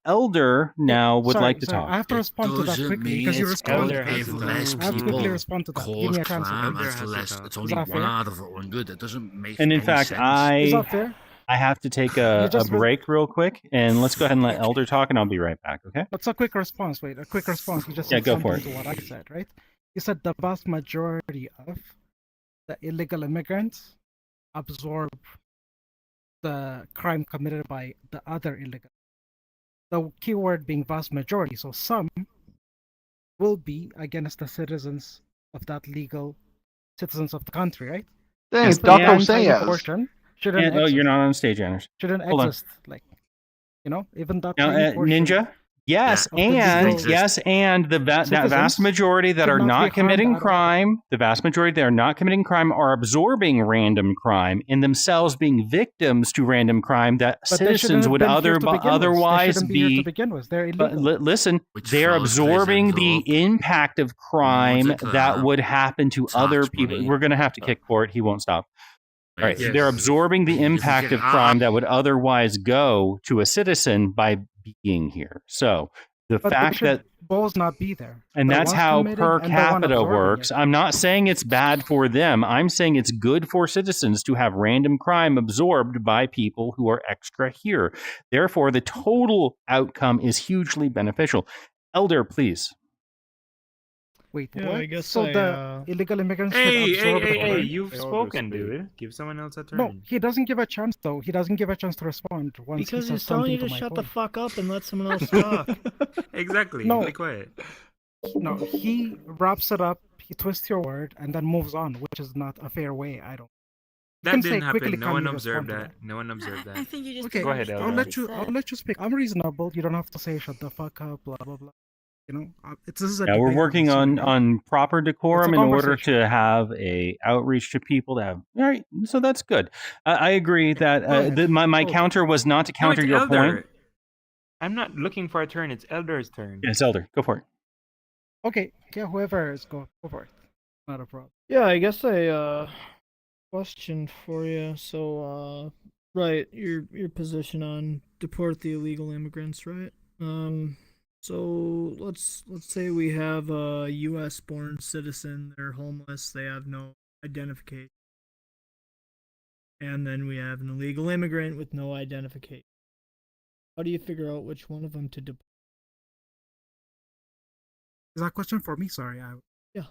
Elder now would Sorry, like to sorry, talk. I have to respond to that Doesn't quickly mean because you it's responded. Elder has quickly. to less I have to people quickly respond to that. Give cause me a chance. crime. okay? It's less. It's Is only that one fair? out of 100. It doesn't make And in any fact, sense. Is that fair? I have to take You a just re- break real quick, and let's go ahead and let Elder talk, and I'll be right back, okay? That's a quick response. Wait, a quick response. You just Yeah, said go for something it. to what I said, right? You said the vast majority of the illegal immigrants absorb the crime committed by the other illegal. The keyword being vast majority. So some will be against the citizens of that legal citizens of the country, right? Thanks, Yes, Dr. tiny Sayas. portion shouldn't And, oh, exist. you're not on stage, Anders. Shouldn't Hold on. exist. Like, even that Now, tiny portion. Ninja. Yes, of the and legal yes, and that vast citizens majority that should are not be not harmed committing at all. crime, the vast majority that are not committing crime are absorbing random crime and themselves being victims to random crime that But they shouldn't citizens have would been here to begin with. They otherwise shouldn't be here to be. begin with. They're But illegal. listen, Which they're fills absorbing prisons the up. impact of crime More to that that. would happen to other Tax people. money. We're going to have to kick Court. He won't stop. All right, Yes. they're absorbing the impact of crime that would otherwise go to a citizen by being here. So the But they fact should that both not be there. and The that's one how committing per and the one capita absorbing works. it. I'm not saying it's bad for them. I'm saying it's good for citizens to have random crime absorbed by people who are extra here. Therefore, the total outcome is hugely beneficial. Elder, please. Wait, Yeah, what? I guess So I, the illegal immigrants Hey, should absorb the crime? you've spoken, dude. Give someone else a turn. No, he doesn't give a chance though. He doesn't give a chance to respond once Because he he's says telling you something to my shut the point. fuck up and let someone else talk. Exactly. No. Be quiet. No, he wraps it up, he twists your word, and then moves on, which is not a fair way. I don't. You That can didn't say happen. quickly, No can one you observed respond to that. No one observed that. I think you just Okay, Go ahead, I'll Elder. let you speak. I'm reasonable. You don't have to say shut the fuck up, blah blah blah. You know, this is a Yeah, we're debate, working sorry. on proper decorum in order conversation. to have a outreach to people to have. All right, so that's good. I agree that Go ahead. my Go. counter was not to counter it's your Elder. point. I'm not looking for a turn. It's Elder's turn. Yes, Elder, go for it. Okay, yeah, whoever is go for it. Not a problem. Yeah, I guess a question for you. So, right, your position on deport the illegal immigrants, right? So let's say we have a U.S. born citizen. They're homeless. They have no identification, and then we have an illegal immigrant with no identification. How do you figure out which one of them to deport? Is that a question for me? Sorry, Yeah.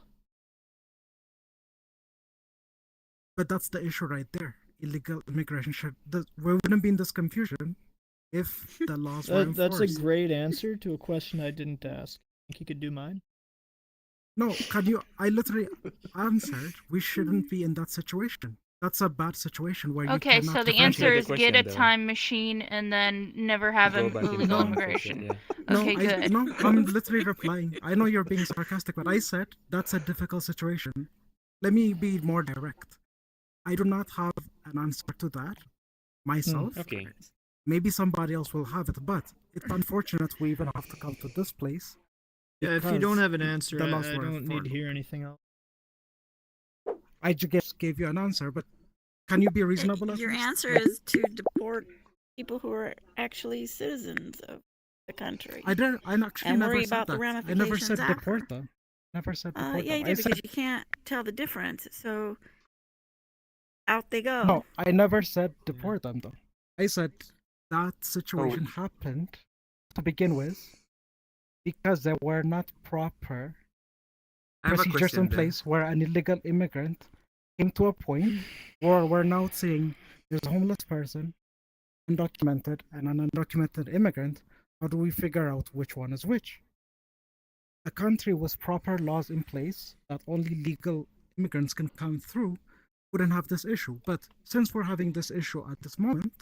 But that's the issue right there. Illegal immigration we wouldn't be in this confusion if the laws were That's a enforced. great answer to a question I didn't ask. Think you could do mine? No, can you? I literally answered. We shouldn't be in that situation. That's a bad situation where Okay, you so cannot the differentiate. answer is question, get a though. time machine and then never have Go an back in illegal time. immigration. Yeah. No, Okay, good. no, I'm literally replying. I know you're being sarcastic, but I said that's a difficult situation. Let me be more direct. I do not have an answer to that myself. Okay. Maybe somebody else will have it, but it's unfortunate we even have to come to this place. Yeah, if you because don't have an answer, the I laws were don't need to enforced. hear anything else. I just gave you an answer, but can you be reasonable? at Your least? answer is to deport people who are actually citizens of the country. I actually and never worry said about the that. I ramifications never said after. deport them. Never said deport Yeah, you them. I did because said you can't tell the difference. So out they go. no. I never said deport them though. I said that situation Oh. happened to begin with because there were not proper I have a procedures in question then. place where an illegal immigrant came to a point where we're now saying there's a homeless person, undocumented, and an undocumented immigrant. How do we figure out which one is which? A country with proper laws in place that only legal immigrants can come through wouldn't have this issue. But since we're having this issue at this moment,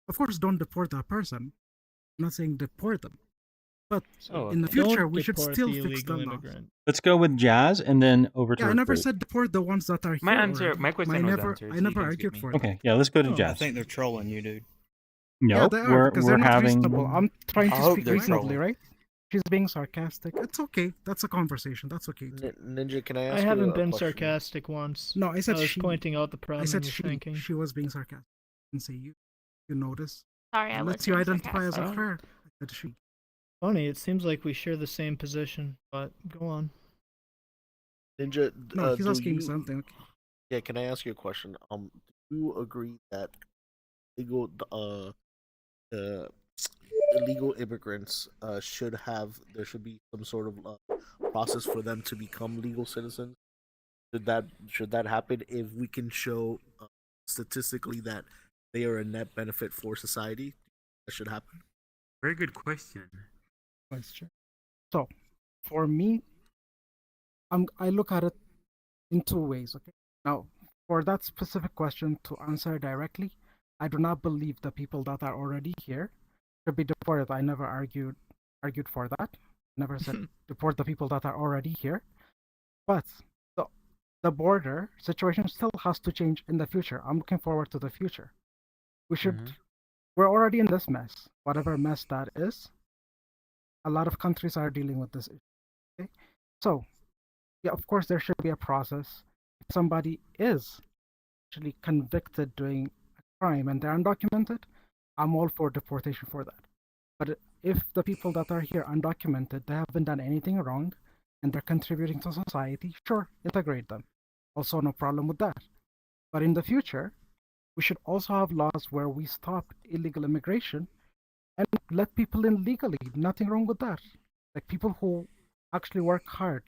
of course, don't deport that person. I'm not saying deport them. But in the future, we should still fix the laws. Let's go with Jazz and then over to Yeah, I never Recruit. said deport the ones that are here. My answer- already. my question was answered, I so you never can argued skip for me. that. Okay, yeah, let's go to Oh, I Jazz. think they're trolling you, dude. No, Yeah, they are, because they're we're not having. reasonable. I'm trying to I hope speak they're reasonably, trolling. right? She's being sarcastic. It's okay. That's a conversation. That's okay. Ninja, can I I ask you haven't a been question? sarcastic once. No, I said was she. pointing out the problem I said you're she. thinking. She was being sarcastic. And say you. You notice. Sorry, I It was lets you being identify as a sarcastic. her. I said she. Funny, it seems like we share the same position, but go on. Ninja, No, he's do asking you- something. Okay. Yeah, can I ask you a question? Do you agree that illegal illegal immigrants should have there should be some sort of process for them to become legal citizens? Should that happen if we can show statistically that they are a net benefit for society, that should happen? Very good question. So, for me, I look at it in two ways. Okay. Now, for that specific question to answer directly, I do not believe the people that are already here should be deported. I never argued for that. Never said deport the people that are already here. But the border situation still has to change in the future. I'm looking forward to the future. We're already in this mess, whatever mess that is. A lot of countries are dealing with this issue. Okay? So, yeah, of course, there should be a process. If somebody is actually convicted doing a crime and they're undocumented, I'm all for deportation for that. But if the people that are here undocumented, they haven't done anything wrong, and they're contributing to society, sure, integrate them. Also, no problem with that. But in the future, we should also have laws where we stop illegal immigration and let people in legally. Nothing wrong with that. Like people who actually work hard,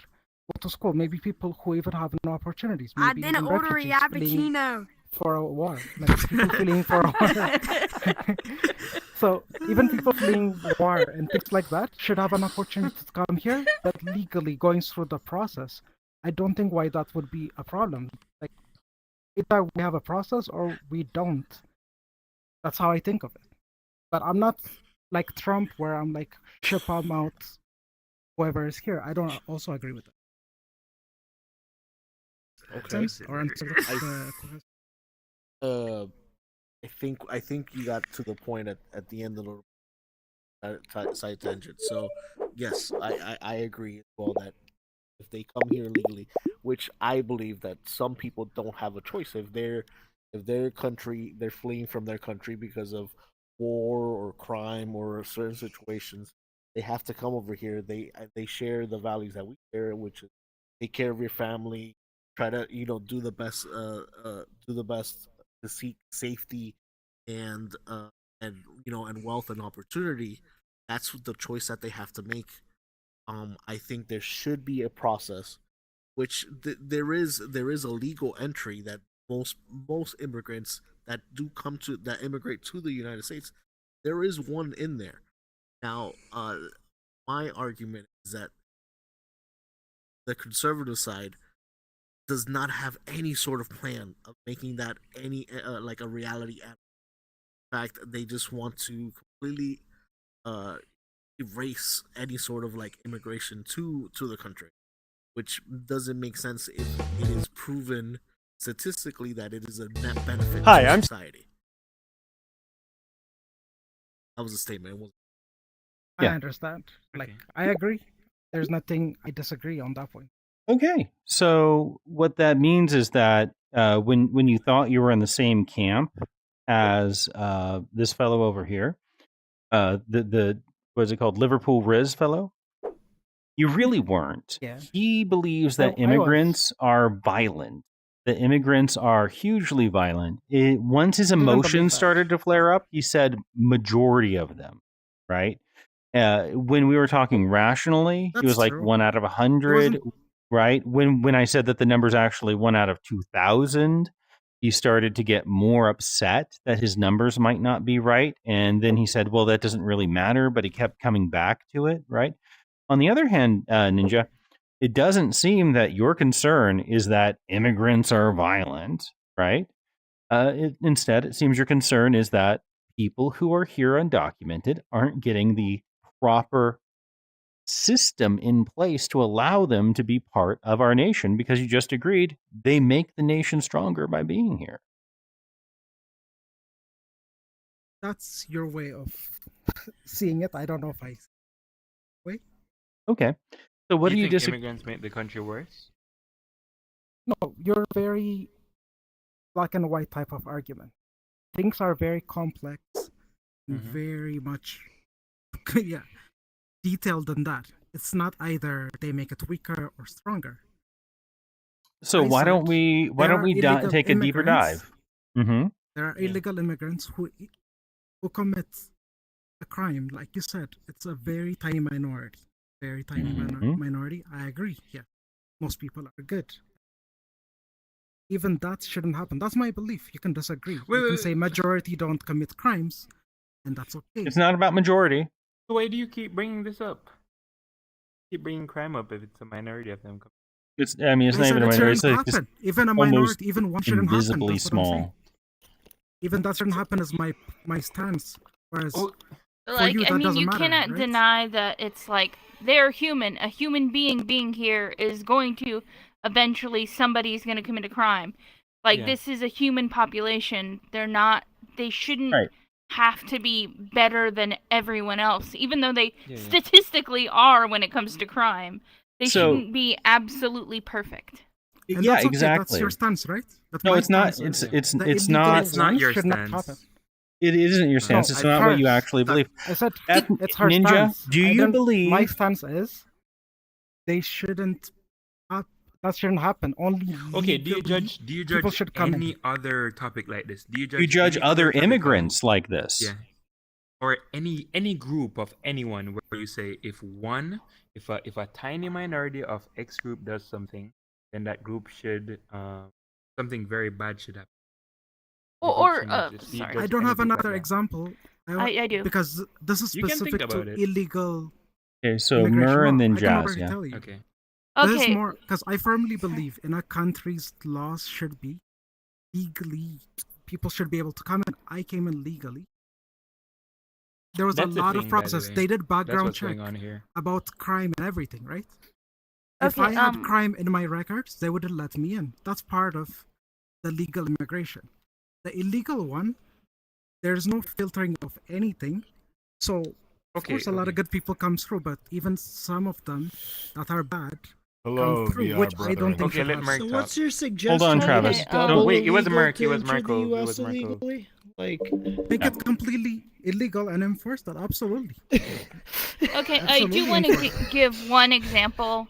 go to school, maybe people who even have no opportunities. Maybe I didn't order a cappuccino. For a war, like people fleeing for a war. So even people fleeing war and things like that should have an opportunity to come here, but legally going through the process. I don't think why that would be a problem. Like either we have a process or we don't. That's how I think of it. But I'm not like Trump, where I'm like ship them out, whoever is here. I don't also agree with that. Okay. Or answer the question. I think you got to the point at the end of the side tangent. So yes, I agree as well that if they come here legally, which I believe that some people don't have a choice. If their country, they're fleeing from their country because of war or crime or certain situations, they have to come over here. They share the values that we share, which is take care of your family, try to do the best to seek safety and wealth and opportunity. That's the choice that they have to make. I think there should be a process, which there is a legal entry that most immigrants that immigrate to the United States, there is one in there. Now, my argument is that the conservative side does not have any sort of plan of making that any like a reality. In fact, they just want to completely erase any sort of like immigration to the country, which doesn't make sense if it is proven statistically that it is a net benefit to society. That was a statement. I understand. Like I agree. There's nothing I disagree on that point. Okay, so what that means is that when you thought you were in the same camp as this fellow over here, the what is it called, Liverpool Riz fellow, you really weren't. Yeah. He believes that immigrants are violent. That immigrants are hugely violent. Once his emotions started to flare up, he said majority of them, right? When we were talking rationally, he was like 1 out of 100. Right? When I said that the number's actually 1 out of 2,000, he started to get more upset that his numbers might not be right. And then he said, well, that doesn't really matter, but he kept coming back to it, right? On the other hand, Ninja, it doesn't seem that your concern is that immigrants are violent, right? Instead, it seems your concern is that people who are here undocumented aren't getting the proper system in place to allow them to be part of our nation, because you just agreed they make the nation stronger by being here. That's your way of seeing it. I don't know if I wait. Okay, so what do you think disagree? immigrants make the country worse? No, you're very black and white type of argument. Things are very complex and very much detailed than that. It's not either they make it weaker or stronger. So why don't we take a deeper dive? There are illegal immigrants who commit a crime, like you said. It's a very tiny minority. Very tiny minority. I agree. Yeah, most people are good. even that shouldn't happen. That's my belief. You can disagree. Wait, You can wait, say majority don't commit crimes, and that's okay. It's not about majority. So why do you keep bringing this up? Keep bringing crime up if it's a minority of them. It's not even a it minority. shouldn't It's like just happen. Even a almost minority, even one shouldn't happen. invisibly That's what I'm saying. small. Even that shouldn't happen is my stance. Whereas for Like, you, I that mean, doesn't you matter, cannot right? deny that it's like they're human. A human being here is going to eventually somebody's going to commit a crime. Like, Yeah. this is a human population. They shouldn't Right. have to be better than everyone else, even though they Yeah, yeah. statistically are when it comes to crime. They So- shouldn't be absolutely perfect. And Yeah, that's okay. exactly. That's your stance, right? That's No, my it's not. stance. It's The it's illegal not. It's not ones your should not stance. happen. It isn't your stance. No, It's not what you hers. actually believe. I said That- it's her Ninja, stance. do I you don't- believe? My stance is they shouldn't. That shouldn't happen. Only Okay, do you legally judge people should come any in. other topic like this? Do you judge You judge any other topic immigrants like this. Yeah. Or any group of anyone where you say if a tiny minority of X group does something, then that group should something very bad should happen. Sorry. I don't have another example. I do. Because this is You can think specific to about it. Okay, illegal. so immigration Mur and law. then I can Jazz. already Yeah. tell you. Okay. This is Okay. more because I firmly believe in a country's laws should be legally. People should be able to come in. I came in legally. There was That's a the lot thing, of by the process. way. They did That's background what's check going on here. about crime and everything, right? If Okay, I had crime in my records, they wouldn't let me in. That's part of the legal immigration. The illegal one, there's no filtering of anything. So, of Okay, course, a lot okay. of good people come through, but even some of them that are bad Hello, come through, VR which I brother. don't think Okay, should let happen. Merc So talk. what's your suggestion? on, Is Travis. it No, double wait, it was illegal Merc, to it was enter the Marco, it US was Marco. illegally? Like, Make it completely illegal and enforce that. Absolutely. Okay, I do Absolutely want to important. give one example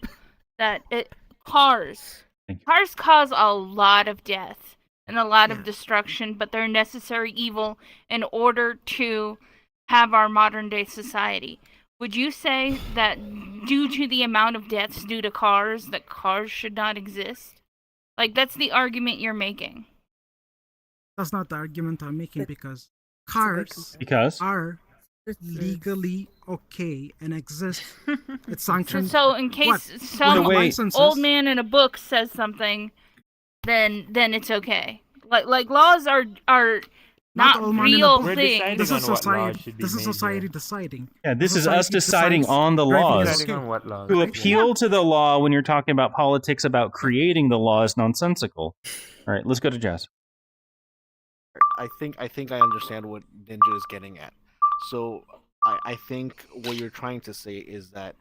that cars. Thank you. Cars cause a lot of death and a lot Yeah. of destruction, but they're necessary evil in order to have our modern day society. Would you say that due to the amount of deaths due to cars, that cars should not exist? Like, that's the argument you're making. That's not the argument I'm making because cars Because are legally okay and exist. It's So, sanctioned. so in case What? some Wait, wait. Licenses. old man in a book says something, then it's okay. Like laws are not all man in a real book. We're things. deciding This on is what laws society. should be This is made society here. deciding. yeah, this is Society us deciding decides on the driving laws. is Deciding okay. on what laws? To Right? appeal to the law when you're talking about politics about creating the law is nonsensical. All right, let's go to Jazz. I think I understand what Ninja is getting at. So I think what you're trying to say is that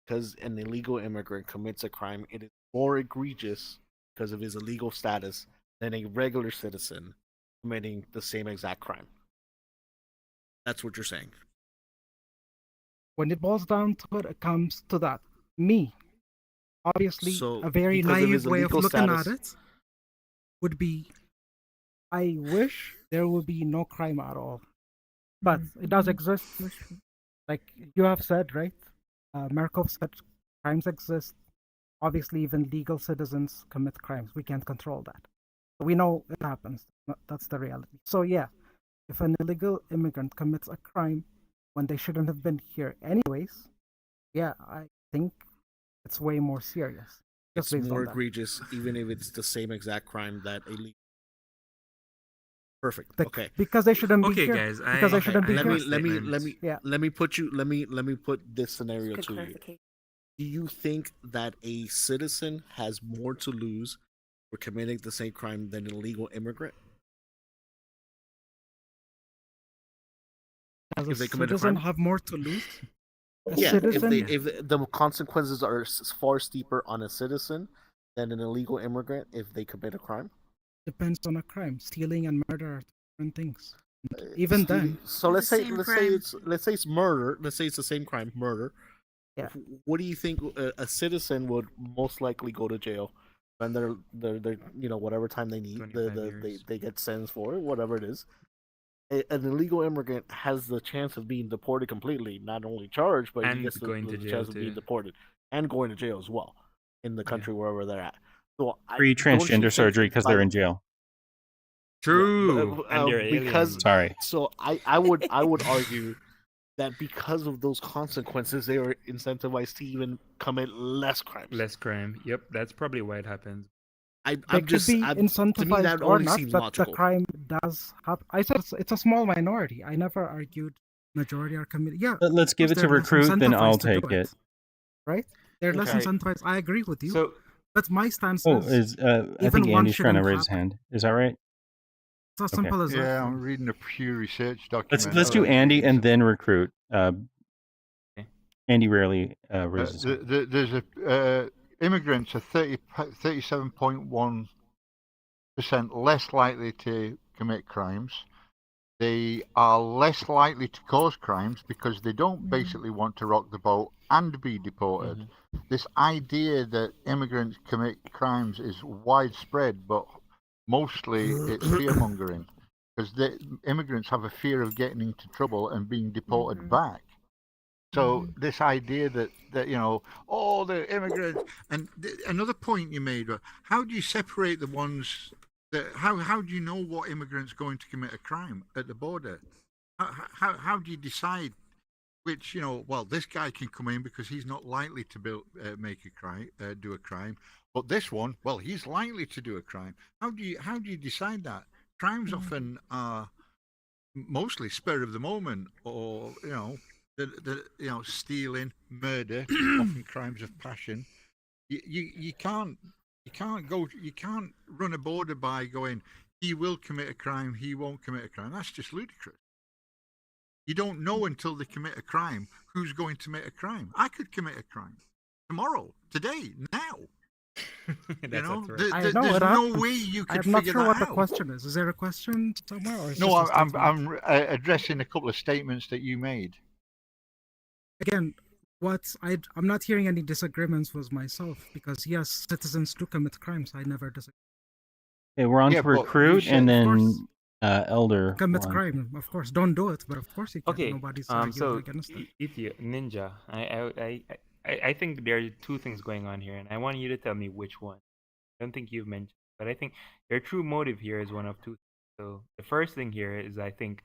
because an illegal immigrant commits a crime, it is more egregious because of his illegal status than a regular citizen committing the same exact crime. That's what you're saying. When it boils down to it, it comes to that. Me, obviously, So, a very because of naive his way of illegal looking status- at it would be, I wish there would be no crime at all. But it does exist. Like you have said, right? Markov said crimes exist. Obviously, even legal citizens commit crimes. We can't control that. We know it happens. That's the reality. So yeah, if an illegal immigrant commits a crime when they shouldn't have been here anyways, yeah, I think it's way more serious. It's Just based more on that. egregious, even if it's the same exact crime that a legal. Perfect. The- Okay. Because they shouldn't be Okay, here. guys, Because they I- shouldn't be let here. me Yeah. let me put this scenario Good to you. clarification. Do you think that a citizen has more to lose for committing the same crime than an illegal immigrant? As a If they commit a citizen crime? have more to lose. A Yeah, citizen, if the consequences are far steeper on a citizen than an illegal immigrant if they commit a crime. depends on a crime. Stealing and murder are different things. Even then, So let's the say same let's crime. say it's murder. Let's say it's the same crime, murder. Yeah. What do you think a citizen would most likely go to jail when they're whatever time they need, 25 they years. get sentenced for it, whatever it is. An illegal immigrant has the chance of being deported completely, not only charged, but he And gets going to the jail chance of being too. deported and going to jail as well in the country wherever they're at. So free transgender surgery because they're in jail. True. And they're because aliens. Sorry. So I would argue that because of those consequences, they are incentivized to even commit less crimes. Less crime. Yep, that's probably why it happens. They could be incentivized or not, but the crime does happen. I said it's a small minority. I never argued majority are committed. Yeah. Let's give it to Recruit, then I'll take it. Right? They're less Okay. incentivized. I agree with you. So, but my stance Oh, is I even think one Andy's trying to shouldn't raise his happen. hand. Is that right? It's as simple as that. Yeah, I'm reading a Pew Research document. Let's do Andy and then Recruit. Andy rarely raises. There's a immigrants are 37.1% less likely to commit crimes. They are less likely to cause crimes because they don't basically want to rock the boat and be deported. This idea that immigrants commit crimes is widespread, but mostly it's fear-mongering because the immigrants have a fear of getting into trouble and being deported back. So this idea that the immigrants, and another point you made, how do you separate the ones that, how do you know what immigrant's going to commit a crime at the border? How do you decide which, well, this guy can come in because he's not likely to do a crime, but this one, well, he's likely to do a crime. How do you decide that? Crimes often are mostly spur of the moment, or stealing, murder, often crimes of passion. You can't run a border by going, he will commit a crime, he won't commit a crime. That's just ludicrous. You don't know until they commit a crime who's going to commit a crime. I could commit a crime tomorrow, today, now. There's no way you could I'm not figure sure that what the out. question is. Is there a question somewhere? Or is No, just a statement? I'm addressing a couple of statements that you made. Again, I'm not hearing any disagreements with myself because yes, citizens do commit crimes. I never disagree. Okay, we're on Yeah, to but you Recruit said- and Of course. then Elder. Commit one. crime, of course. Don't do it, but of course you can. Okay. Nobody's So arguing against it. Ninja, I think there are two things going on here, and I want you to tell me which one. I don't think you've mentioned, but I think your true motive here is one of two. So the first thing here is I think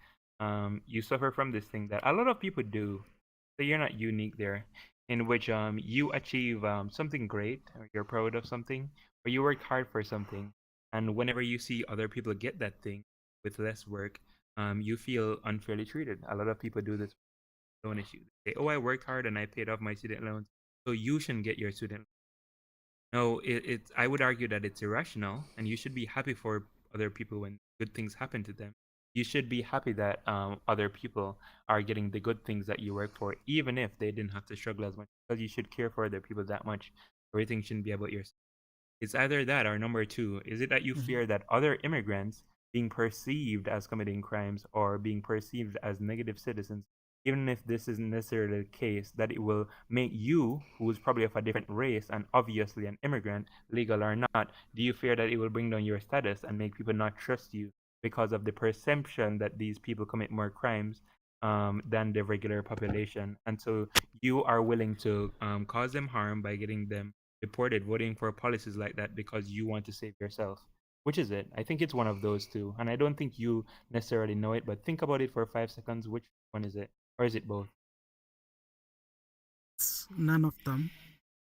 you suffer from this thing that a lot of people do. So you're not unique there, in which you achieve something great, or you're proud of something, or you work hard for something, and whenever you see other people get that thing with less work, you feel unfairly treated. A lot of people do this loan issue. They say, "Oh, I worked hard and I paid off my student loans, so you shouldn't get your student loan." No, I would argue that it's irrational, and you should be happy for other people when good things happen to them. You should be happy that other people are getting the good things that you work for, even if they didn't have to struggle as much, because you should care for other people that much. Everything shouldn't be about yourself. It's either that or number two, is it that you fear that other immigrants being perceived as committing crimes or being perceived as negative citizens, even if this isn't necessarily the case, that it will make you, who is probably of a different race and obviously an immigrant, legal or not, do you fear that it will bring down your status and make people not trust you because of the perception that these people commit more crimes than the regular population? And so you are willing to cause them harm by getting them deported, voting for policies like that because you want to save yourself. Which is it? I think it's one of those two. And I don't think you necessarily know it, but think about it for 5 seconds. Which one is it? Or is it both? It's none of them.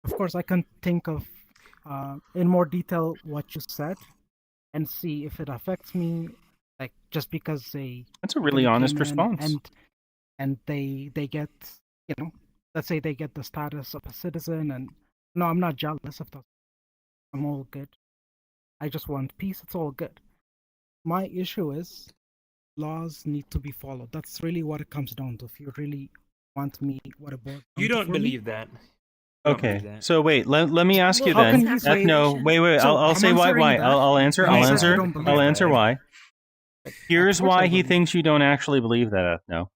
Of course, I can think of in more detail what you said and see if it affects me. Like just because That's a really honest response. And they get, let's say they get the status of a citizen, and no, I'm not jealous of that. I'm all good. I just want peace. It's all good. My issue is laws need to be followed. That's really what it comes down to. If you really want me, what about You don't believe that. Okay, so wait, let me ask you Well, how then. can you say- No, wait. So I'll I'm say why. answering that. I'll answer. You I'll said answer. you don't believe I'll that. answer why. Here's Of course I why he believe. thinks you don't actually believe that. No,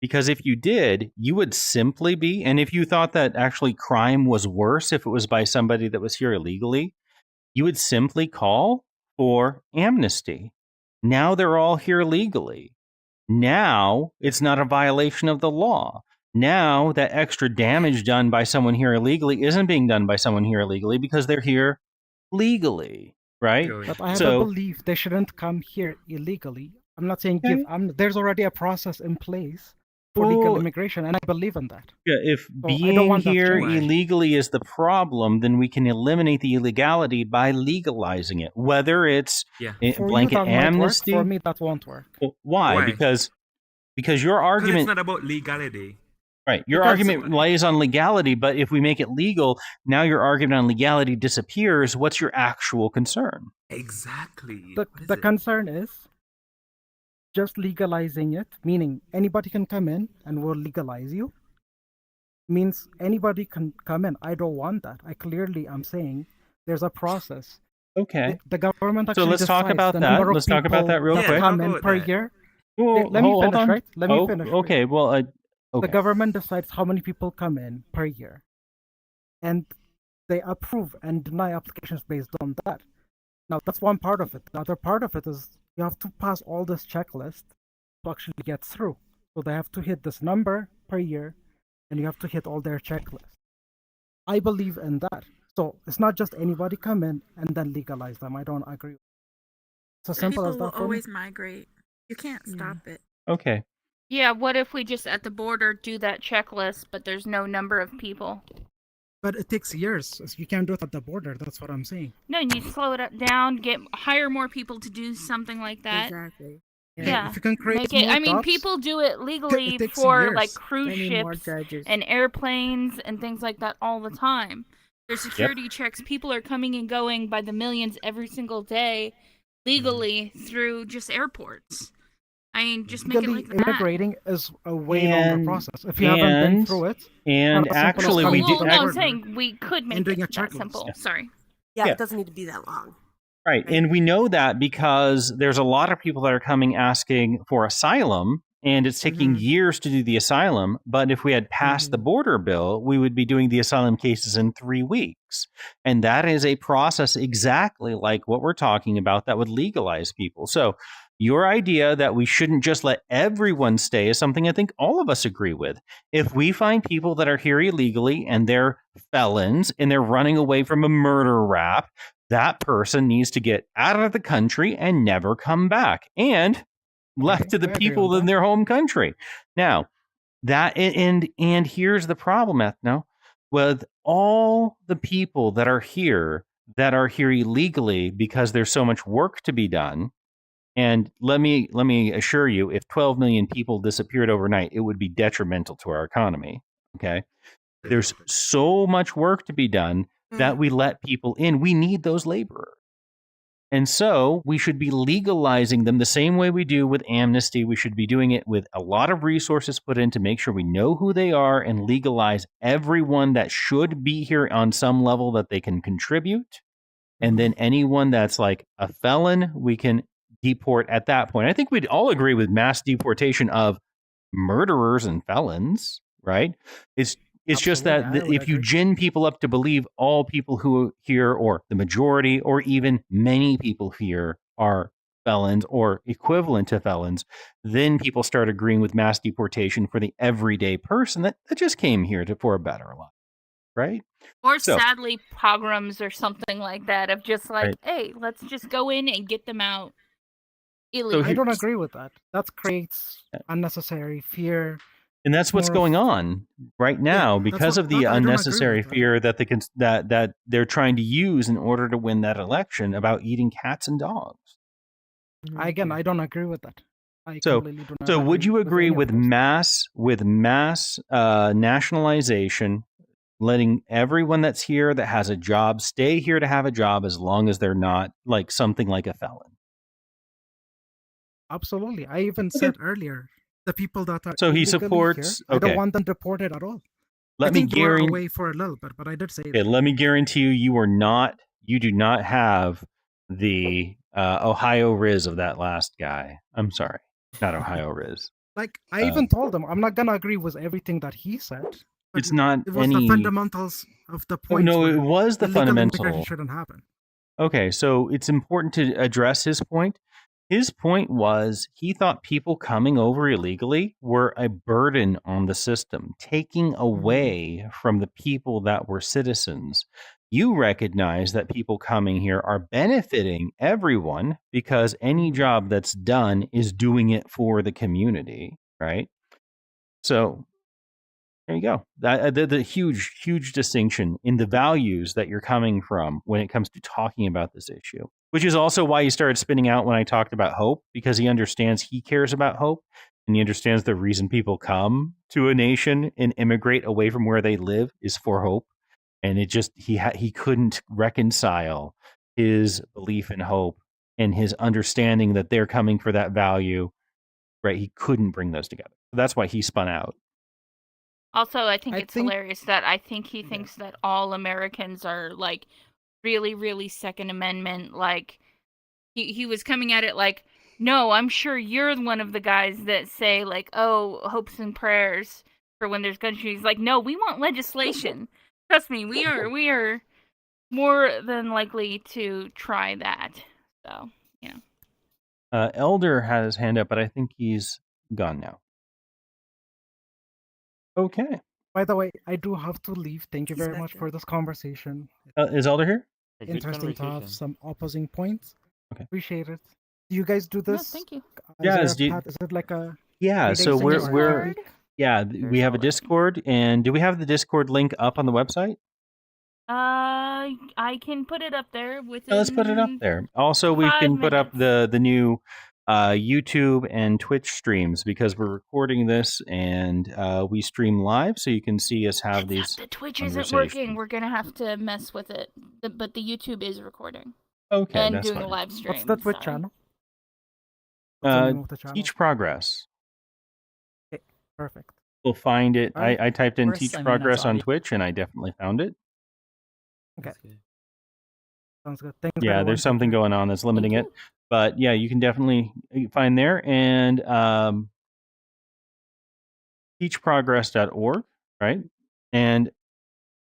because if you did, you would simply be, and if you thought that actually crime was worse if it was by somebody that was here illegally, you would simply call for amnesty. Now they're all here legally. Now it's not a violation of the law. Now that extra damage done by someone here illegally isn't being done by someone here illegally because they're here legally, right? But I have a So belief they shouldn't come here illegally. I'm not saying give. There's already a process in place for legal Well, immigration, and I believe in that. yeah, if So I don't being want that here changed. illegally is the problem, then we can eliminate the illegality by legalizing it. Whether it's For you, blanket that might work. amnesty. For me, that won't work. Well, why? Why? Because your Because argument, it's not about legality. right? Your Because- argument lies on legality, but if we make it legal, now your argument on legality disappears. What's your actual concern? Exactly. The concern is just legalizing it, meaning anybody can come in and we'll legalize you. Means anybody can come in. I don't want that. I clearly am saying there's a process. Okay. The government So actually let's talk decides about the that. number of Let's talk about people that real quick. come in per year. Well, Let me hold finish, on. right? Let me Oh, finish. okay. Well, The okay. government decides how many people come in per year, and they approve and deny applications based on that. Now, that's one part of it. The other part of it is you have to pass all this checklist to actually get through. So they have to hit this number per year, and you have to hit all their checklists. I believe in that. So it's not just anybody come in and then legalize them. I don't agree. It's as simple People as will that for me. always migrate. You can't stop it. Okay. Yeah, what if we just at the border do that checklist, but there's no number of people? But it takes years. You can't do it at the border. That's what I'm saying. No, you slow it down, hire more people to do something like that. Exactly. Yeah. If you can create Make it, more I mean, jobs, people do it legally takes for years. like cruise They need more ships judges. and airplanes and things like that all the time. There's security checks. People are coming and going by the millions every single day legally through just airports. I mean, just make it legally like that. immigrating is a way longer And- process. If you haven't been and- through it, and not as simple as actually, we coming do- to the No, I'm border saying we could make and doing it a that checklist. simple. Sorry. Yeah, Yeah. it doesn't need to be that long. Right. And we know that because there's a lot of people that are coming asking for asylum, and it's taking years to do the asylum. But if we had passed the border bill, we would be doing the asylum cases in 3 weeks. And that is a process exactly like what we're talking about that would legalize people. So your idea that we shouldn't just let everyone stay is something I think all of us agree with. If we find people that are here illegally and they're felons and they're running away from a murder rap, that person needs to get out of the country and never come back and left to the I agree people with in their home country. Now, that and here's the problem, Ethno, with all the people that are here illegally because there's so much work to be done. And let me assure you, if 12 million people disappeared overnight, it would be detrimental to our economy. Okay. There's so much work to be done that we let people in. We need those laborers. And so we should be legalizing them the same way we do with amnesty. We should be doing it with a lot of resources put in to make sure we know who they are and legalize everyone that should be here on some level that they can contribute. And then anyone that's like a felon, we can deport at that point. I think we'd all agree with mass deportation of murderers and felons, right? It's just that Absolutely, I would if you agree. gin people up to believe all people who here, or the majority, or even many people here are felons or equivalent to felons, then people start agreeing with mass deportation for the everyday person that just came here for a better life, right? Or So- sadly, pogroms or something like that of just like, Right. hey, let's just go in and get them out illegally. I don't agree with that. That creates unnecessary fear. And that's what's more going of- on right now that's because what- of the that I don't agree unnecessary with that. fear that that they're trying to use in order to win that election about eating cats and dogs. Again, I don't agree with that. I So, completely do not so would you agree any of with those. mass nationalization, letting everyone that's here that has a job stay here to have a job as long as they're not like something like a felon? Absolutely. I even said earlier, the people that are So he illegally supports- here, I okay. don't want them deported at all. I Let me think we're guarantee. away for a little bit, but I did say Okay, that. let me guarantee you do not have the Ohio Riz of that last guy. I'm sorry, not Ohio Riz. Like I even told him, I'm not gonna agree with everything that he said. but It's not It was any. the fundamentals of the Oh, point. no, it was the illegal immigration fundamental. shouldn't happen. Okay, so it's important to address his point. His point was he thought people coming over illegally were a burden on the system, taking away from the people that were citizens. You recognize that people coming here are benefiting everyone because any job that's done is doing it for the community, right? So there you go. The huge distinction in the values that you're coming from when it comes to talking about this issue, which is also why he started spinning out when I talked about hope, because he understands he cares about hope, and he understands the reason people come to a nation and immigrate away from where they live is for hope. And it just he couldn't reconcile his belief in hope and his understanding that they're coming for that value, right? He couldn't bring those together. So that's why he spun out. Also, I think it's hilarious that I think he thinks that all Americans are like really, really Second Amendment. Like he was coming at it like, no, I'm sure you're one of the guys that say like, oh, hopes and prayers for when there's gun shootings. Like, no, we want legislation. Trust me, we are more than likely to try that. So yeah. Elder had his hand up, but I think he's gone now. Okay. By the way, I do have to leave. Thank you very much for this conversation. Is Elder here? Interesting to have some opposing points. Okay. Appreciate it. Do you guys do this? Thank you. Is it like a... Yeah, so we're we have a Discord, and do we have the Discord link up on the website? I can put it up there with. Let's put it up there. Also, we can put up the new YouTube and Twitch streams because we're recording this and we stream live, so you can see us have these. The Twitch isn't working. We're gonna have to mess with it, but the YouTube is recording. Okay, and that's doing fine. a live stream. What's the Twitch channel? Teach Progress. Okay, perfect. We'll find it. Alright. I typed in Of course, Teach I mean, Progress that's on obvious. Twitch, and I definitely found it. Okay. Sounds good. Thanks, Yeah, everyone. there's something going on that's limiting it, but yeah, you can definitely find there and teachprogress.org, right? And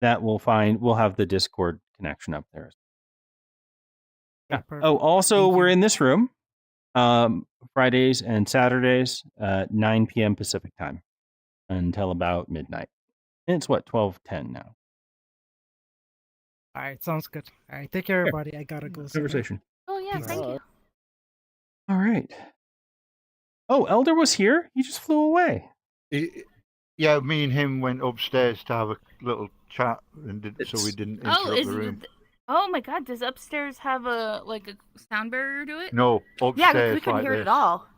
that we'll have the Discord connection up there. Yeah. Oh, also we're in this room Fridays and Saturdays 9 p.m. Pacific time until about midnight. And it's what, 12:10 now. All right, sounds good. All right, take care, everybody. I gotta go. somewhere. Conversation. Oh yeah, thank you. All right. Oh, Elder was here. He just flew away. Yeah, me and him went upstairs to have a little chat, and so we didn't interrupt the room. Oh my God! Does upstairs have a sound barrier to it? No, upstairs. Yeah, we couldn't hear it at all.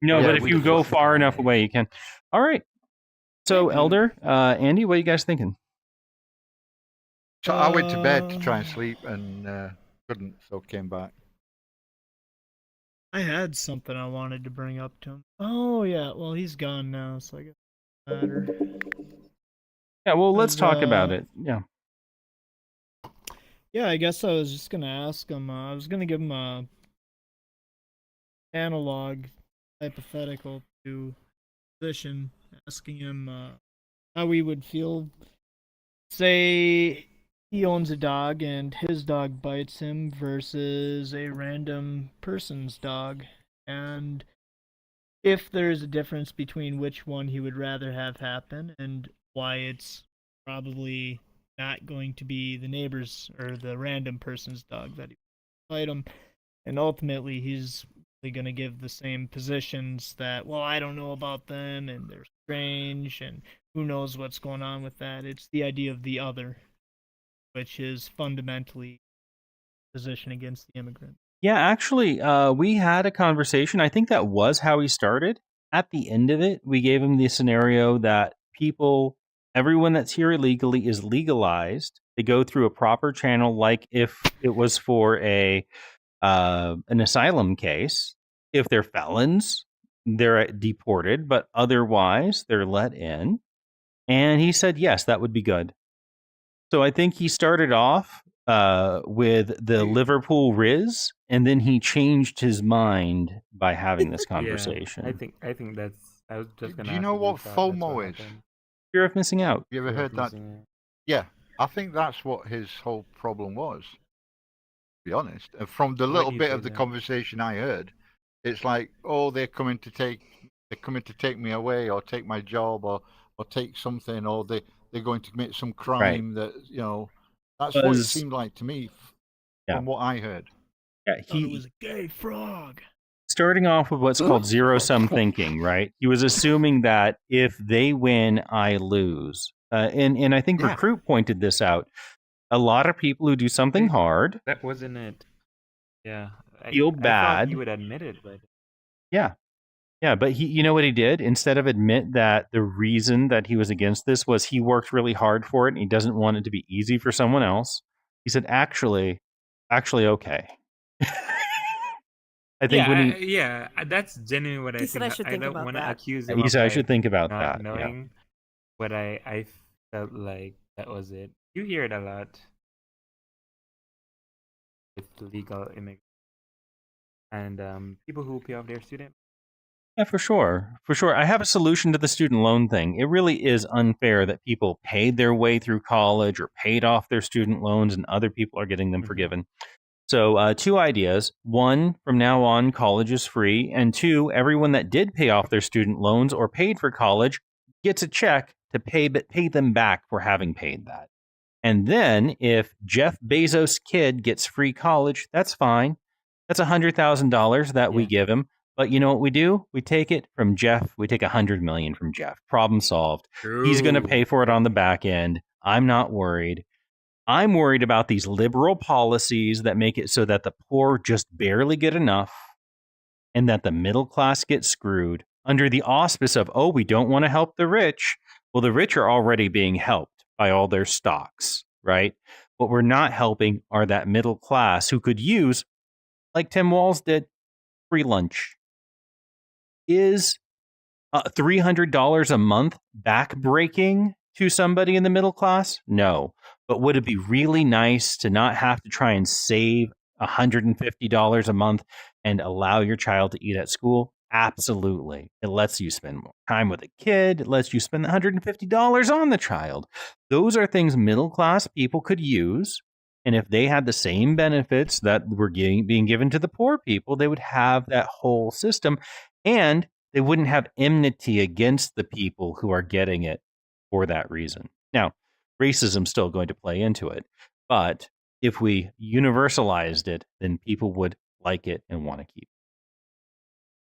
No, Yeah, but if we you just go listened. far enough away, you can. All right. So, Elder, Andy, what are you guys thinking? So I went to bed to try and sleep and couldn't, so came back. I had something I wanted to bring up to him. Oh yeah, well he's gone now, so I guess it doesn't matter. Yeah, well, let's talk about it. Yeah. Yeah, I guess I was just gonna ask him. I was gonna give him a analog hypothetical to position, asking him how he would feel. Say he owns a dog and his dog bites him versus a random person's dog, and if there's a difference between which one he would rather have happen and why it's probably not going to be the neighbor's or the random person's dog that he would bite him, and ultimately he's going to give the same positions that, well, I don't know about them and they're strange and who knows what's going on with that. It's the idea of the other, which is fundamentally position against the immigrant. Yeah, actually, we had a conversation. I think that was how he started. At the end of it, we gave him the scenario that everyone that's here illegally is legalized. They go through a proper channel, like if it was for an asylum case. If they're felons, they're deported, but otherwise they're let in. And he said, yes, that would be good. So I think he started off with the Liverpool Riz, and then he changed his mind by having this conversation. Yeah, I think that's. I was just gonna. Do you know what FOMO is? Fear of missing out. You ever heard that? Yeah, I think that's what his whole problem was. To be honest, and from the little bit of the conversation I heard, it's like, oh, they're coming to take me away, or take my job, or take something, or they're going to commit some crime that That's what it seemed like to me from what I heard. Yeah, He was a gay frog. starting off with what's called zero-sum thinking, right? He was assuming that if they win, I lose. And I think Recruit pointed this out. A lot of people who do something hard That wasn't it. Yeah. feel I thought bad. he would admit it, but Yeah. Yeah, but you know what he did? Instead of admit that the reason that he was against this was he worked really hard for it and he doesn't want it to be easy for someone else. He said, actually, okay. I think when he that's genuinely what I He said think. I should I think don't about want to that. accuse He him. said I of, should think about not that, yeah. knowing, but I felt like that was it. You hear it a lot with legal immigrants and people who pay off their student. Yeah, for sure. For sure. I have a solution to the student loan thing. It really is unfair that people paid their way through college or paid off their student loans and other people are getting them forgiven. So, two ideas. One, from now on, college is free. And two, everyone that did pay off their student loans or paid for college gets a check to pay them back for having paid that. And then, if Jeff Bezos' kid gets free college, that's fine. That's $100,000 that we give him. But you know what we do? We take it from Jeff. We take $100 million from Jeff. Problem solved. He's going to pay for it on the back end. I'm not worried. I'm worried about these liberal policies that make it so that the poor just barely get enough and that the middle class gets screwed under the auspice of, oh, we don't want to help the rich. Well, the rich are already being helped by all their stocks, right? What we're not helping are that middle class who could use, like Tim Walz did, free lunch. Is $300 a month backbreaking to somebody in the middle class? No. But would it be really nice to not have to try and save $150 a month and allow your child to eat at school? Absolutely. It lets you spend more time with a kid. It lets you spend $150 on the child. Those are things middle class people could use. And if they had the same benefits that were being given to the poor people, they would have that whole system. And they wouldn't have enmity against the people who are getting it for that reason. Now, racism's still going to play into it. But if we universalized it, then people would like it and want to keep it.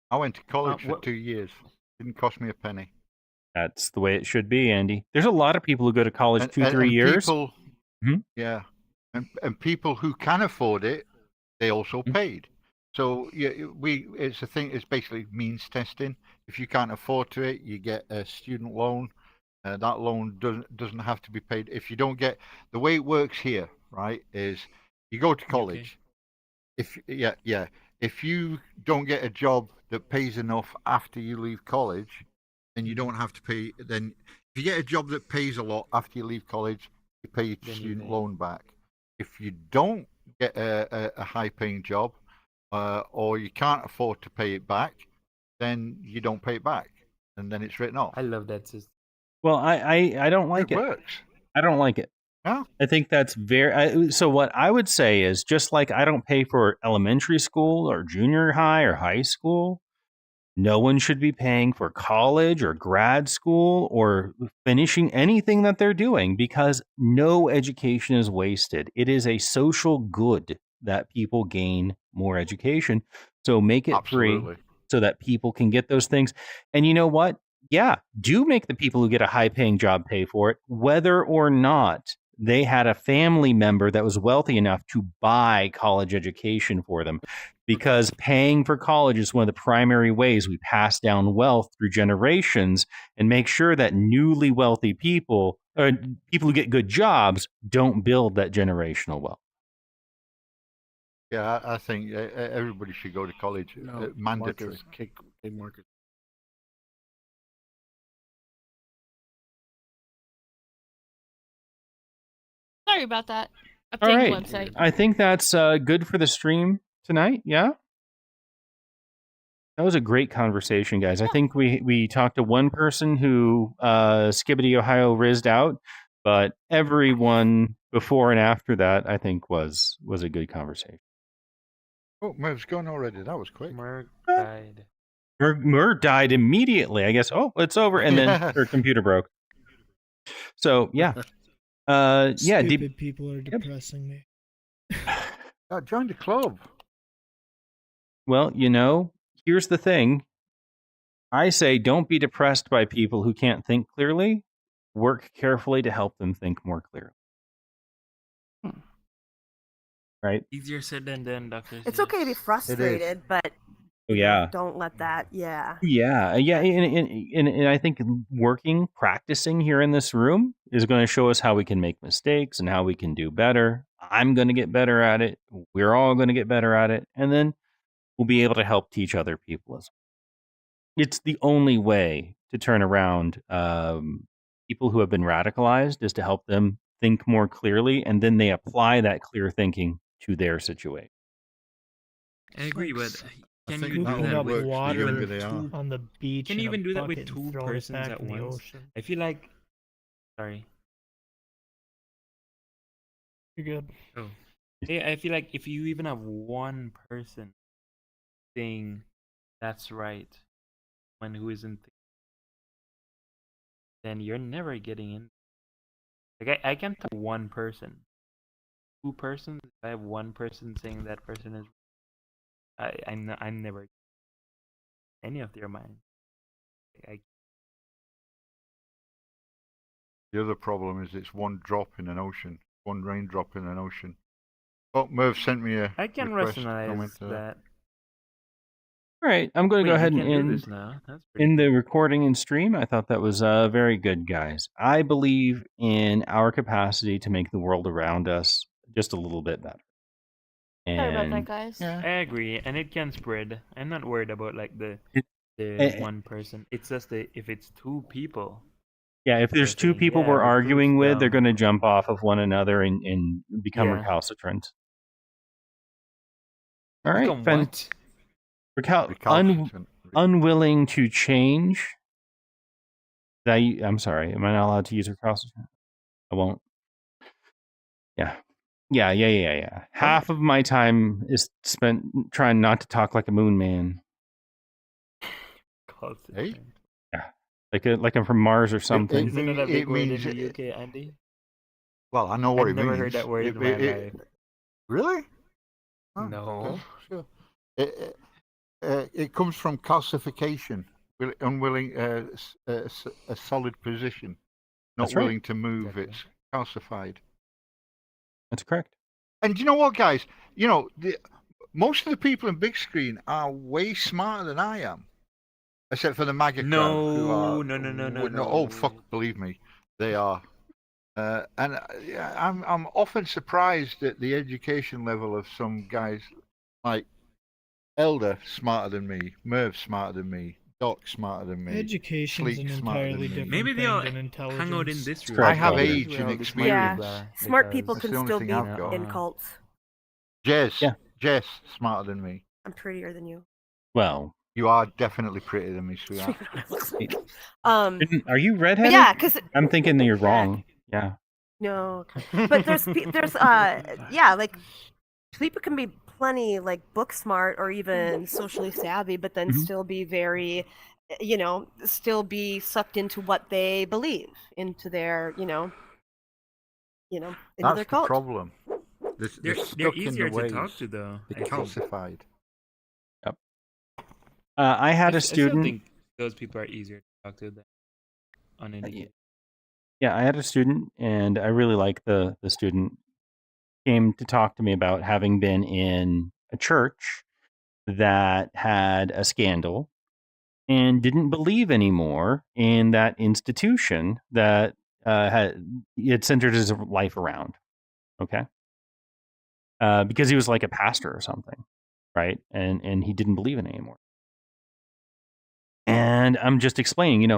I went to college for 2 years. Didn't cost me a penny. That's the way it should be, Andy. There's a lot of people who go to college 2-3 years. People, yeah. And people who can afford it, they also paid. So it's a thing. It's basically means testing. If you can't afford to it, you get a student loan. That loan doesn't have to be paid. If you don't get the way it works here, right? Is you go to college. If you don't get a job that pays enough after you leave college, then you don't have to pay. Then if you get a job that pays a lot after you leave college, you pay your student loan back. If you don't get a high-paying job, or you can't afford to pay it back, then you don't pay it back, and then it's written off. I love that system. Well, I don't like it. It works. I don't like it. Yeah. I think that's so what I would say is, just like I don't pay for elementary school or junior high or high school, no one should be paying for college or grad school or finishing anything that they're doing, because no education is wasted. It is a social good that people gain more education. So make it free so that people can get those things. And you know what? Yeah, do make the people who get a high-paying job pay for it, whether or not they had a family member that was wealthy enough to buy college education for them. Because paying for college is one of the primary ways we pass down wealth through generations and make sure that newly wealthy people, or people who get good jobs, don't build that generational wealth. Yeah, I think everybody should go to college. Mandatory. Marcus, kick Marcus. Sorry about that. All Updating right. the website. I think that's good for the stream tonight. Yeah. That was a great conversation, guys. I think we talked to one person who Skibbity Ohio rizzed out, but everyone before and after that, I think was a good conversation. Oh, Merv's gone already. That was quick. Merv died. Mer died immediately. I guess. Oh, it's over, and then her computer broke. So yeah. Yeah. Stupid people are depressing me. Join the club. Well, here's the thing. I say don't be depressed by people who can't think clearly. Work carefully to help them think more clearly. Right? Easier said than done, Doctor. It's okay to be frustrated, but Oh, yeah. don't let that. Yeah. Yeah. And I think practicing here in this room is going to show us how we can make mistakes and how we can do better. I'm going to get better at it. We're all going to get better at it. And then we'll be able to help teach other people as well. It's the only way to turn around people who have been radicalized is to help them think more clearly, and then they apply that clear thinking to their situation. I agree, but can think you that do one that works with water wherever they are. on the beach? Can you in a even do that with bucket and two throw it persons back at in the once? ocean? I feel like. Sorry. You're good. Oh. Yeah, I feel like if you even have one person saying that's right, one who isn't, then you're never getting in. Like I can't have one person. 2 persons. If I have one person saying that person is, I'm never any of their minds. The other problem is it's one drop in an ocean, one raindrop in an ocean. Oh, Merv sent me a I can request to come rationalize into that. All right, I'm going to go Wait, ahead you and can do end this now. That's pretty in the recording and stream. I thought that was very good, guys. I believe in our capacity to make the world around us just a little bit better. Sorry about that, And guys. I agree, and it can spread. I'm not worried about like the eh, one person. It's just if it's 2 people. yeah, if there's 2 saying, people yeah, we're the group's arguing with, they're dumb. going to jump off of one another and become Yeah. recalcitrant. All right, Become what? Recalcitrant. Unwilling to change. I'm sorry. Am I not allowed to use recalcitrant? I won't. Yeah. Half of my time is spent trying not to talk like a moon man. Hey? Yeah, like I'm from Mars or something. Isn't it a big word in means the UK, Andy? Well, I know what I've it means. never heard that word in my life. Really? Oh, No. Sure. It comes from calcification, unwilling a solid position, not That's right. willing to move. It's calcified. That's correct. And you know what, guys? Most of the people in big screen are way smarter than I am, except for the MAGA crowd. Who are, No. Oh, fuck! Believe me, they are. I'm often surprised at the education level of some guys, like Elder smarter than me, Merv smarter than me, Doc smarter than me. Education's Sleek an smarter than entirely me. different Maybe thing they'll than hang intelligence. out in this room. I have Correct. age and Yeah, experience. smart people That's can the only still thing be I've got. in cults. Jess smarter than me. I'm prettier than you. Well, You are definitely prettier than me, sweetheart. Um, are you redheaded? yeah, 'cause I'm thinking that you're wrong. Yeah. no, but there's yeah, like people can be plenty like book smart or even socially savvy, but then still be very, still be sucked into what they believe, into their, into That's their the cult. problem. They're stuck easier in the to talk ways. to, though. I They're think. calcified. Yep. I had a I still student. think those people are easier to talk to than on any. Yeah, I had a student, and I really like the student. Came to talk to me about having been in a church that had a scandal and didn't believe anymore in that institution that had centered his life around. Okay, because he was like a pastor or something, right? And he didn't believe in it anymore. And I'm just explaining,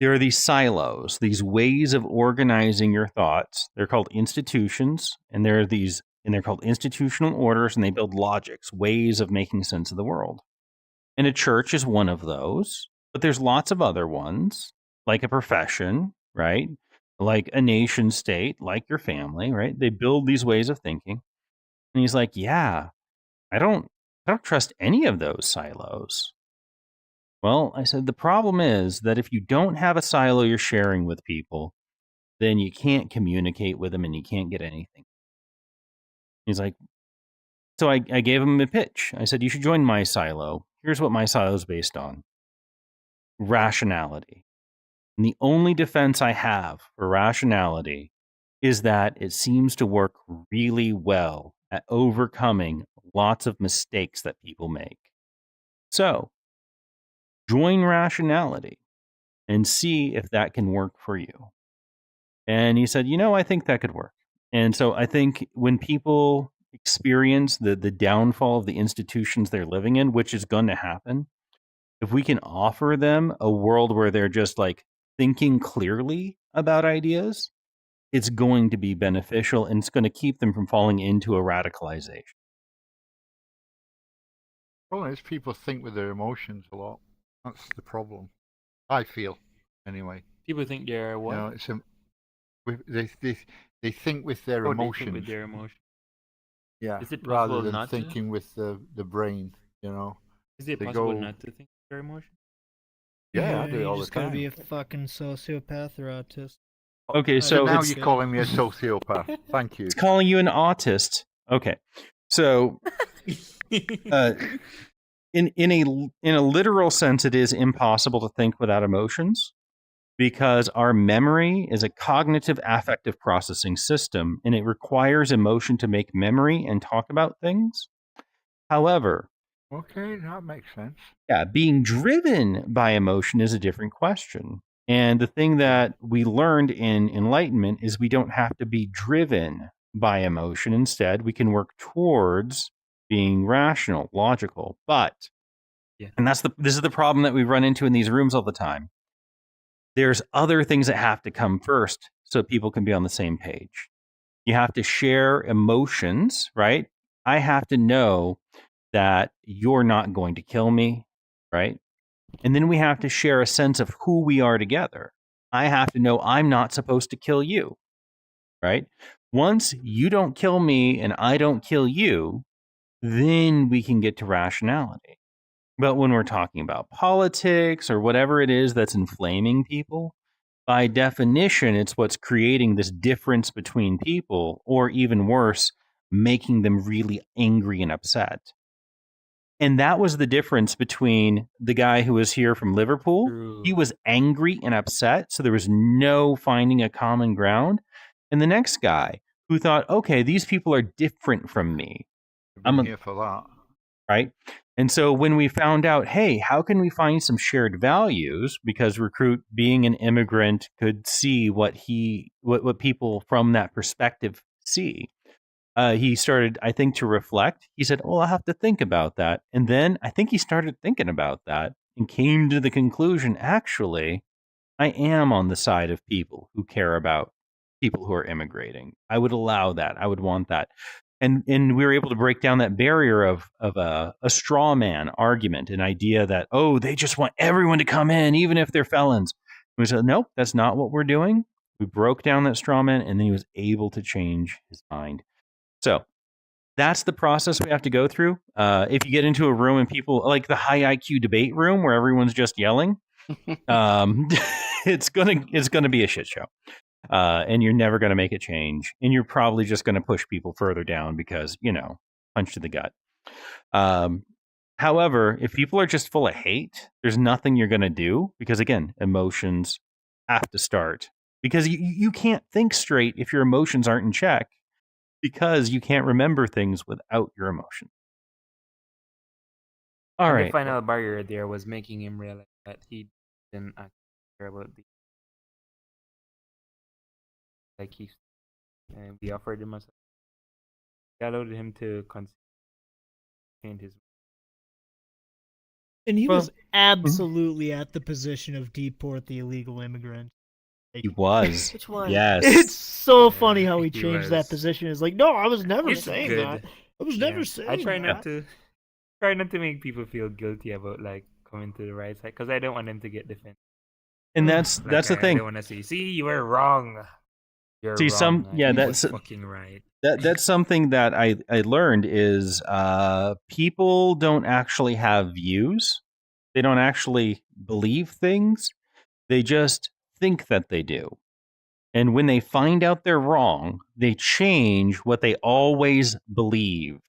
there are these silos, these ways of organizing your thoughts. They're called institutions, and they're called institutional orders, and they build logics, ways of making sense of the world. And a church is one of those, but there's lots of other ones, like a profession, right? Like a nation state, like your family, right? They build these ways of thinking. And he's like, yeah, I don't trust any of those silos. Well, I said, the problem is that if you don't have a silo you're sharing with people, then you can't communicate with them and you can't get anything. He's like, so I gave him a pitch. I said, you should join my silo. Here's what my silo is based on: rationality. And the only defense I have for rationality is that it seems to work really well at overcoming lots of mistakes that people make. So, join rationality and see if that can work for you. And he said, I think that could work. And so I think when people experience the downfall of the institutions they're living in, which is going to happen, if we can offer them a world where they're just like thinking clearly about ideas, it's going to be beneficial and it's going to keep them from falling into a radicalization. Problem is, people think with their emotions a lot. That's the problem. I feel, anyway. People think they're what? They think with their emotions. They think with their emotions. Yeah, is it rather than not thinking to? with the brain, Is it possible not to think with their emotions? Yeah, I do it you all the just gotta time. be a fucking sociopath or autist. Okay, so now you're calling me a sociopath. Thank you. It's calling you an autist. Okay, so in a literal sense, it is impossible to think without emotions, because our memory is a cognitive affective processing system, and it requires emotion to make memory and talk about things. However, Okay, that makes sense. yeah, being driven by emotion is a different question. And the thing that we learned in Enlightenment is we don't have to be driven by emotion. Instead, we can work towards being rational, logical. But, and this is the problem that we run into in these rooms all the time. There's other things that have to come first so people can be on the same page. You have to share emotions, right? I have to know that you're not going to kill me, right? And then we have to share a sense of who we are together. I have to know I'm not supposed to kill you, right? Once you don't kill me and I don't kill you, then we can get to rationality. But when we're talking about politics or whatever it is that's inflaming people, by definition, it's what's creating this difference between people, or even worse, making them really angry and upset. And that was the difference between the guy who was here from Liverpool. True. He was angry and upset, so there was no finding a common ground. And the next guy who thought, okay, these people are different from me. I'm here for that. Right? And so when we found out, hey, how can we find some shared values? Because Recruit, being an immigrant, could see what people from that perspective see. He started, I think, to reflect. He said, well, I'll have to think about that. And then I think he started thinking about that and came to the conclusion, actually, I am on the side of people who care about people who are immigrating. I would allow that. I would want that. And we were able to break down that barrier of a straw man argument, an idea that, oh, they just want everyone to come in, even if they're felons. And we said, nope, that's not what we're doing. We broke down that straw man, and then he was able to change his mind. So that's the process we have to go through. If you get into a room and people like the high IQ debate room where everyone's just yelling, it's gonna be a shit show, and you're never gonna make a change, and you're probably just gonna push people further down because punch to the gut. However, if people are just full of hate, there's nothing you're gonna do because again, emotions have to start because you can't think straight if your emotions aren't in check. Because you can't remember things without your emotion. All right. The final barrier there was making him realize that he didn't actually care about and we offered him we allowed him to change his. And he was absolutely at the position of deport the illegal immigrant. He was. Which one? Yes. It's so funny how he He changed was. that position. It's like, no, I was never It's saying good. that. I was never saying I try that. not to make people feel guilty about coming to the right side because I don't want them to get defended. And that's the thing. I don't want to see you were wrong. You're See, wrong. He that's was fucking right. That's something that I learned is people don't actually have views. They don't actually believe things. They just think that they do. And when they find out they're wrong, they change what they always believed,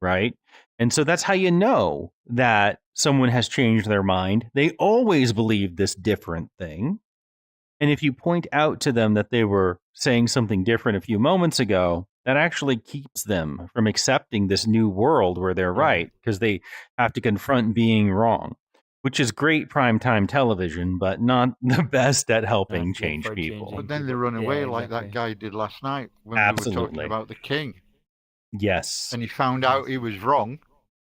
right? And so that's how you know that someone has changed their mind. They always believed this different thing. And if you point out to them that they were saying something different a few moments ago, that actually keeps them from accepting this new world where they're right, because they have to confront being wrong, which is great primetime television, but not the best at helping change people. But then they run away like that guy did last night when we were talking Absolutely. about the king. Yes. And he found out he was wrong.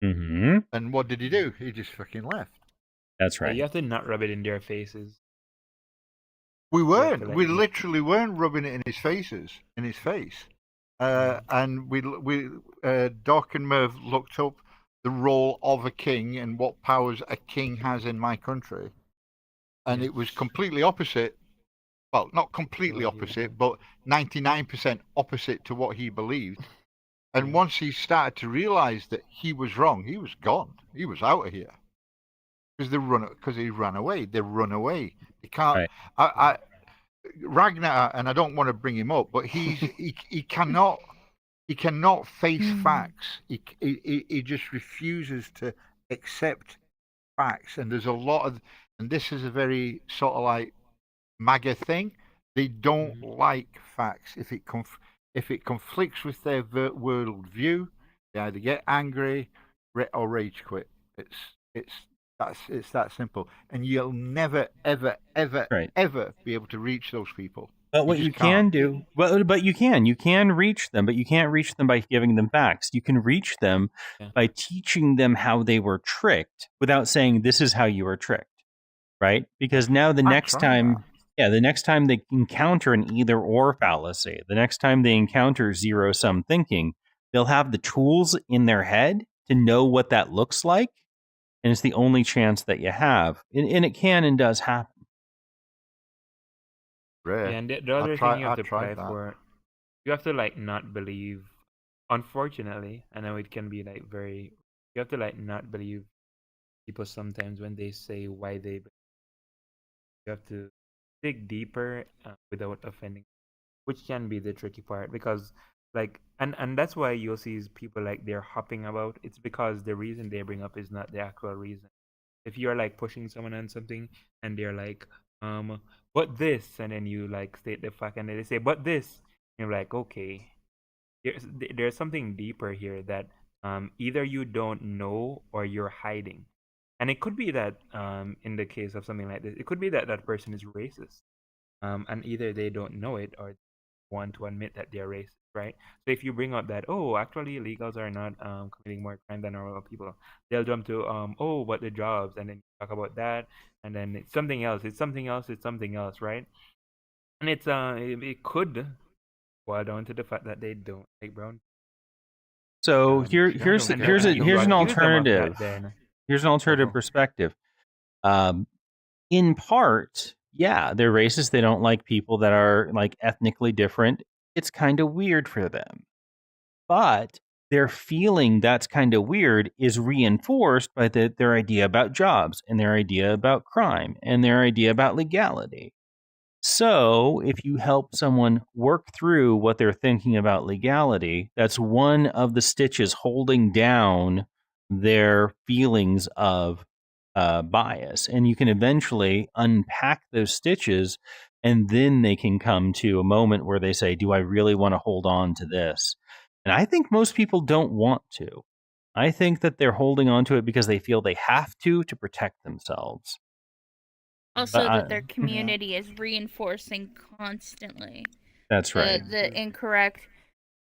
Mm-hmm. And what did he do? He just fucking left. That's Yeah, right. you have to not rub it in their faces. We weren't. like- We literally weren't rubbing it in his face. And Doc and Merv looked up the role of a king and what powers a king has in my country, and it was completely opposite. Well, not completely opposite, but 99% opposite to what he believed. And once he started to realize that he was wrong, he was gone. He was out of here because he ran away. They run away. He can't. Right. Ragnar, and I don't want to bring him up, but he cannot face facts. He just refuses to accept facts. And there's a lot of, and this is a very sort of like MAGA thing. They don't like facts. If it conflicts with their world view, they either get angry or rage quit. It's that simple. And you'll never, ever, ever, ever be able to reach those people. But what you can do, but you can reach them, but you can't reach them by giving them facts. You can reach them by teaching them how they were tricked without saying, this is how you were tricked, right? Because now the next time they encounter an either or fallacy, the next time they encounter zero sum thinking, they'll have the tools in their head to know what that looks like. And it's the only chance that you have. And it can and does happen. Yeah, and the other thing you have to apply for, you have to like not believe. Unfortunately, I know it can be like very. You have to like not believe people sometimes when they say why they. You have to dig deeper without offending, which can be the tricky part because like and that's why you'll see people like they're hopping about. It's because the reason they bring up is not the actual reason. If you're like pushing someone on something and they're like but this, and then you like state the fact and then they say but this, and you're like, okay, there's something deeper here that either you don't know or you're hiding. And it could be that in the case of something like this, it could be that that person is racist, and either they don't know it or want to admit that they're racist, right? So if you bring up that, oh, actually illegals are not committing more crime than normal people, they'll jump to oh, but the jobs, and then talk about that, and then it's something else, right? And it's it could boil down to the fact that they don't like brown. So here's an alternative. Here's an alternative perspective. In part, yeah, they're racist. They don't like people that are like ethnically different. It's kind of weird for them. But their feeling that's kind of weird is reinforced by their idea about jobs and their idea about crime and their idea about legality. So if you help someone work through what they're thinking about legality, that's one of the stitches holding down their feelings of bias. And you can eventually unpack those stitches, and then they can come to a moment where they say, do I really want to hold on to this? And I think most people don't want to. I think that they're holding on to it because they feel they have to protect themselves. Also, that their community is reinforcing constantly. That's right. The incorrect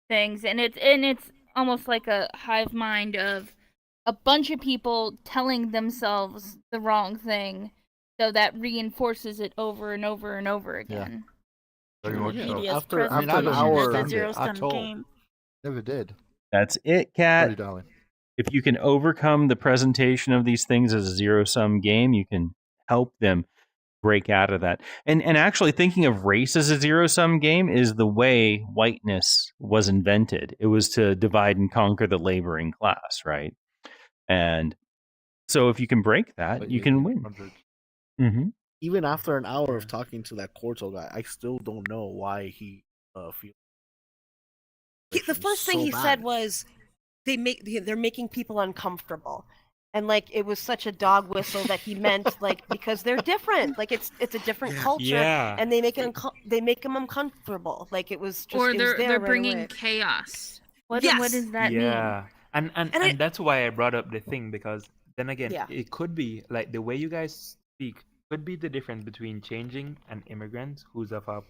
things, and it's almost like a hive mind of a bunch of people telling themselves the wrong thing, so that reinforces it over and over and over again. Yeah. Very much so. Media's After an presentation hour, of the zero I sum told. game. Never did. That's it, Kat. Sorry, darling. If you can overcome the presentation of these things as a zero-sum game, you can help them break out of that. And actually thinking of race as a zero-sum game is the way whiteness was invented. It was to divide and conquer the laboring class, right? And so if you can break that, you can win. Mm-hmm. even after an hour of talking to that Corto guy, I still don't know why he feels. The first thing he said was they're making people uncomfortable. And like it was such a dog whistle that he meant like because they're different, like it's a different culture, and they make them uncomfortable. Like it was just or they're right bringing away. chaos. What does that mean? Yeah, and that's why I brought up the thing, because then again, Yeah. it could be like the way you guys speak could be the difference between changing an immigrant who's of a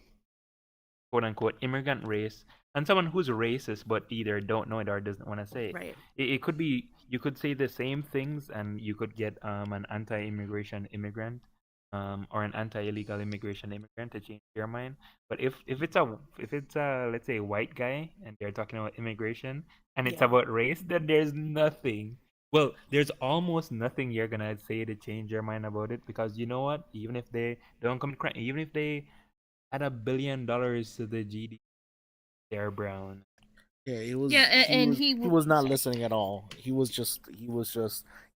quote unquote immigrant race and someone who's racist but either don't know it or doesn't want to say it. Right. It could be you could say the same things and you could get an anti-immigration immigrant or an anti-illegal immigration immigrant to change their mind. But if it's a let's say a white guy and they're talking about immigration and it's about race, then there's nothing. Well, there's almost nothing you're gonna say to change your mind about it, because you know what? Even if they don't come to crime, even if they add $1 billion to the GDP, they're brown. Yeah, it was. Yeah, and he was not listening at all. He was just.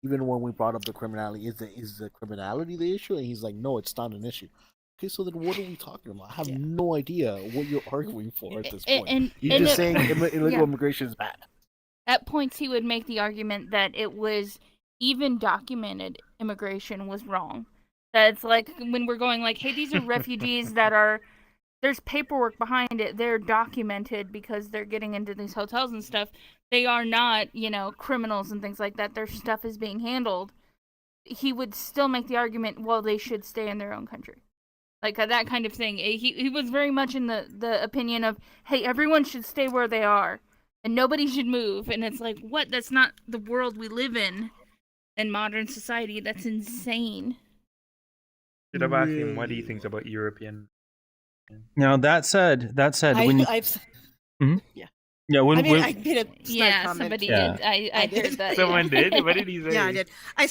Even when we brought up the criminality, is the criminality the issue? And he's like, no, it's not an issue. Okay, so then what are we talking about? I have no idea what you're arguing for at this point. You're just saying illegal immigration is bad. At points, he would make the argument that it was even documented immigration was wrong. That it's like when we're going like, hey, these are refugees that are, there's paperwork behind it. They're documented because they're getting into these hotels and stuff. They are not, criminals and things like that. Their stuff is being handled. He would still make the argument, well, they should stay in their own country. Like that kind of thing. He was very much in the opinion of, hey, everyone should stay where they are. And nobody should move. And it's like, what? That's not the world we live in modern society. That's insane. Should have asked him what he thinks about European. Now that said, when I made a snide comment. Somebody did. I heard that. Someone did. What did he say? Yeah, I did. I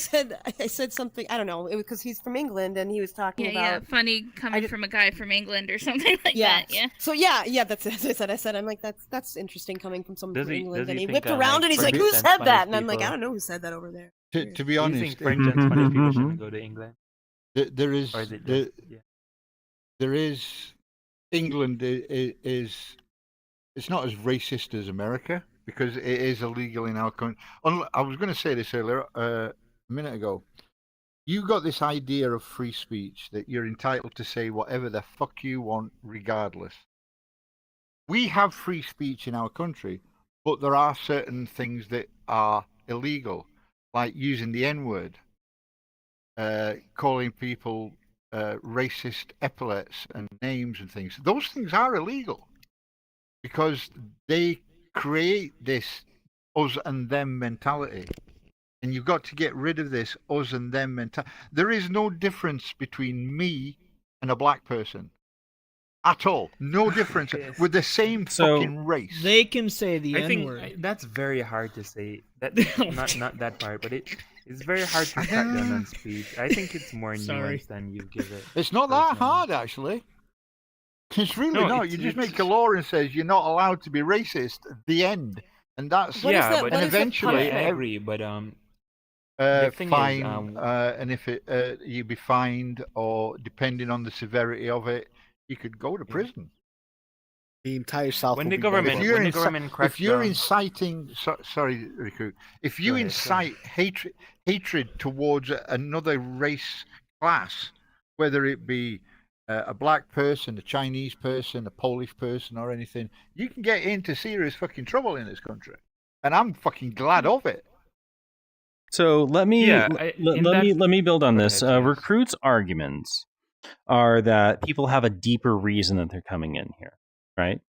said something. I don't know. Because he's from England and he was talking about. Funny coming from a guy from England or something like that. Yeah. So yeah. That's what I said. I'm like, that's interesting coming from someone from England. And he whipped around and he's like, who said that? And I'm like, I don't know who said that over there. To be honest, do you think French and Spanish people shouldn't go to England? There is England is it's not as racist as America because it is illegal in our country. I was going to say this earlier a minute ago. You got this idea of free speech that you're entitled to say whatever the fuck you want regardless. We have free speech in our country, but there are certain things that are illegal, like using the N-word, calling people racist epithets and names and things. Those things are illegal because they create this us and them mentality. And you've got to get rid of this us and them mentality. There is no difference between me and a black person. At all. No difference. We're the same fucking race. They can say the N-word. Think that's very hard to say. That not that part, but it's very hard to track down on speech. I think it's more nuanced than you give it. It's not that hard, actually. It's really not. You just make a law and says you're not allowed to be racist. The end. And that's but eventually I agree. But the thing fine. Is, and if it you'd be fined, or depending on the severity of it, you could go to prison. The entire South. When the government cracks if you're down... inciting, sorry, Riku, if you incite hatred towards another race class, whether it be a black person, a Chinese person, a Polish person, or anything, you can get into serious fucking trouble in this country, and I'm fucking glad of it. So let me build on this. Recruits' arguments are that people have a deeper reason that they're coming in here, right?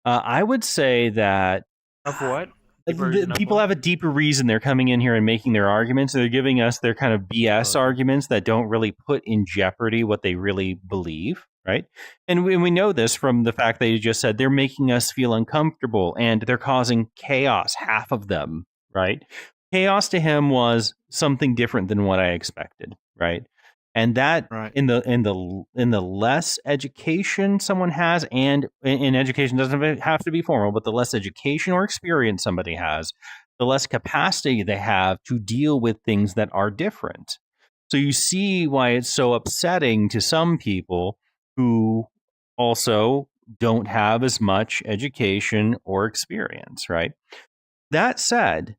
I would say that of what? People have a deeper reason they're coming in here and making their arguments. They're giving us their kind of BS arguments that don't really put in jeopardy what they really believe, right? And we know this from the fact that you just said they're making us feel uncomfortable and they're causing chaos, half of them, right? Chaos to him was something different than what I expected, right? And that in the less education someone has, and in education doesn't have to be formal, but the less education or experience somebody has, the less capacity they have to deal with things that are different. So you see why it's so upsetting to some people who also don't have as much education or experience, right? That said,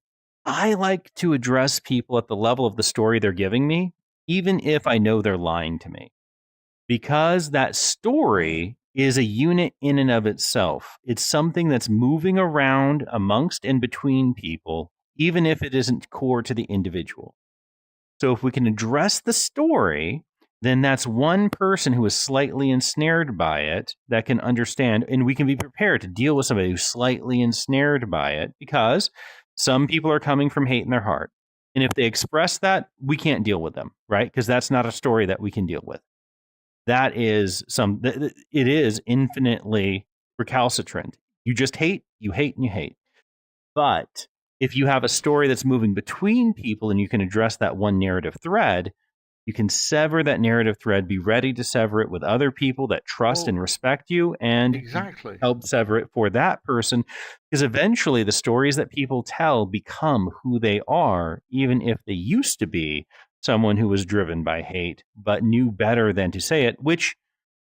I like to address people at the level of the story they're giving me, even if I know they're lying to me. Because that story is a unit in and of itself. It's something that's moving around amongst and between people, even if it isn't core to the individual. So if we can address the story, then that's one person who is slightly ensnared by it that can understand, and we can be prepared to deal with somebody who's slightly ensnared by it, because some people are coming from hate in their heart. And if they express that, we can't deal with them, right? Because that's not a story that we can deal with. That is it is infinitely recalcitrant. You just hate, you hate, and you hate. But if you have a story that's moving between people and you can address that one narrative thread, you can sever that narrative thread, be ready to sever it with other people that trust and respect you, and help sever it for that person. Because eventually the stories that people tell become who they are, even if they used to be someone who was driven by hate, but knew better than to say it, which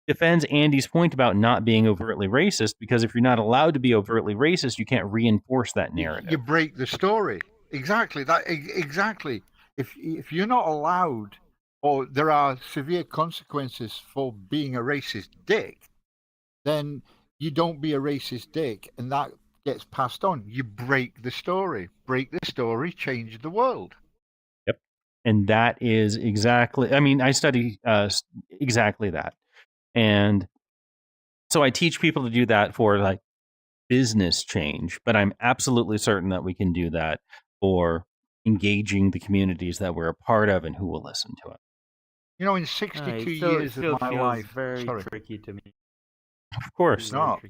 defends Andy's point about not being overtly racist, because if you're not allowed to be overtly racist, you can't reinforce that narrative. You break the story. Exactly. Exactly. If you're not allowed, or there are severe consequences for being a racist dick, then you don't be a racist dick, and that gets passed on. You break the story. Break the story, change the world. Yep. And that is exactly, I mean, I study exactly that. And so I teach people to do that for like business change, but I'm absolutely certain that we can do that for engaging the communities that we're a part of and who will listen to it. You know, in 62 years of my life, very tricky to me. Of course. No.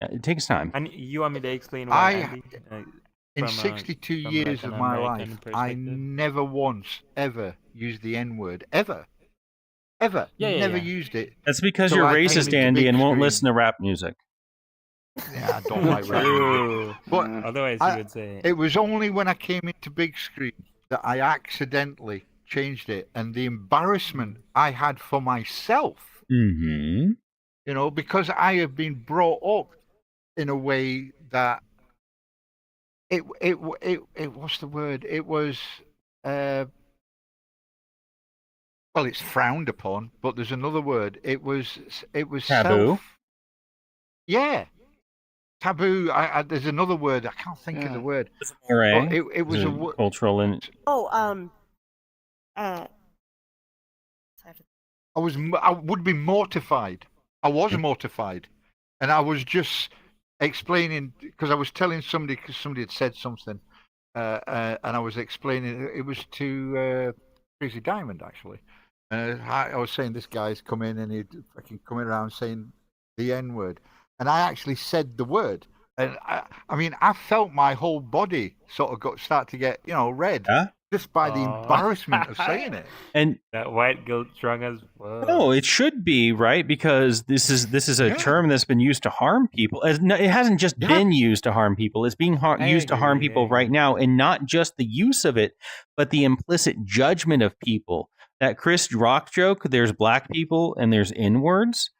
It takes time. And you want me to explain why? In 62 years of my life, I never once ever used the N-word. Ever. Never used it. That's because you're racist, Andy, and won't listen to rap music. Yeah, I don't like rap music. But otherwise, you would say it was only when I came into big screen that I accidentally changed it, and the embarrassment I had for myself. Mm-hmm. You know, because I have been brought up in a way that it what's the word? It was well, it's frowned upon, but there's another word. It was taboo. Yeah, taboo. There's another word. I can't think of the word. It was a cultural and I would be mortified. I was mortified, and I was just explaining because I was telling somebody because somebody had said something, and I was explaining. It was to Crazy Diamond actually. I was saying this guy's come in and he'd fucking coming around saying the N-word, and I actually said the word, and I mean I felt my whole body sort of start to get red. Huh? Just by the embarrassment of saying it, and that white guilt strung as well. No, it should be right because this is a term that's been used to harm people. It hasn't just been used to harm people; it's being used to harm people right now, and not just the use of it, but the implicit judgment of people. That Chris Rock joke: "There's black people and there's N-words."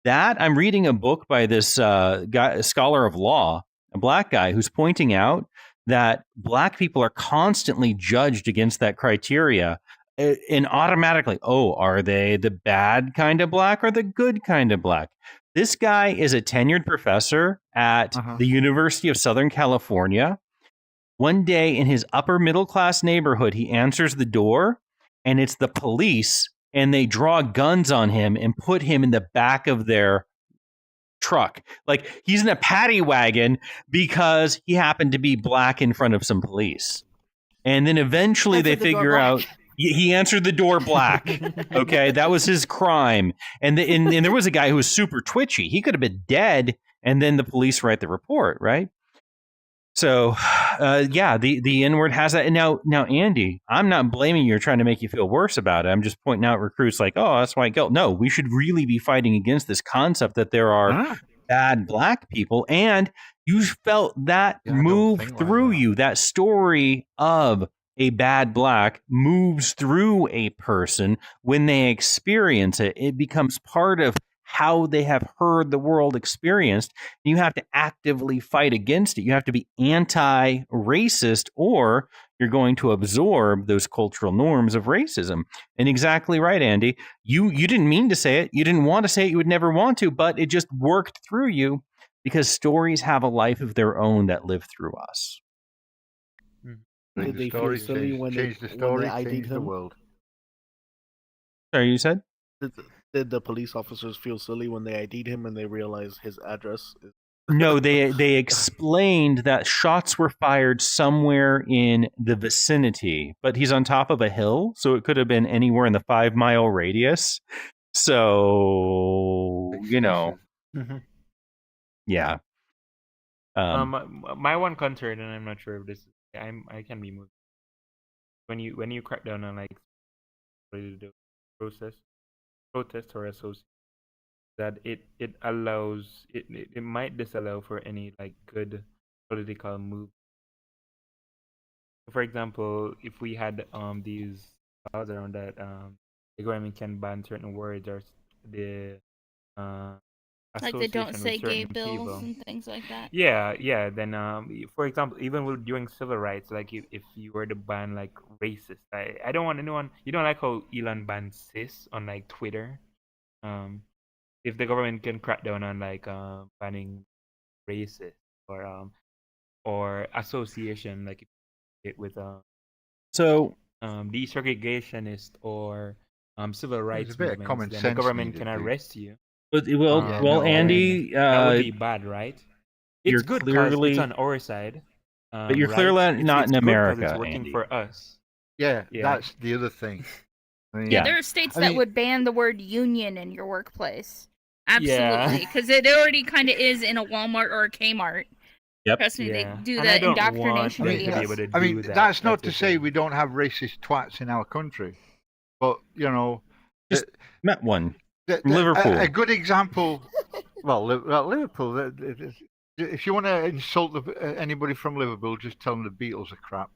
That I'm reading a book by this guy, a scholar of law, a black guy, who's pointing out that black people are constantly judged against that criteria and automatically, are they the bad kind of black or the good kind of black? This guy is a tenured professor at the University of Southern California. One day in his upper middle class neighborhood, he answers the door and it's the police, and they draw guns on him and put him in the back of their truck. Like he's in a paddy wagon because he happened to be black in front of some police. And then eventually they figure out he answered the door black. Okay, that was his crime. And there was a guy who was super twitchy. He could have been dead, and then the police write the report, right? So, the N-word has that. And now, Andy, I'm not blaming you or trying to make you feel worse about it. I'm just pointing out recruits like, that's white guilt. No, we should really be fighting against this concept that there are bad black people. And you felt that move through you, that story of a bad black moves through a person when they experience it. It becomes part of how they have heard the world experienced. You have to actively fight against it. You have to be anti-racist, or you're going to absorb those cultural norms of racism. And exactly right, Andy. You didn't mean to say it. You didn't want to say it. You would never want to, but it just worked through you because stories have a life of their own that live through us. Did they feel silly when they ID'd the him? world. Sorry, you said? Did the police officers feel silly when they ID'd him and they realized his address? No, they explained that shots were fired somewhere in the vicinity, but he's on top of a hill, so it could have been anywhere in the 5-mile radius. So, yeah. My one concern, and I'm not sure if this is, I can be moved. When you crack down on like protest or association, that it allows it might disallow for any like good political move. For example, if we had these laws around that the government can ban certain words or the like they don't association say with gay certain bills people. and things like that. Yeah. Then for example, even during civil rights, like if you were to ban like racist, I don't want anyone. You don't like how Elon banned cis on like Twitter. If the government can crack down on like banning racist or association, like it with desegregationist or civil rights a bit of movements, common then sense the government needed, can dude. arrest you. Andy, that would be bad, right? It's you're good because clearly it's on our side. but you're right? clearly not it's in good 'cause America, It's working Andy. for us. Yeah, Yeah. that's the other thing. I mean, Yeah, there are states that would ban the word union in your workplace. Absolutely, Yeah. because it already kind of is in a Walmart or a Kmart. Yep. Trust me, Yeah. they do And I the don't want indoctrination them to be videos. able to I mean, do that. that's not That's to the say thing. we don't have racist twats in our country, but Just met one. the- Liverpool. A good example. Well, Liverpool. If you want to insult anybody from Liverpool, just tell them the Beatles are crap.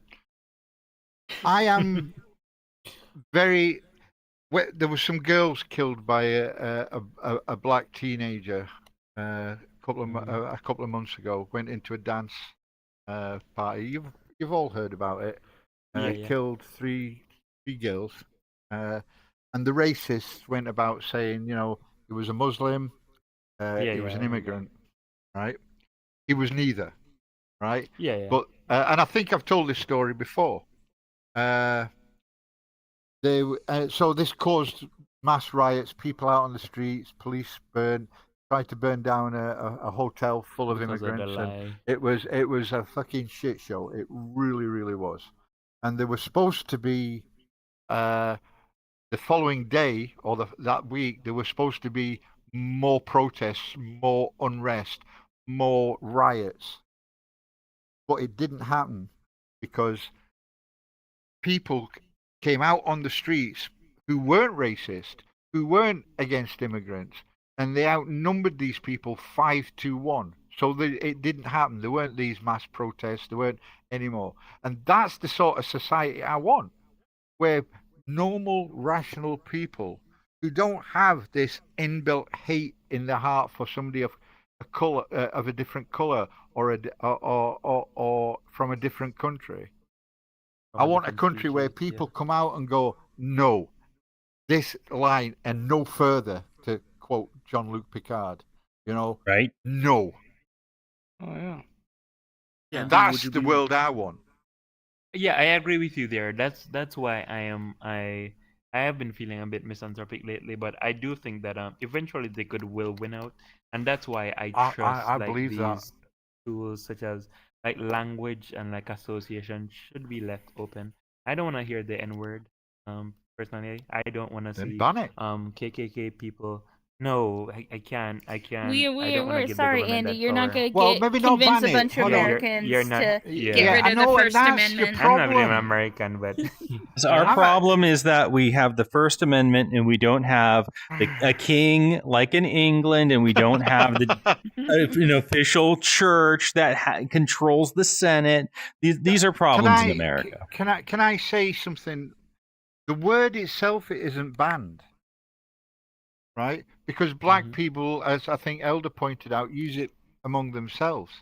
I am very. There were some girls killed by a black teenager a couple of months ago. Went into a dance party. You've all heard about it. Yeah. Killed three girls, and the racists went about saying, he was a Muslim, he was an immigrant, right? He was neither, right? Yeah. But and I think I've told this story before. So this caused mass riots, people out on the streets, police tried to burn down a hotel full of Because of the immigrants, and lie. it was a fucking shit show. It really, really was. And there was supposed to be the following day or that week, there was supposed to be more protests, more unrest, more riots, but it didn't happen because people came out on the streets who weren't racist, who weren't against immigrants, and they outnumbered these people 5-1. So it didn't happen. There weren't these mass protests. There weren't anymore. And that's the sort of society I want, where normal, rational people who don't have this inbuilt hate in their heart for somebody of a color, of a different color, or from a different country. I want a country where people come out and go, no, this line and no further, to quote Jean-Luc Picard, right? No. Oh, yeah. Yeah. That's the world I want. Yeah, I agree with you there. That's why I have been feeling a bit misanthropic lately, but I do think that eventually the good will win out, and that's why I trust I like believe these that. tools such as like language and like association should be left open. I don't want to hear the N-word. Personally, I don't want to Then see ban it. KKK people. No, I can't. I don't wanna We're give the sorry, government Andy. that You're not power. going to Well, maybe not convince ban a it. bunch of Hold on. Americans You're not. to Yeah. get rid I of know, the and First that's the Amendment. I'm not really an problem. American, but So our problem is that we have the First Amendment and we don't have a king like in England, and we don't have the an official church that controls the Senate. These are problems in America. Can I say something? The word itself isn't banned, right? Because black people, as I think Elder pointed out, use it among themselves.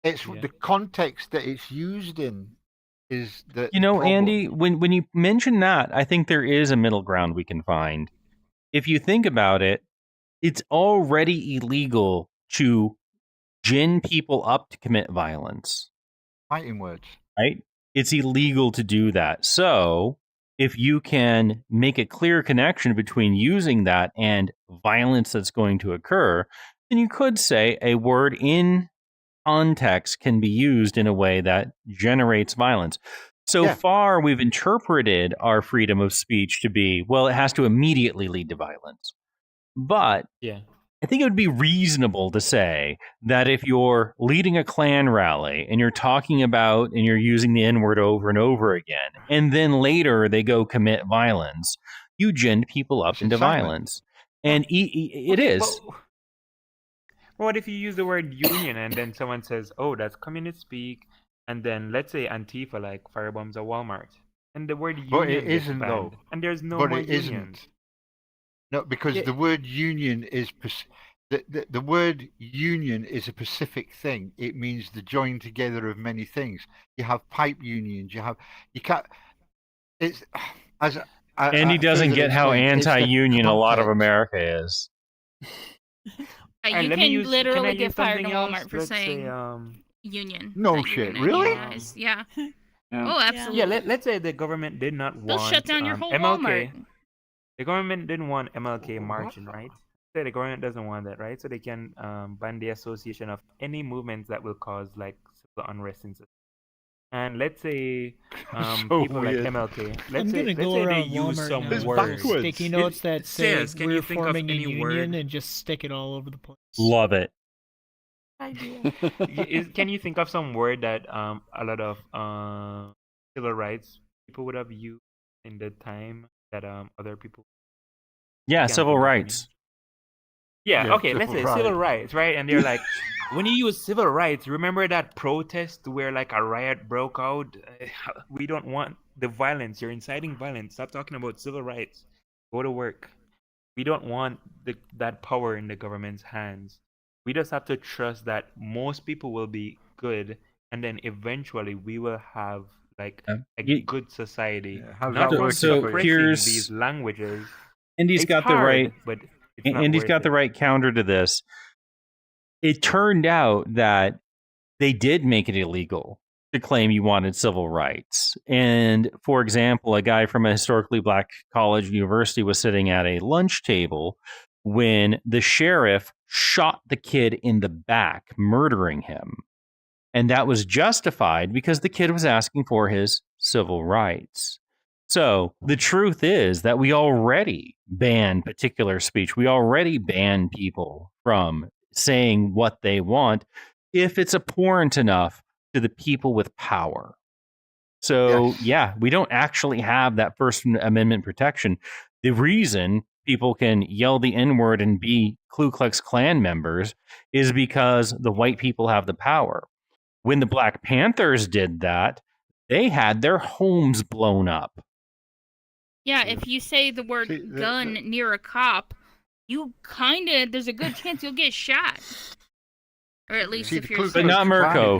It's the context that it's used in is the problem. Andy, when you mention that, I think there is a middle ground we can find. If you think about it, it's already illegal to gin people up to commit violence. Fighting words. Right? It's illegal to do that. So if you can make a clear connection between using that and violence that's going to occur, then you could say a word in context can be used in a way that generates violence. So far, we've interpreted our freedom of speech to be, well, it has to immediately lead to violence. But I think it would be reasonable to say that if you're leading a Klan rally and you're talking about and you're using the N-word over and over again, and then later they go commit violence, you gin people up into violence. And it is. What if you use the word union and then someone says, "Oh, that's communist speak," and then let's say Antifa like firebombs a Walmart, and the word union But it gets isn't banned, though. and there's no But more it unions. isn't. No, because the word union is the word union is a specific thing. It means the join together of many things. You have pipe unions. You can't. It's as Andy doesn't get how anti-union a lot of America is. You let me can use- literally can I get use fired in something else? Walmart for Let's say, saying union. No that you're shit, gonna really? unionize. Yeah. Oh, absolutely. Yeah, let's say the government did not want They'll shut down your whole MLK. Walmart. The government didn't want MLK marching, right? Say the government doesn't want that, right? So they can ban the association of any movements that will cause like civil unrest in society. And let's say So people like weird. MLK. I'm Let's say gonna go they around use Walmart some now with words. sticky notes that say Says, can we're you think of forming a any union word? and just stick it all over the place. Love it. Can you think of some word that a lot of civil rights people would have used in the time that other people? Yeah, Can't civil think of any. rights. Yeah, Yeah, okay, let's say civil civil rights. rights, right? And they're like, when you use civil rights, remember that protest where like a riot broke out? We don't want the violence. You're inciting violence. Stop talking about civil rights. Go to work. We don't want that power in the government's hands. We just have to trust that most people will be good, and then eventually we will have like a good society. how's Not that for working So for you? suppressing here's- these languages. Andy's It's got the hard, right. but it's not Andy's worth got the it. right counter to this. It turned out that they did make it illegal to claim you wanted civil rights. And for example, a guy from a historically black college university was sitting at a lunch table when the sheriff shot the kid in the back, murdering him. And that was justified because the kid was asking for his civil rights. So the truth is that we already ban particular speech. We already ban people from saying what they want if it's abhorrent enough to the people with power. So, yeah, we don't actually have that First Amendment protection. The reason people can yell the N-word and be Ku Klux Klan members is because the white people have the power. When the Black Panthers did that, they had their homes blown up. Yeah, if you say the word gun near a cop, there's a good chance you'll get shot. Or at least if you're... But not Mirko.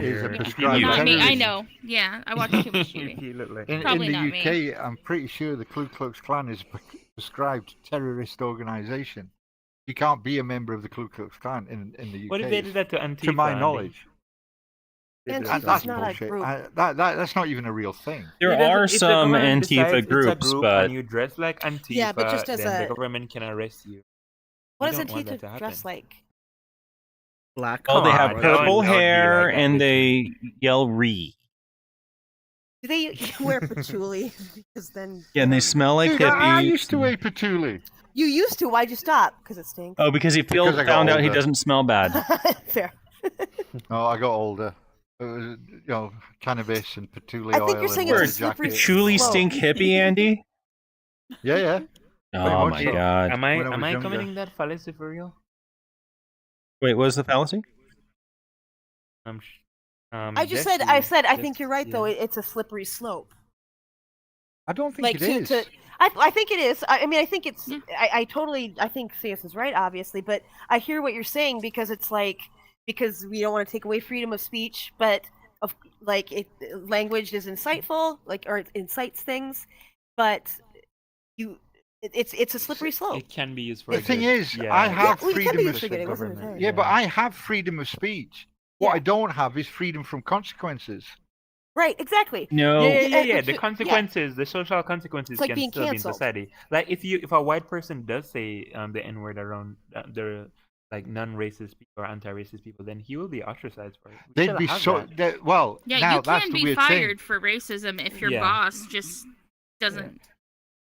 Not me, I know. Yeah, I watch too much TV. Probably in not the me. UK, I'm pretty sure the Ku Klux Klan is a prescribed terrorist organization. You can't be a member of the Ku Klux Klan in the UK. What if they did that to Antifa? To my Andy? knowledge. Antifa's That's not a bullshit. group. That's not even a real thing. There are some Antifa groups, but and you dress like Antifa, Yeah, but just as then a- the government can arrest you. What We does don't want that to Antifa happen. dress like? Black. oh, they have on, purple that would be hair like a and big- they yell "Ree." Do they wear patchouli? Because then Yeah, and they smell like Dude, I hippies. used to wear patchouli. You used to. Why'd you stop? Because it stinks. Oh, because Because I got found out he older. doesn't smell bad. Fair. No, I got older. It was, cannabis and patchouli I oil. think you're saying and it's a leather slippery jacket. Truly slope. stink hippie, Andy. Yeah, yeah. Oh my so. god. Am I When I was younger. committing that fallacy for real? Wait, what was the fallacy? I just said. I said. I think you're right, though. It's a slippery slope. I don't think Like it is. I think it is. I mean, I think it's. I totally. I think CS is right, obviously, but I hear what you're saying because it's like because we don't want to take away freedom of speech, but language is insightful, or it incites things, but it's a slippery slope. It can be used for The a thing good- is, yeah. I have well, it can be freedom used of for good, it wasn't government. intended. Yeah, but I have freedom of speech. What I don't have is freedom from consequences. Right, exactly. No. Yeah. The consequences, the social consequences It's like can being still be in cancelled. society. Like if a white person does say the N word around the like non-racist people or anti-racist people, then he will be ostracized for it. We They'd still be have so. that. Well, Yeah, now you that's can the be weird fired for racism if your Yeah. boss just doesn't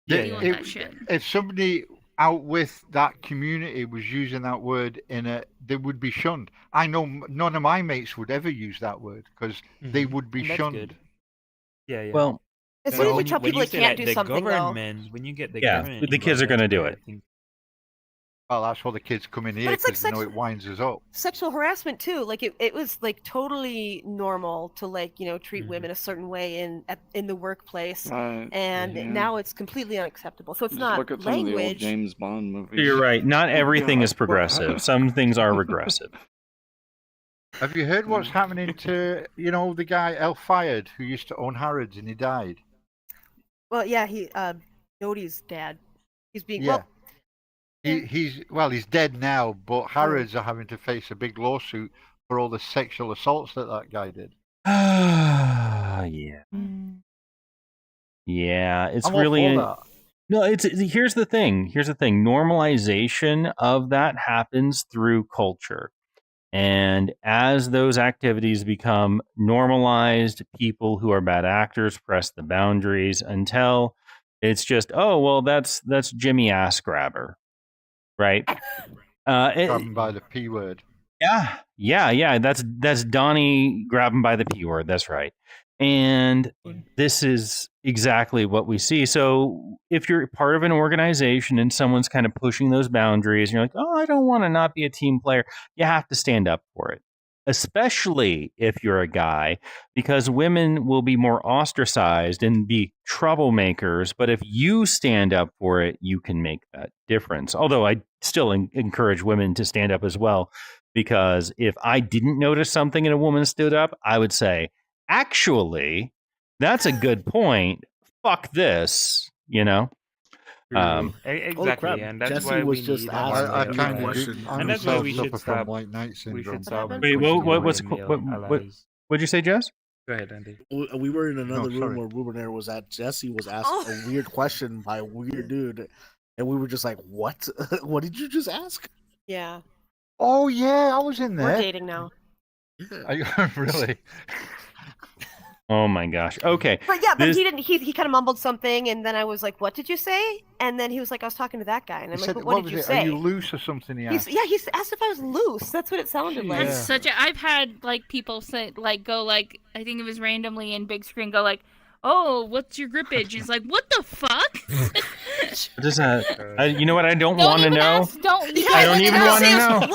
thing. deal with that shit. If somebody out with that community was using that word they would be shunned. I know none of my mates would ever use that word because they would be And that's shunned. good. Yeah. Well, It's So when we when tell you- when people you they say can't that do the something, though. government, when you get the Yeah, government the kids are involved, gonna do that's it. where I think- Well, that's why the kids come in here it's like because they know it winds us up. Sexual harassment too. Like it was like totally normal to treat Mm-hmm. women a certain way in the workplace, Right, and yeah. now it's completely unacceptable. So it's Just not look at some of the old language. James Bond movies. You're right. Not everything Yeah, is progressive. Some things are regressive. Have you heard what's happening to the guy El Fayed who used to own Harrods and he died? Well, yeah, he Dodie's dad. He's being Yeah. well. He's dead now, but Harrods are having to face a big lawsuit for all the sexual assaults that guy did. Yeah. Yeah, it's I'm all really for that. no. Here's the thing. Normalization of that happens through culture, and as those activities become normalized, people who are bad actors press the boundaries until it's just, oh well, that's Jimmy Ass Grabber, right? Grabbing by the P word. Yeah. That's Donnie grabbing by the P word. That's right. And this is exactly what we see. So if you're part of an organization and someone's kind of pushing those boundaries, and you're like, oh, I don't want to not be a team player, you have to stand up for it. Especially if you're a guy, because women will be more ostracized and be troublemakers. But if you stand up for it, you can make that difference. Although I still encourage women to stand up as well, because if I didn't notice something and a woman stood up, I would say, actually, that's a good point. Fuck this, Exactly, and that's Jesse why was we just need asking I a kind of question. I'm and that's why we myself should suffer from stop. white knight We syndrome. should stop. Wait, pushing what's away male what? allies. What'd you say, Jess? Go ahead, Andy. We were in another room sorry. where Rubenair was at. Jesse was asked a weird question by a weird dude, and we were just like, "What? What did you just ask?" Yeah, Oh yeah, I was in we're there. dating now. Really? Oh my gosh. Okay. But yeah, but This- he didn't. He kind of mumbled something, and then I was like, "What did you say?" And then he was like, "I was talking to that guy," and I'm He like, said, "But what did was you it? say?" Are you loose or something? He asked. He asked if I was loose. That's what it sounded like. That's such a. I've had like people say go I think it was randomly in big screen go oh, what's your grippage? It's like, what the fuck? Just you know what? I don't Don't want to even know. ask. Don't. I don't even want to know. What